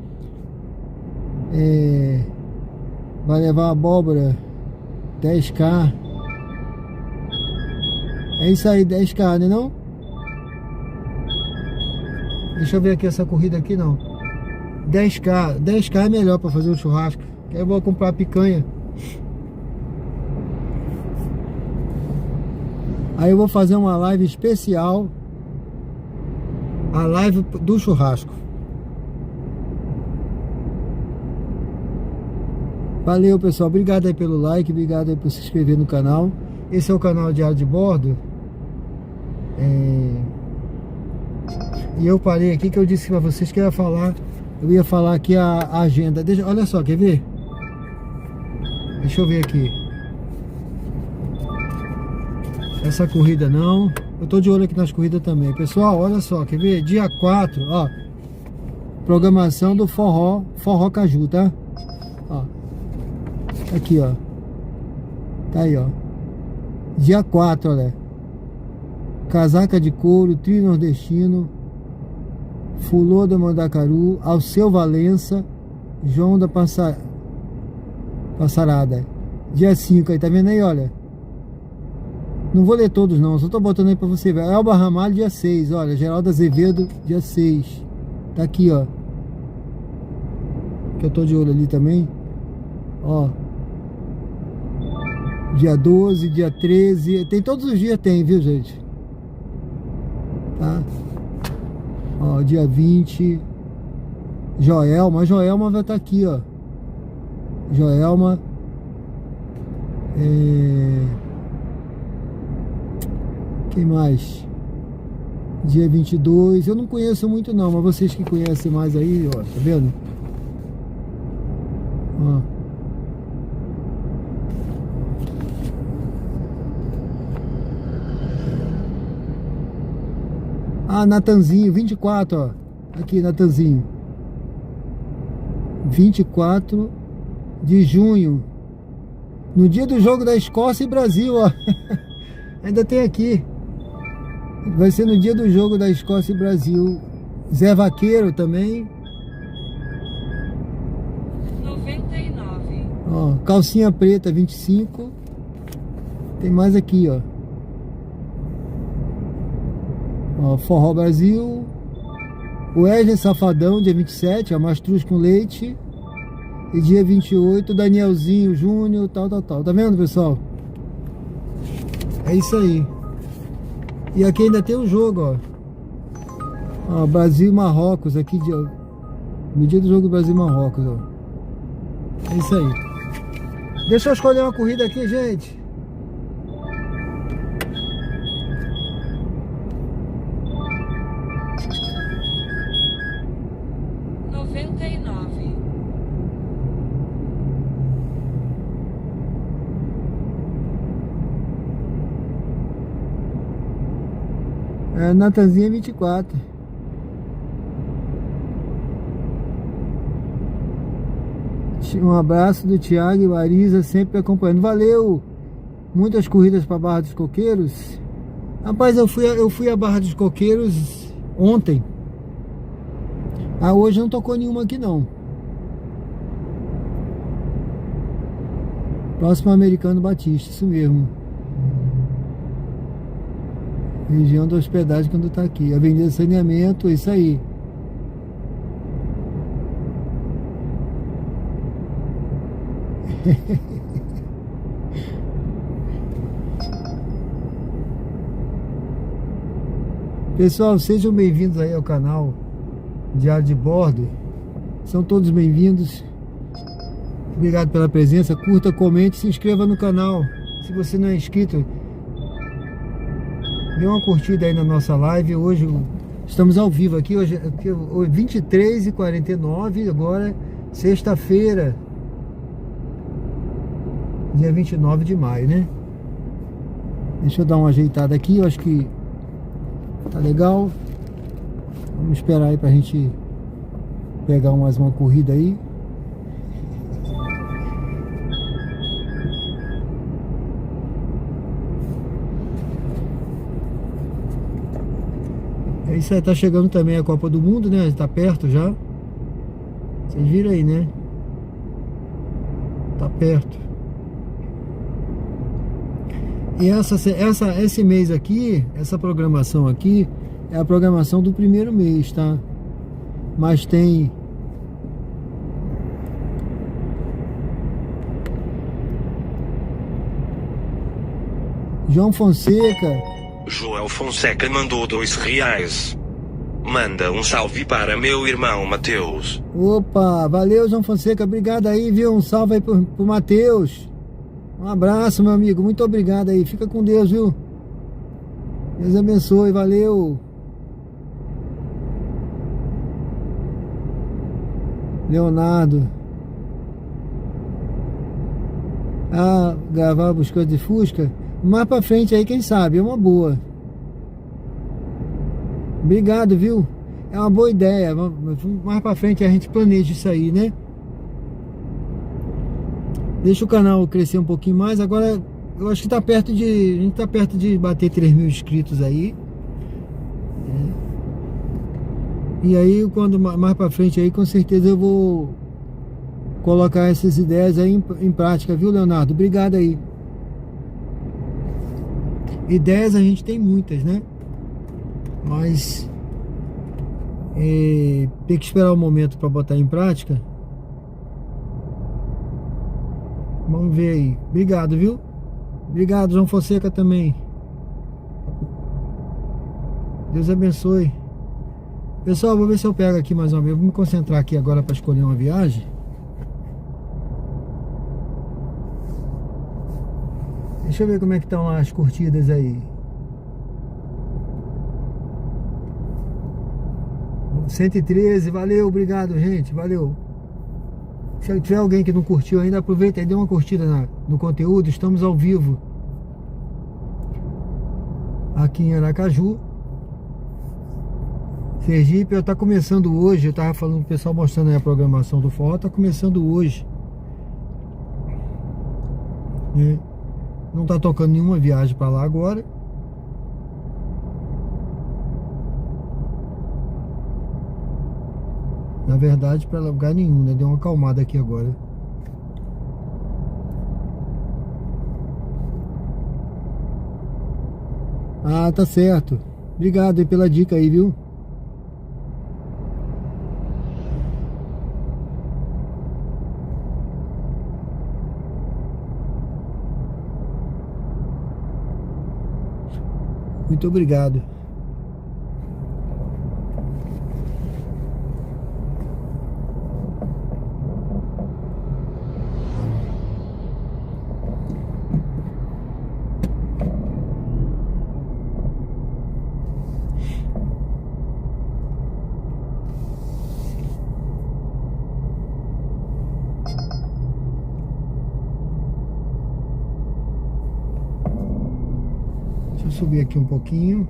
Vai levar a abóbora, 10K. É isso aí, 10K, né não? Deixa eu ver aqui essa corrida aqui, não. 10K é melhor para fazer um churrasco. Aí eu vou comprar picanha. Aí eu vou fazer uma live especial. A live do churrasco. Valeu, pessoal. Obrigado aí pelo like. Obrigado aí por se inscrever no canal. Esse é o canal Diário de Bordo. E eu parei aqui que eu disse para vocês que eu ia falar aqui a agenda. Olha só, quer ver? Deixa eu ver aqui. Essa corrida não. Eu tô de olho aqui nas corridas também. Pessoal, olha só, quer ver? Dia 4, ó. Programação do Forró Caju, tá? Ó. Aqui, ó. Tá aí, ó. Dia 4, olha. Casaca de couro, trio nordestino, Fulô da Mandacaru, Alceu Valença, João da Passarada. Dia 5 aí, tá vendo aí, olha? Não vou ler todos não, só tô botando aí pra você ver. Elba Ramalho, dia 6, olha. Geraldo Azevedo, dia 6. Tá aqui, ó. Que eu tô de olho ali também. Ó. Dia 12, dia 13. Tem todos os dias, tem, viu, gente? Tá? Ó, dia 20. Joelma vai estar aqui, ó. Joelma. Quem mais? Dia 22. Eu não conheço muito não, mas vocês que conhecem mais aí, ó, tá vendo? Ó. Ah, Natanzinho, 24, ó. Aqui, Natanzinho. 24 de junho. No dia do jogo da Escócia e Brasil, ó. Ainda tem aqui. Vai ser no dia do jogo da Escócia e Brasil. Zé Vaqueiro também. 99. Ó, calcinha preta, 25. Tem mais aqui, ó. Ó, Forró Brasil. O Wesley Safadão, dia 27, a Mastruz com leite. E dia 28, Danielzinho Júnior, tal. Tá vendo, pessoal? É isso aí. E aqui ainda tem o jogo, ó. Ó, Brasil e Marrocos, aqui, no dia do jogo do Brasil e Marrocos, ó. É isso aí. Deixa eu escolher uma corrida aqui, gente. É, Natanzinha 24. Um abraço do Thiago e Marisa, sempre acompanhando. Valeu! Muitas corridas para Barra dos Coqueiros. Rapaz, eu fui a Barra dos Coqueiros ontem. Ah, hoje não tocou nenhuma aqui não. Próximo Americano Batista, isso mesmo. Região da hospedagem quando tá aqui. Avenida Saneamento, isso aí. Pessoal, sejam bem-vindos aí ao canal Diário de Bordo. São todos bem-vindos. Obrigado pela presença. Curta, comente, se inscreva no canal. Se você não é inscrito, dê uma curtida aí na nossa live. Hoje estamos ao vivo aqui. Hoje 23h49. Agora, sexta-feira, dia 29 de maio, né? Deixa eu dar uma ajeitada aqui. Eu acho que tá legal. Vamos esperar aí pra gente pegar mais uma corrida aí. É isso aí, tá chegando também a Copa do Mundo, né? Tá perto já. Vocês viram aí, né? Tá perto. E esse mês aqui, essa programação aqui, é a programação do primeiro mês, tá? Mas tem... João Fonseca. João Fonseca mandou R$2. Manda um salve para meu irmão Mateus. Opa, valeu João Fonseca, obrigado aí, viu? Um salve aí pro Mateus. Um abraço, meu amigo, muito obrigado aí. Fica com Deus, viu? Deus abençoe, valeu. Leonardo. Ah, gravar buscando de Fusca. Mais pra frente aí, quem sabe, é uma boa. Obrigado, viu? É uma boa ideia. Mais pra frente a gente planeja isso aí, né? Deixa o canal crescer um pouquinho mais. Agora eu acho que tá perto de... A gente tá perto de bater 3.000 inscritos aí. E aí, quando mais pra frente aí, com certeza eu vou colocar essas ideias aí em prática, viu, Leonardo? Obrigado aí. Ideias a gente tem muitas, né? Mas tem que esperar o momento para botar em prática. Vamos ver aí. Obrigado, viu? Obrigado, João Fonseca também. Deus abençoe. Pessoal, vou ver se eu pego aqui mais uma vez. Vou me concentrar aqui agora para escolher uma viagem. Deixa eu ver como é que estão as curtidas aí. 113, valeu, obrigado, gente, valeu. Se tiver alguém que não curtiu ainda, aproveita e dê uma curtida no conteúdo. Estamos ao vivo aqui em Aracaju, Sergipe. Tá começando hoje, eu tava falando com o pessoal, mostrando aí a programação do forró. Tá começando hoje, né? Não tá tocando nenhuma viagem para lá agora. Na verdade, para lugar nenhum, né? Deu uma acalmada aqui agora. Ah, tá certo. Obrigado aí pela dica aí, viu? Muito obrigado. Deixa eu subir aqui um pouquinho.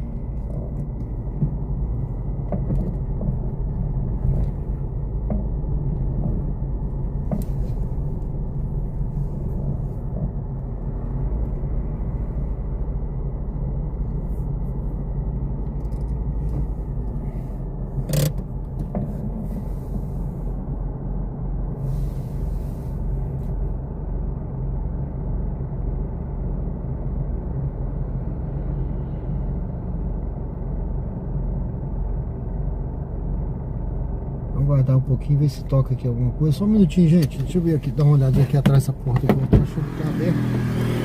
Aguardar um pouquinho, ver se toca aqui alguma coisa. Só um minutinho, gente. Deixa eu ver aqui, dar uma olhada aqui atrás dessa porta aqui. Eu tô achando que tá aberto.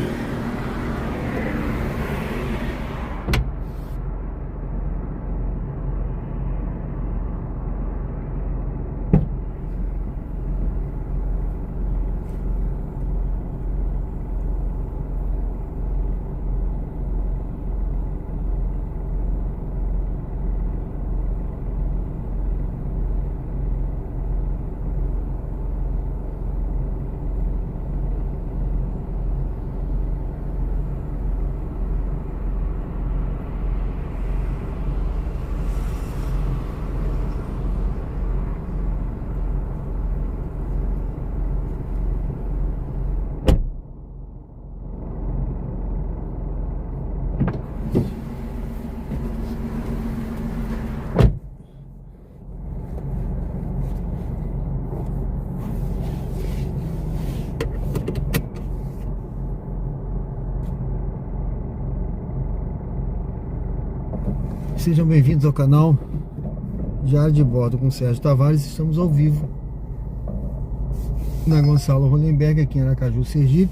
Sejam bem-vindos ao canal Diário de Bordo com Sérgio Tavares. Estamos ao vivo na Gonçalo Hollenberg, aqui em Aracaju, Sergipe.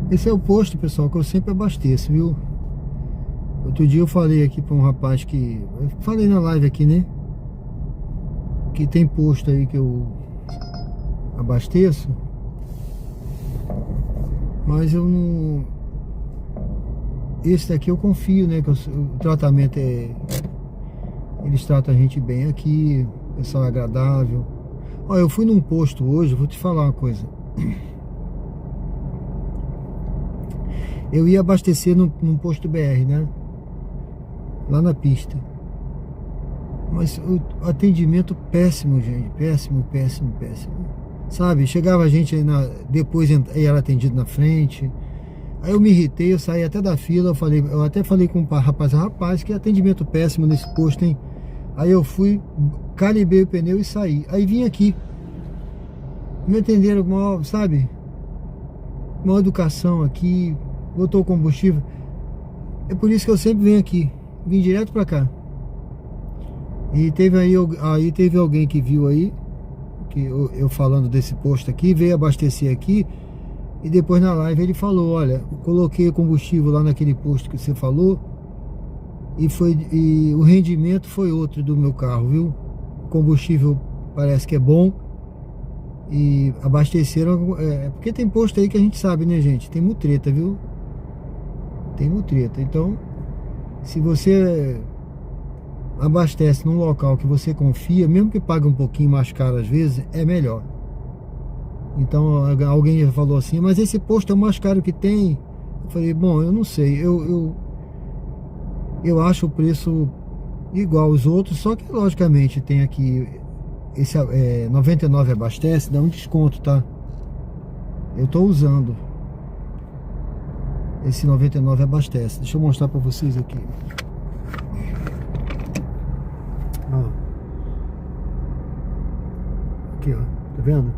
Esse é o posto, pessoal, que eu sempre abasteço, viu? Outro dia eu falei aqui para um rapaz que... Eu falei na live aqui, né? Que tem posto aí que eu abasteço. Mas eu não... Esse daqui eu confio, né? Que o tratamento é... Eles tratam a gente bem aqui. O pessoal é agradável. Olha, eu fui num posto hoje, vou te falar uma coisa. Eu ia abastecer num posto BR, né? Lá na pista. Mas o atendimento péssimo, gente. Péssimo, péssimo, péssimo. Sabe? Chegava a gente aí depois era atendido na frente. Aí eu me irritei, eu saí até da fila. Eu até falei com o rapaz, que atendimento péssimo nesse posto, hein? Aí eu fui, calibrei o pneu e saí. Aí vim aqui. Me atenderam com sabe? Uma educação aqui. Botou o combustível. É por isso que eu sempre venho aqui. Vim direto pra cá. E teve alguém que viu aí, que eu falando desse posto aqui, veio abastecer aqui. E depois na live ele falou, olha, coloquei combustível lá naquele posto que você falou e o rendimento foi outro do meu carro, viu? O combustível parece que é bom e abasteceram, porque tem posto aí que a gente sabe, né, gente? Tem mutreta, viu? Tem mutreta. Então, se você abastece num local que você confia, mesmo que pague um pouquinho mais caro às vezes, é melhor. Então alguém falou assim, mas esse posto é o mais caro que tem. Eu falei, bom, eu não sei, eu acho o preço igual aos outros, só que logicamente tem aqui esse 99 abastece, dá um desconto, tá? Eu tô usando esse 99 abastece. Deixa eu mostrar pra vocês aqui. Ó. Aqui, ó, tá vendo?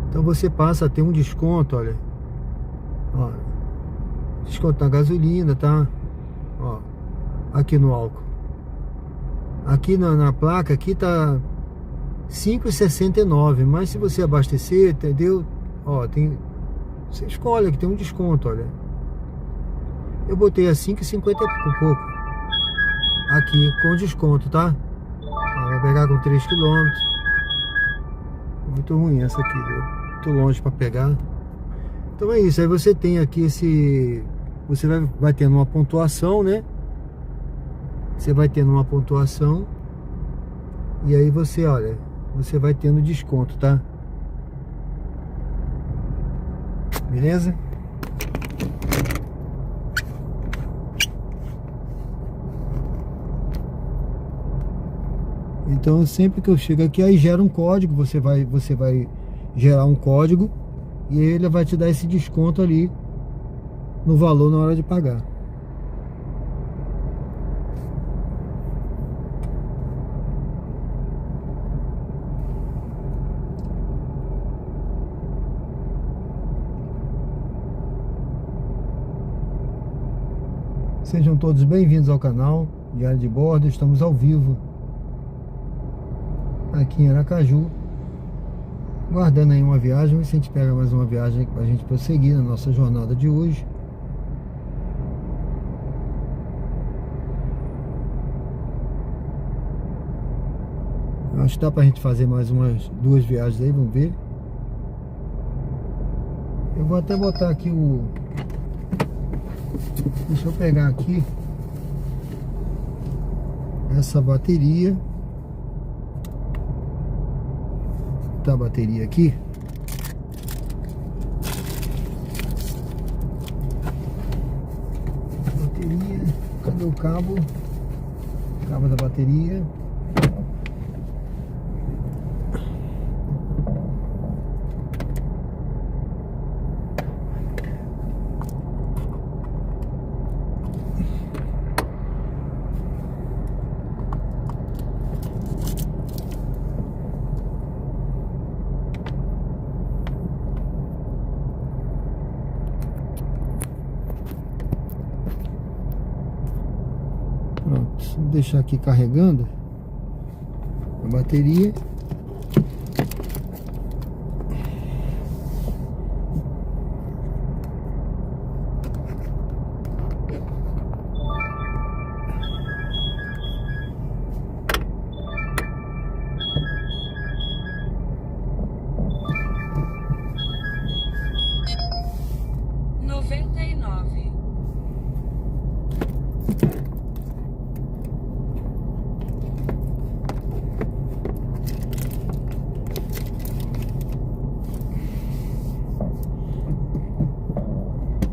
Então você passa a ter um desconto, olha. Ó, desconto na gasolina, tá? Ó, aqui no álcool. Aqui na placa, aqui tá 5,69. Mas se você abastecer, entendeu? Ó, tem... Você escolhe aqui, tem um desconto, olha. Eu botei a 5,50 e pouco. Aqui, com desconto, tá? Ó, vai pegar com 3 km. Muito ruim essa aqui, viu? Muito longe para pegar. Então é isso, aí você tem aqui esse... Você vai tendo uma pontuação, né? Você vai tendo uma pontuação. E aí você, olha, você vai tendo desconto, tá? Beleza? Então sempre que eu chego aqui, aí gera um código, você vai gerar um código e ele vai te dar esse desconto ali no valor na hora de pagar. Sejam todos bem-vindos ao canal Diário de Bordo. Estamos ao vivo aqui em Aracaju, guardando aí uma viagem. Se a gente pega mais uma viagem para a gente prosseguir na nossa jornada de hoje. Acho que dá pra gente fazer mais umas 2 viagens aí, vamos ver. Eu vou até botar aqui o... Deixa eu pegar aqui essa bateria. Tá a bateria aqui. Bateria. Cadê o cabo? Cabo da bateria. Pronto, vou deixar aqui carregando a bateria.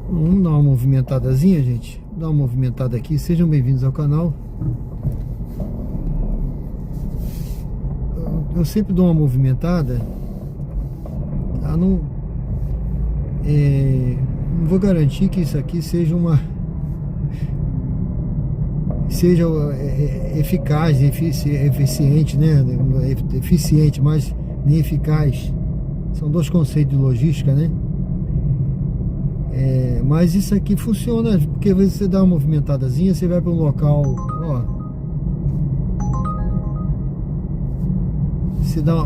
Vamos dar uma movimentadazinha, gente. Vou dar uma movimentada aqui. Sejam bem-vindos ao canal. Eu sempre dou uma movimentada. Tá? Não vou garantir que isso aqui seja eficaz, eficiente, né? Eficiente, mas nem eficaz. São 2 conceitos de logística, né? Mas isso aqui funciona, porque às vezes você dá uma movimentadazinha, você vai para um local, ó,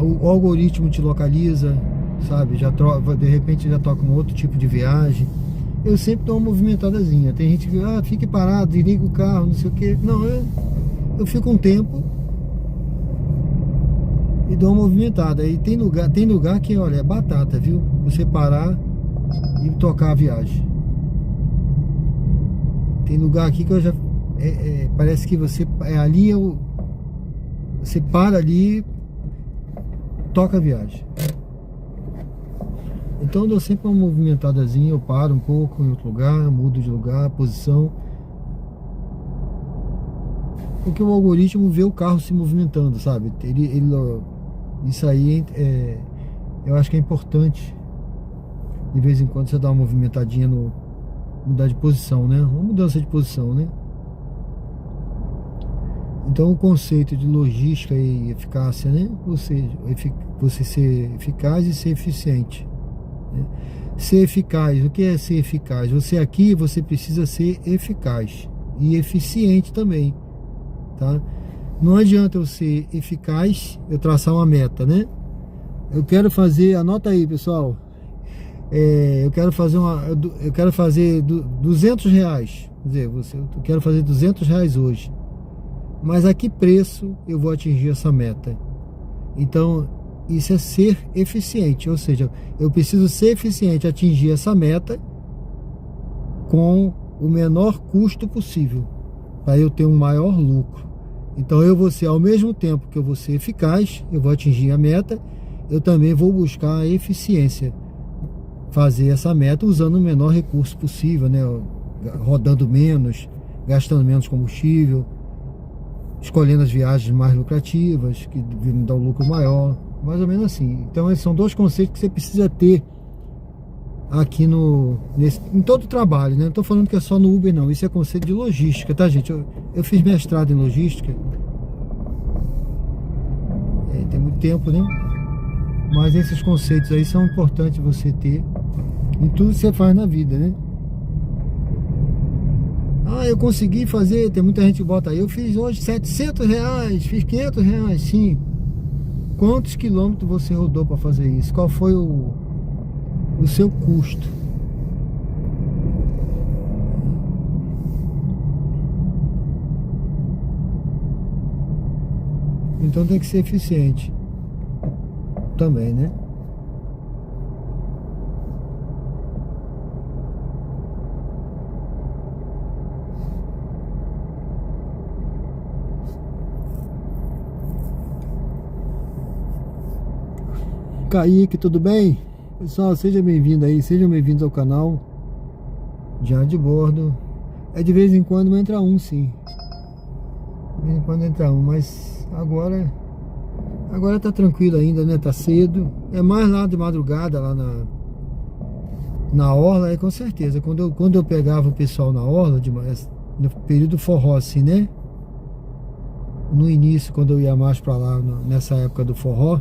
o algoritmo te localiza, sabe? De repente já toca um outro tipo de viagem. Eu sempre dou uma movimentadazinha. Tem gente que, fique parado, desliga o carro, não sei o que. Não, eu fico um tempo e dou uma movimentada. E tem lugar que, olha, é batata, viu? Você parar e tocar a viagem. Tem lugar aqui que eu já... parece que você... você para ali, toca a viagem. Então eu dou sempre uma movimentadazinha, eu paro um pouco em outro lugar, mudo de lugar, posição. Porque o algoritmo vê o carro se movimentando, sabe? Isso aí eu acho que é importante. De vez em quando você dá uma movimentadinha mudar de posição, né? Uma mudança de posição, né? Então o conceito de logística e eficácia, né? Ou seja, você ser eficaz e ser eficiente, né? Ser eficaz, o que é ser eficaz? Você precisa ser eficaz e eficiente também, tá? Não adianta eu ser eficaz, eu traçar uma meta, né? Eu quero fazer, anota aí, pessoal. Eu quero fazer 200 reais. Quer dizer, eu quero fazer 200 reais hoje. Mas a que preço eu vou atingir essa meta? Então, isso é ser eficiente. Ou seja, eu preciso ser eficiente, atingir essa meta com o menor custo possível, para eu ter um maior lucro. Então eu vou ser, ao mesmo tempo que eu vou ser eficaz, eu vou atingir a meta, eu também vou buscar a eficiência, fazer essa meta usando o menor recurso possível, né? Rodando menos, gastando menos combustível, escolhendo as viagens mais lucrativas, que me dão um lucro maior, mais ou menos assim. Então esses são dois conceitos que você precisa ter aqui em todo o trabalho, né? Não estou falando que é só no Uber, não. Isso é conceito de logística, tá, gente? Eu fiz mestrado em logística, tem muito tempo, né? Mas esses conceitos aí são importantes você ter em tudo que você faz na vida, né? Eu consegui fazer, tem muita gente que bota aí, eu fiz hoje 700 reais, fiz 500 reais, sim. Quantos quilômetros você rodou para fazer isso? Qual foi o seu custo? Então tem que ser eficiente também, né? Kaique, tudo bem? Pessoal, seja bem-vindo aí, sejam bem-vindos ao canal Diário de Bordo. De vez em quando entra um, sim. De vez em quando entra um, mas agora tá tranquilo ainda, né? Tá cedo. É mais lá de madrugada, lá na orla, com certeza. Quando eu pegava o pessoal na orla, no período forró, assim, né? No início, quando eu ia mais pra lá, nessa época do forró,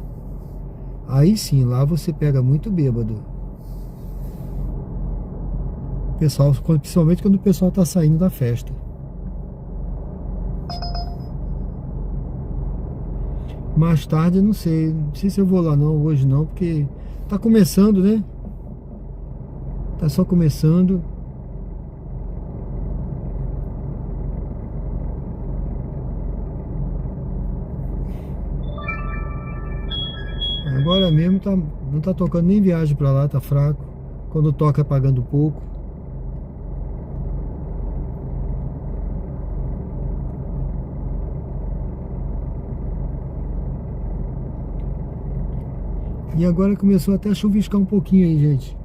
aí sim, lá você pega muito bêbado. Pessoal, principalmente quando o pessoal tá saindo da festa. Mais tarde, não sei se eu vou lá não, hoje não, porque tá começando, né? Tá só começando. Agora mesmo não tá tocando nem viagem pra lá, tá fraco. Quando toca, pagando pouco. E agora começou até a chuviscar um pouquinho aí, gente.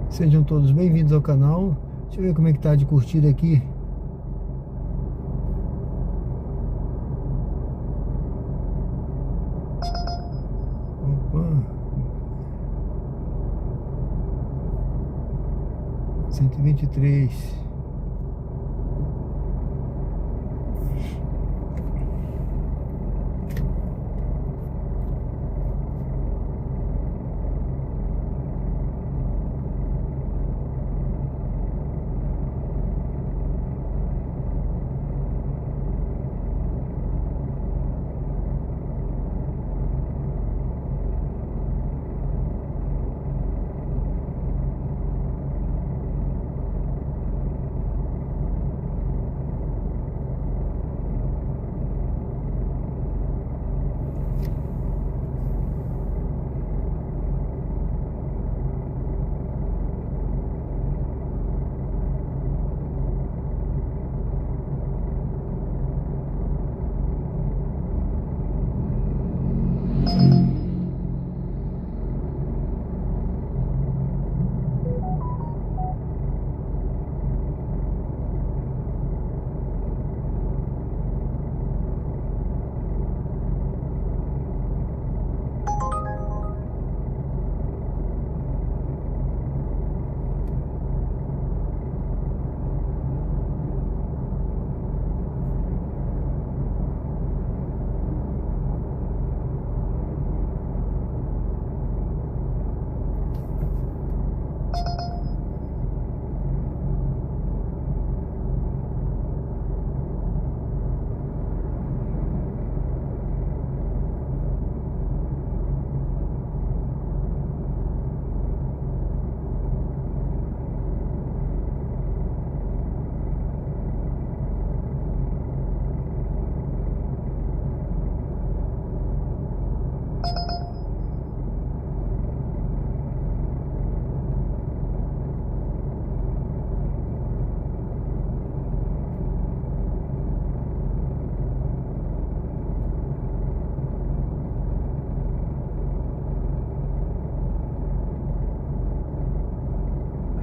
Sejam todos bem-vindos ao canal. Deixa eu ver como é que tá de curtida aqui. Opa. 123.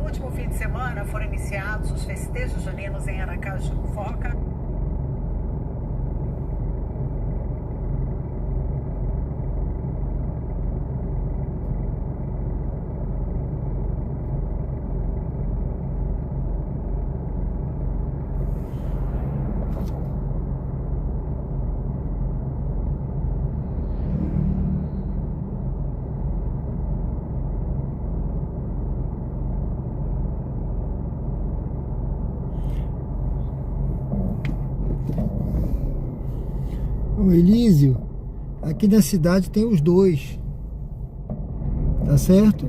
No último fim de semana foram iniciados os festejos juninos em Aracaju. Foca. O Elísio, aqui na cidade tem os dois, tá certo?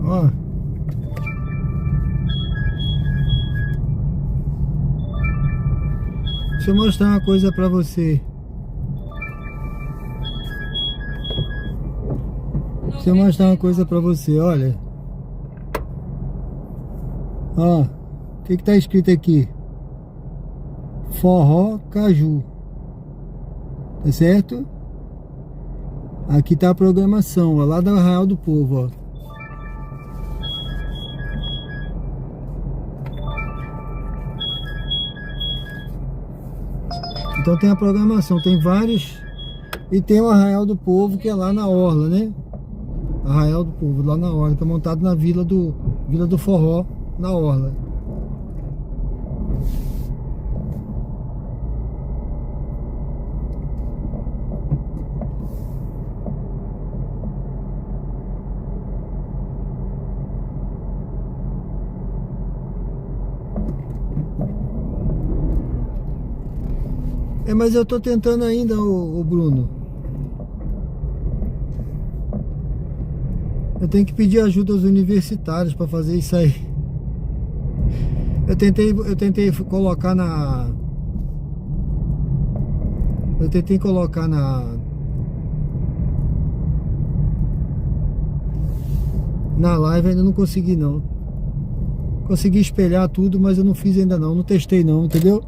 Ó. Deixa eu mostrar uma coisa pra você. Deixa eu mostrar uma coisa pra você, olha. Ó, o que tá escrito aqui? Forró Caju. Tá certo? Aqui tá a programação, ó, lá do Arraial do Povo, ó. Então tem a programação, tem vários. E tem o Arraial do Povo, que é lá na Orla, né? Arraial do Povo, lá na Orla, que é montado na Vila do Forró, na Orla. É, mas eu tô tentando ainda, o Bruno. Eu tenho que pedir ajuda aos universitários para fazer isso aí. Eu tentei colocar na... Eu tentei colocar na live, ainda não consegui não. Consegui espelhar tudo, mas eu não fiz ainda não. Não testei não, entendeu?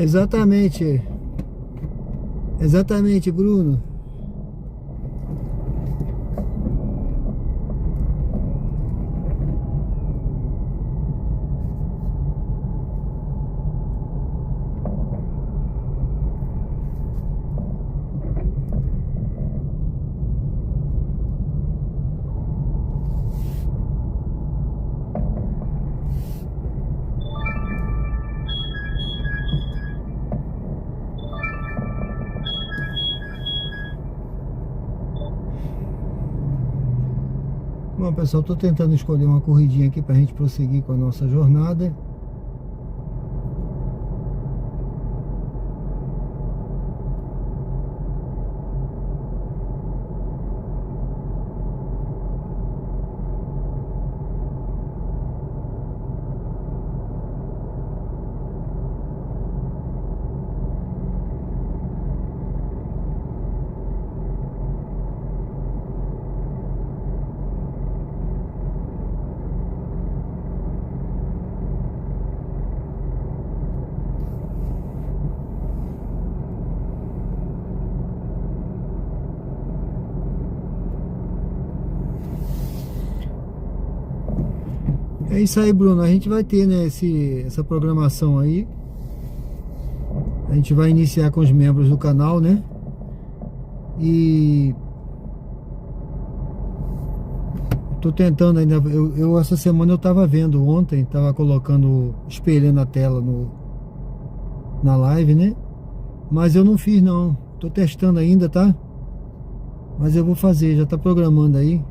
Exatamente. Exatamente, Bruno. Bom, pessoal, estou tentando escolher uma corridinha aqui para a gente prosseguir com a nossa jornada. É isso aí, Bruno. A gente vai ter, né, essa programação aí. A gente vai iniciar com os membros do canal, né? E tô tentando ainda. Eu essa semana eu tava vendo ontem, tava colocando, espelhando a tela na live, né? Mas eu não fiz não. Tô testando ainda, tá? Mas eu vou fazer, já tá programando aí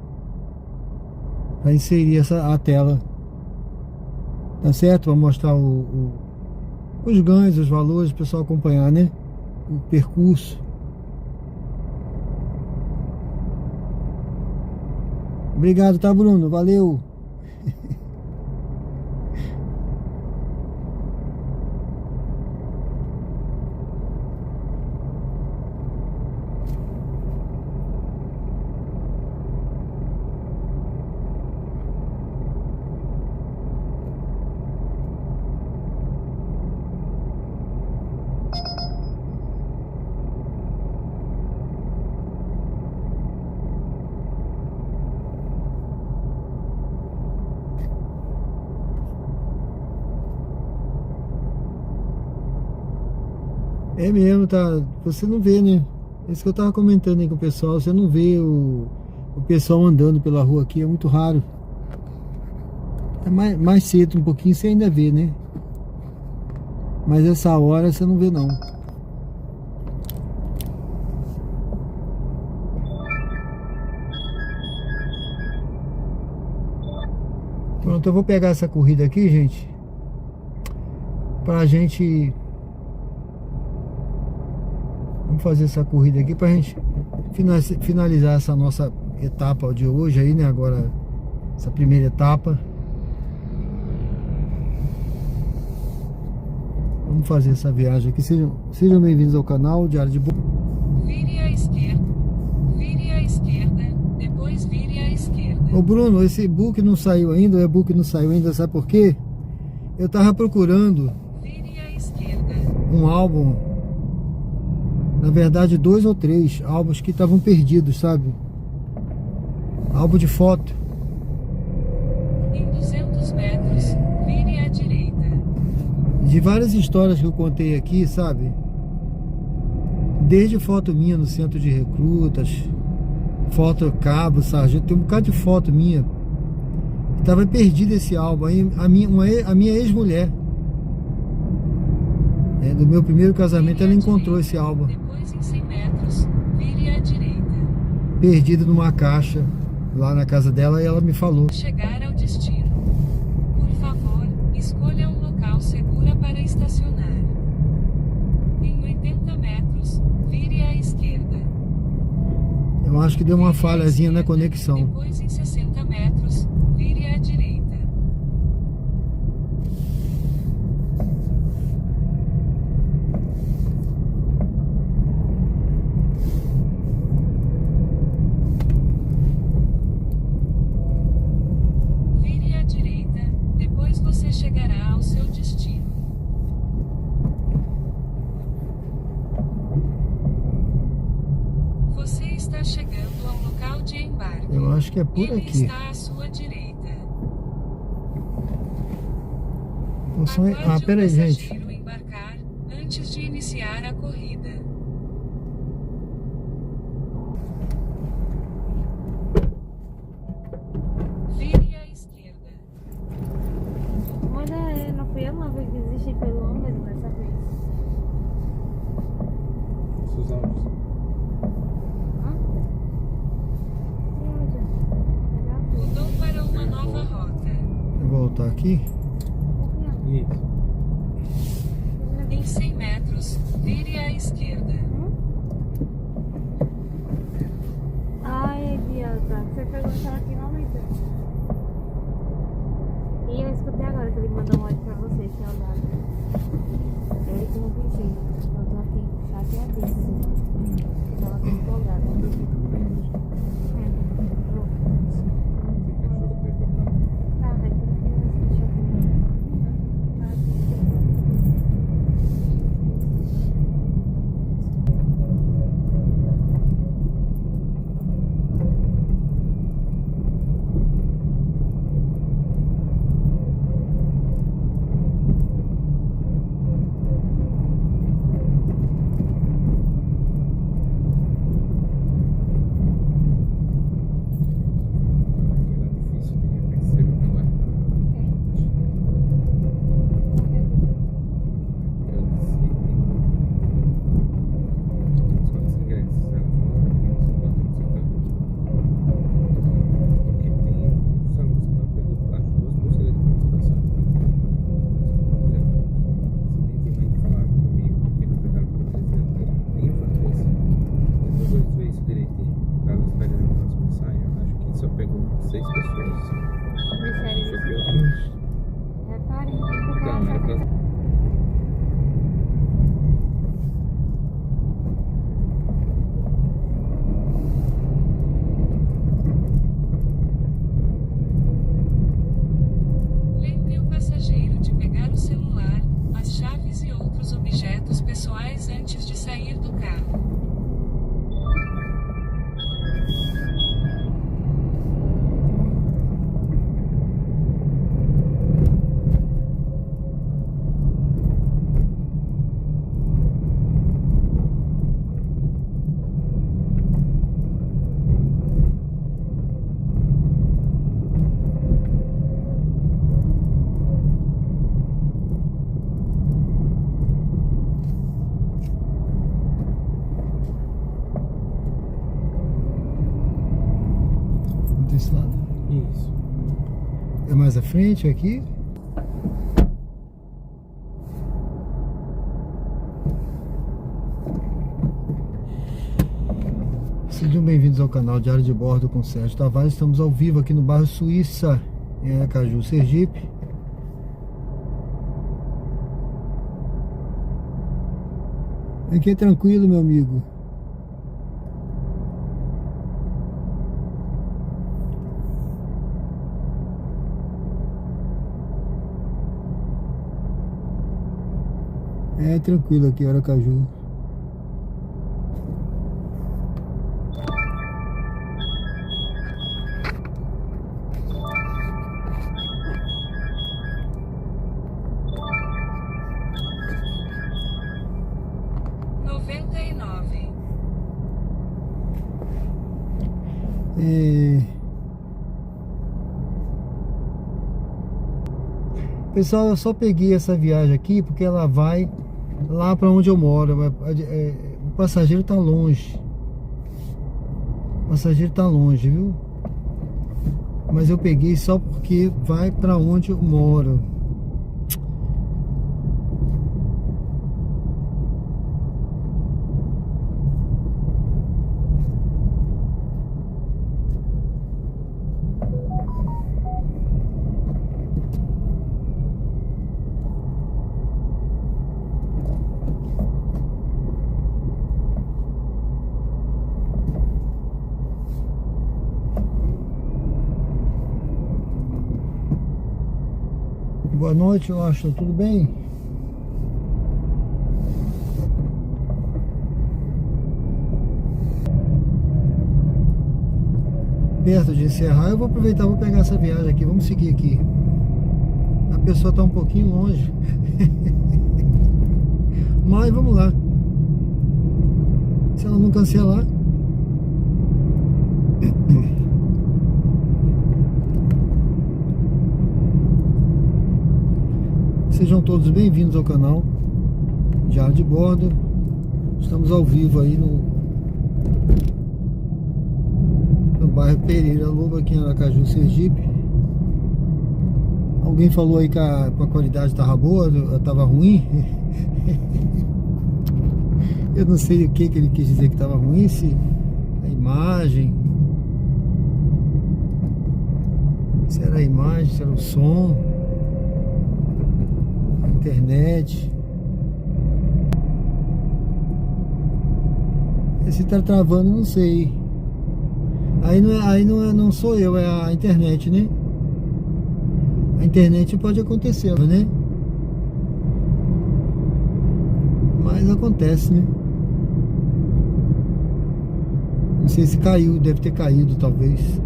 para inserir a tela. Tá certo? Para mostrar os ganhos, os valores, o pessoal acompanhar, né? O percurso. Obrigado, tá, Bruno? Valeu! É mesmo, tá? Você não vê, né? Isso que eu tava comentando aí com o pessoal. Você não vê o pessoal andando pela rua aqui, é muito raro. É mais cedo um pouquinho você ainda vê, né? Mas essa hora você não vê não. Pronto, eu vou pegar essa corrida aqui, gente, pra gente... Vamos fazer essa corrida aqui pra gente finalizar essa nossa etapa de hoje aí, né? Agora, essa primeira etapa. Vamos fazer essa viagem aqui. Sejam bem-vindos ao canal Diário de Bordo. Vire à esquerda. Vire à esquerda. Depois vire à esquerda. Ô Bruno, esse e-book não saiu ainda, o e-book não saiu ainda, sabe por quê? Eu tava procurando um álbum. Na verdade, 2 ou 3 álbuns que estavam perdidos, sabe? Álbum de foto. Em 200 metros, vire à direita. De várias histórias que eu contei aqui, sabe? Desde foto minha no centro de recrutas, foto cabo, sargento, tem um bocado de foto minha. Estava perdido esse álbum. Aí a minha ex-mulher, do meu primeiro casamento, ela encontrou esse álbum. Depois, em 100 metros, vire à direita. Perdido numa caixa lá na casa dela, e ela me falou. Chegar ao destino. Por favor, escolha um local seguro para estacionar. Em 80 metros, vire à esquerda. Eu acho que deu uma falhazinha na conexão. Depois, em 60 metros, vire à direita. Você chegará ao seu destino. está chegando ao local de embarque. Eu acho que é por Ele aqui. está à sua direita. Ah, peraí, gente. Passageiro embarcar antes de iniciar a corrida. Vire à esquerda. Olha, não fui eu uma vez que desisti pelo homem mesmo dessa vez. Suzão. Mudou para uma nova rota. Vou voltar aqui. Isso. Em 100 metros, vire à esquerda. Ai, idiota. Você perguntou aqui no momento. E eu escutei agora que ele mandou um áudio pra você, tinha olhado. Ele que não pensei. Eu tô aqui chateadíssima. Eu tava tão empolgada. Tá, aí por fim, deixa eu ver. Lembre o passageiro de pegar o celular, as chaves e outros objetos pessoais antes de sair do carro. Desse lado. Isso. É mais à frente aqui? Sejam bem-vindos ao canal Diário de Bordo com Sérgio Tavares. Estamos ao vivo aqui no bairro Suíça, em Aracaju, Sergipe. Aqui é tranquilo, meu amigo. É tranquilo aqui, Aracaju. Pessoal, eu só peguei essa viagem aqui porque ela vai lá para onde eu moro. O passageiro tá longe. O passageiro tá longe, viu? Mas eu peguei só porque vai para onde eu moro. Boa noite, eu acho. Tudo bem? perto de encerrar. Eu vou aproveitar, vou pegar essa viagem aqui. Vamos seguir aqui. A pessoa está um pouquinho longe. Mas vamos lá. Se ela não cancelar. Sejam todos bem-vindos ao canal Diário de Bordo. Estamos ao vivo aí no bairro Pereira Lobo, aqui em Aracaju, Sergipe. Alguém falou aí que a qualidade estava boa, estava ruim. Eu não sei o que ele quis dizer que estava ruim, se a imagem, se era a imagem, se era o som, a internet. Se tá travando, não sei. Não sou eu, é a internet, né? A internet pode acontecer, né? Mas acontece, né? Não sei se caiu, deve ter caído, talvez.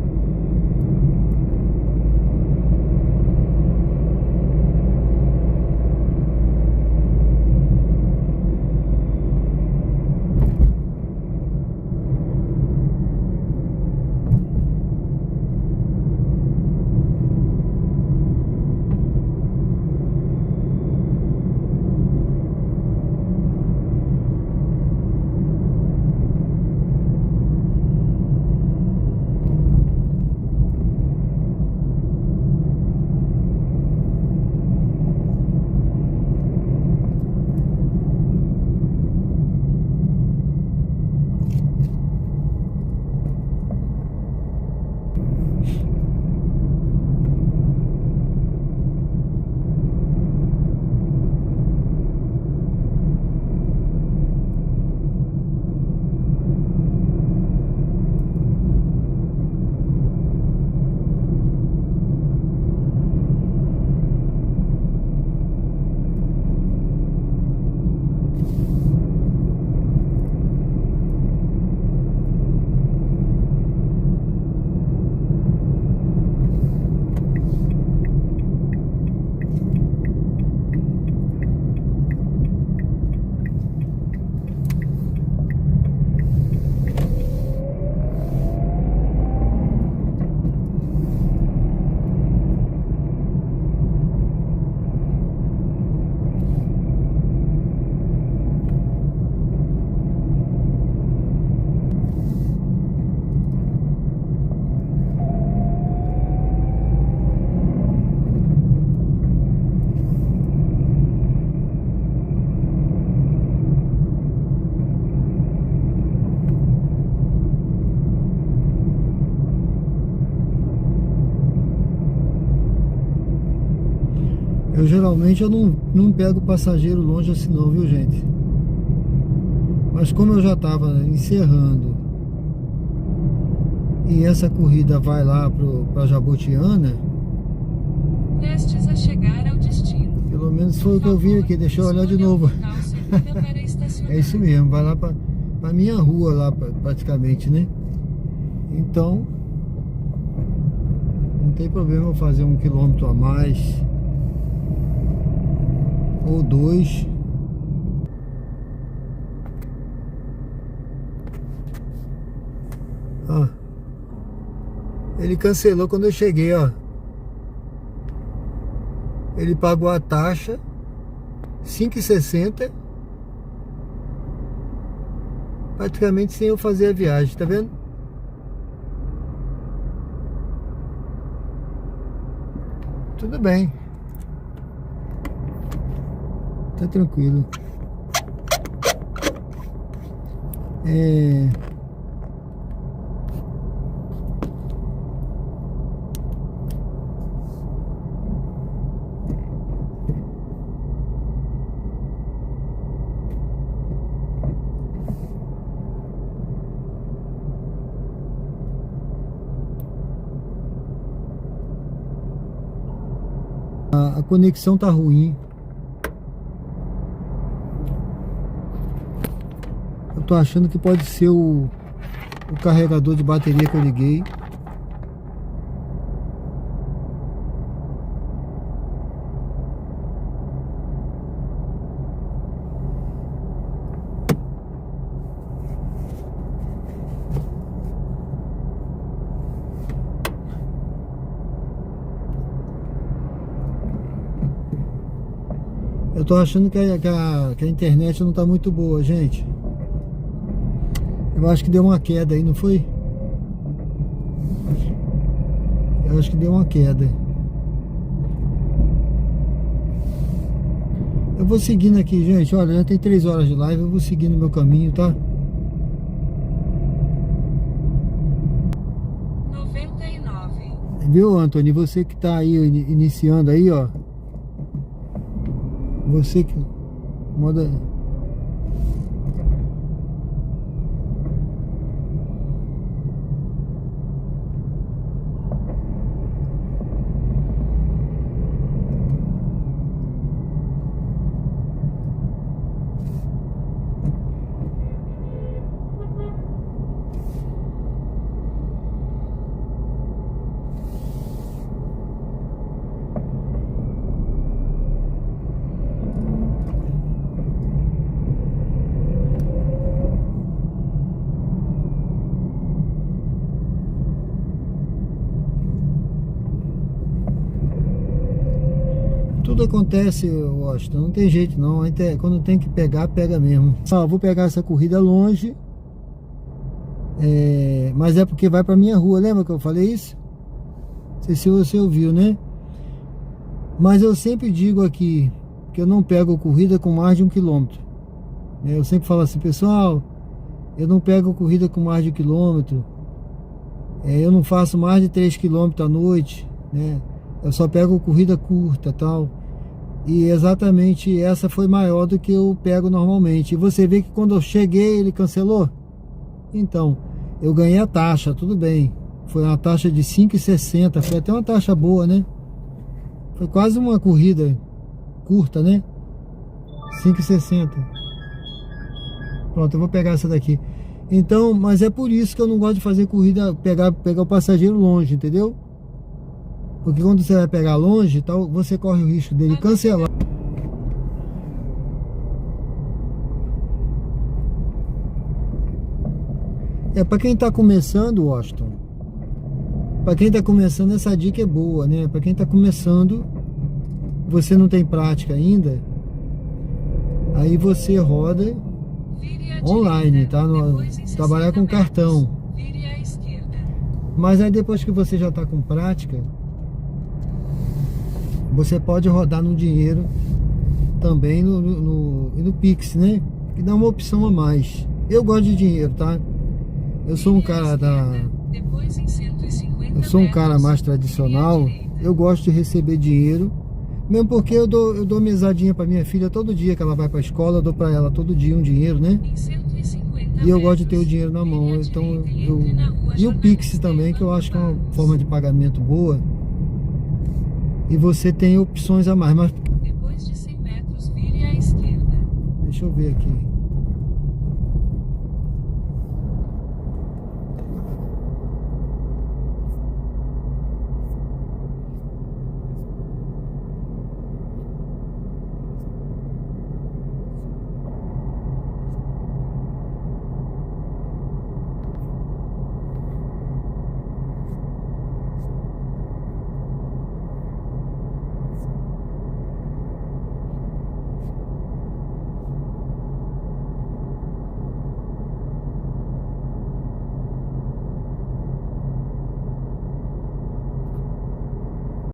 Eu geralmente não pego passageiro longe assim não, viu, gente? Mas como eu já estava encerrando e essa corrida vai lá para Jabotiana, prestes a chegar ao destino. Pelo menos foi o que eu vi aqui. Deixa eu olhar de novo. É isso mesmo, vai lá para minha rua lá praticamente, né? Então não tem problema eu fazer 1 quilômetro a mais ou 2. Ah, ele cancelou quando eu cheguei, ó. Ele pagou a taxa R$ 5,60, praticamente sem eu fazer a viagem, tá vendo? Tudo bem, tá tranquilo. A conexão tá ruim. Eu tô achando que pode ser o carregador de bateria que eu liguei. Eu tô achando que a internet não tá muito boa, gente. Eu acho que deu uma queda aí, não foi? Eu acho que deu uma queda. Eu vou seguindo aqui, gente. Olha, já tem 3 horas de live. Eu vou seguindo o meu caminho, tá? 99. Viu, Antônio? Você que tá aí iniciando aí, ó. Você que manda. Tudo acontece, Washington, não tem jeito não. Quando tem que pegar, pega mesmo. Vou pegar essa corrida longe, mas é porque vai pra minha rua. Lembra que eu falei isso? Não sei se você ouviu, né? Mas eu sempre digo aqui que eu não pego corrida com mais de 1 quilômetro. Eu sempre falo assim, pessoal, eu não pego corrida com mais de 1 quilômetro. Eu não faço mais de 3 quilômetros à noite, né? Eu só pego corrida curta, tal. E exatamente essa foi maior do que eu pego normalmente. E você vê que quando eu cheguei, ele cancelou. Então, eu ganhei a taxa, tudo bem. Foi uma taxa de 5,60. Foi até uma taxa boa, né? Foi quase uma corrida curta, né? 5,60. Pronto, eu vou pegar essa daqui. Então, mas é por isso que eu não gosto de fazer corrida, pegar o passageiro longe, entendeu? Porque quando você vai pegar longe, tal, você corre o risco dele cancelar. Para quem tá começando, Washington, para quem tá começando, essa dica é boa, né? Para quem tá começando, você não tem prática ainda, aí você roda online, tá? Trabalhar com cartão. Mas aí depois que você já tá com prática, você pode rodar no dinheiro também no Pix, né? Que dá uma opção a mais. Eu gosto de dinheiro, tá? Eu sou um cara eu sou um cara mais tradicional. Eu gosto de receber dinheiro, mesmo porque eu dou mesadinha pra minha filha todo dia que ela vai pra escola. Eu dou pra ela todo dia um dinheiro, né? E eu gosto de ter o dinheiro na mão. Então e o Pix também, que eu acho que é uma forma de pagamento boa. E você tem opções a mais, mas... Depois de 100 metros, vire à esquerda. Deixa eu ver aqui.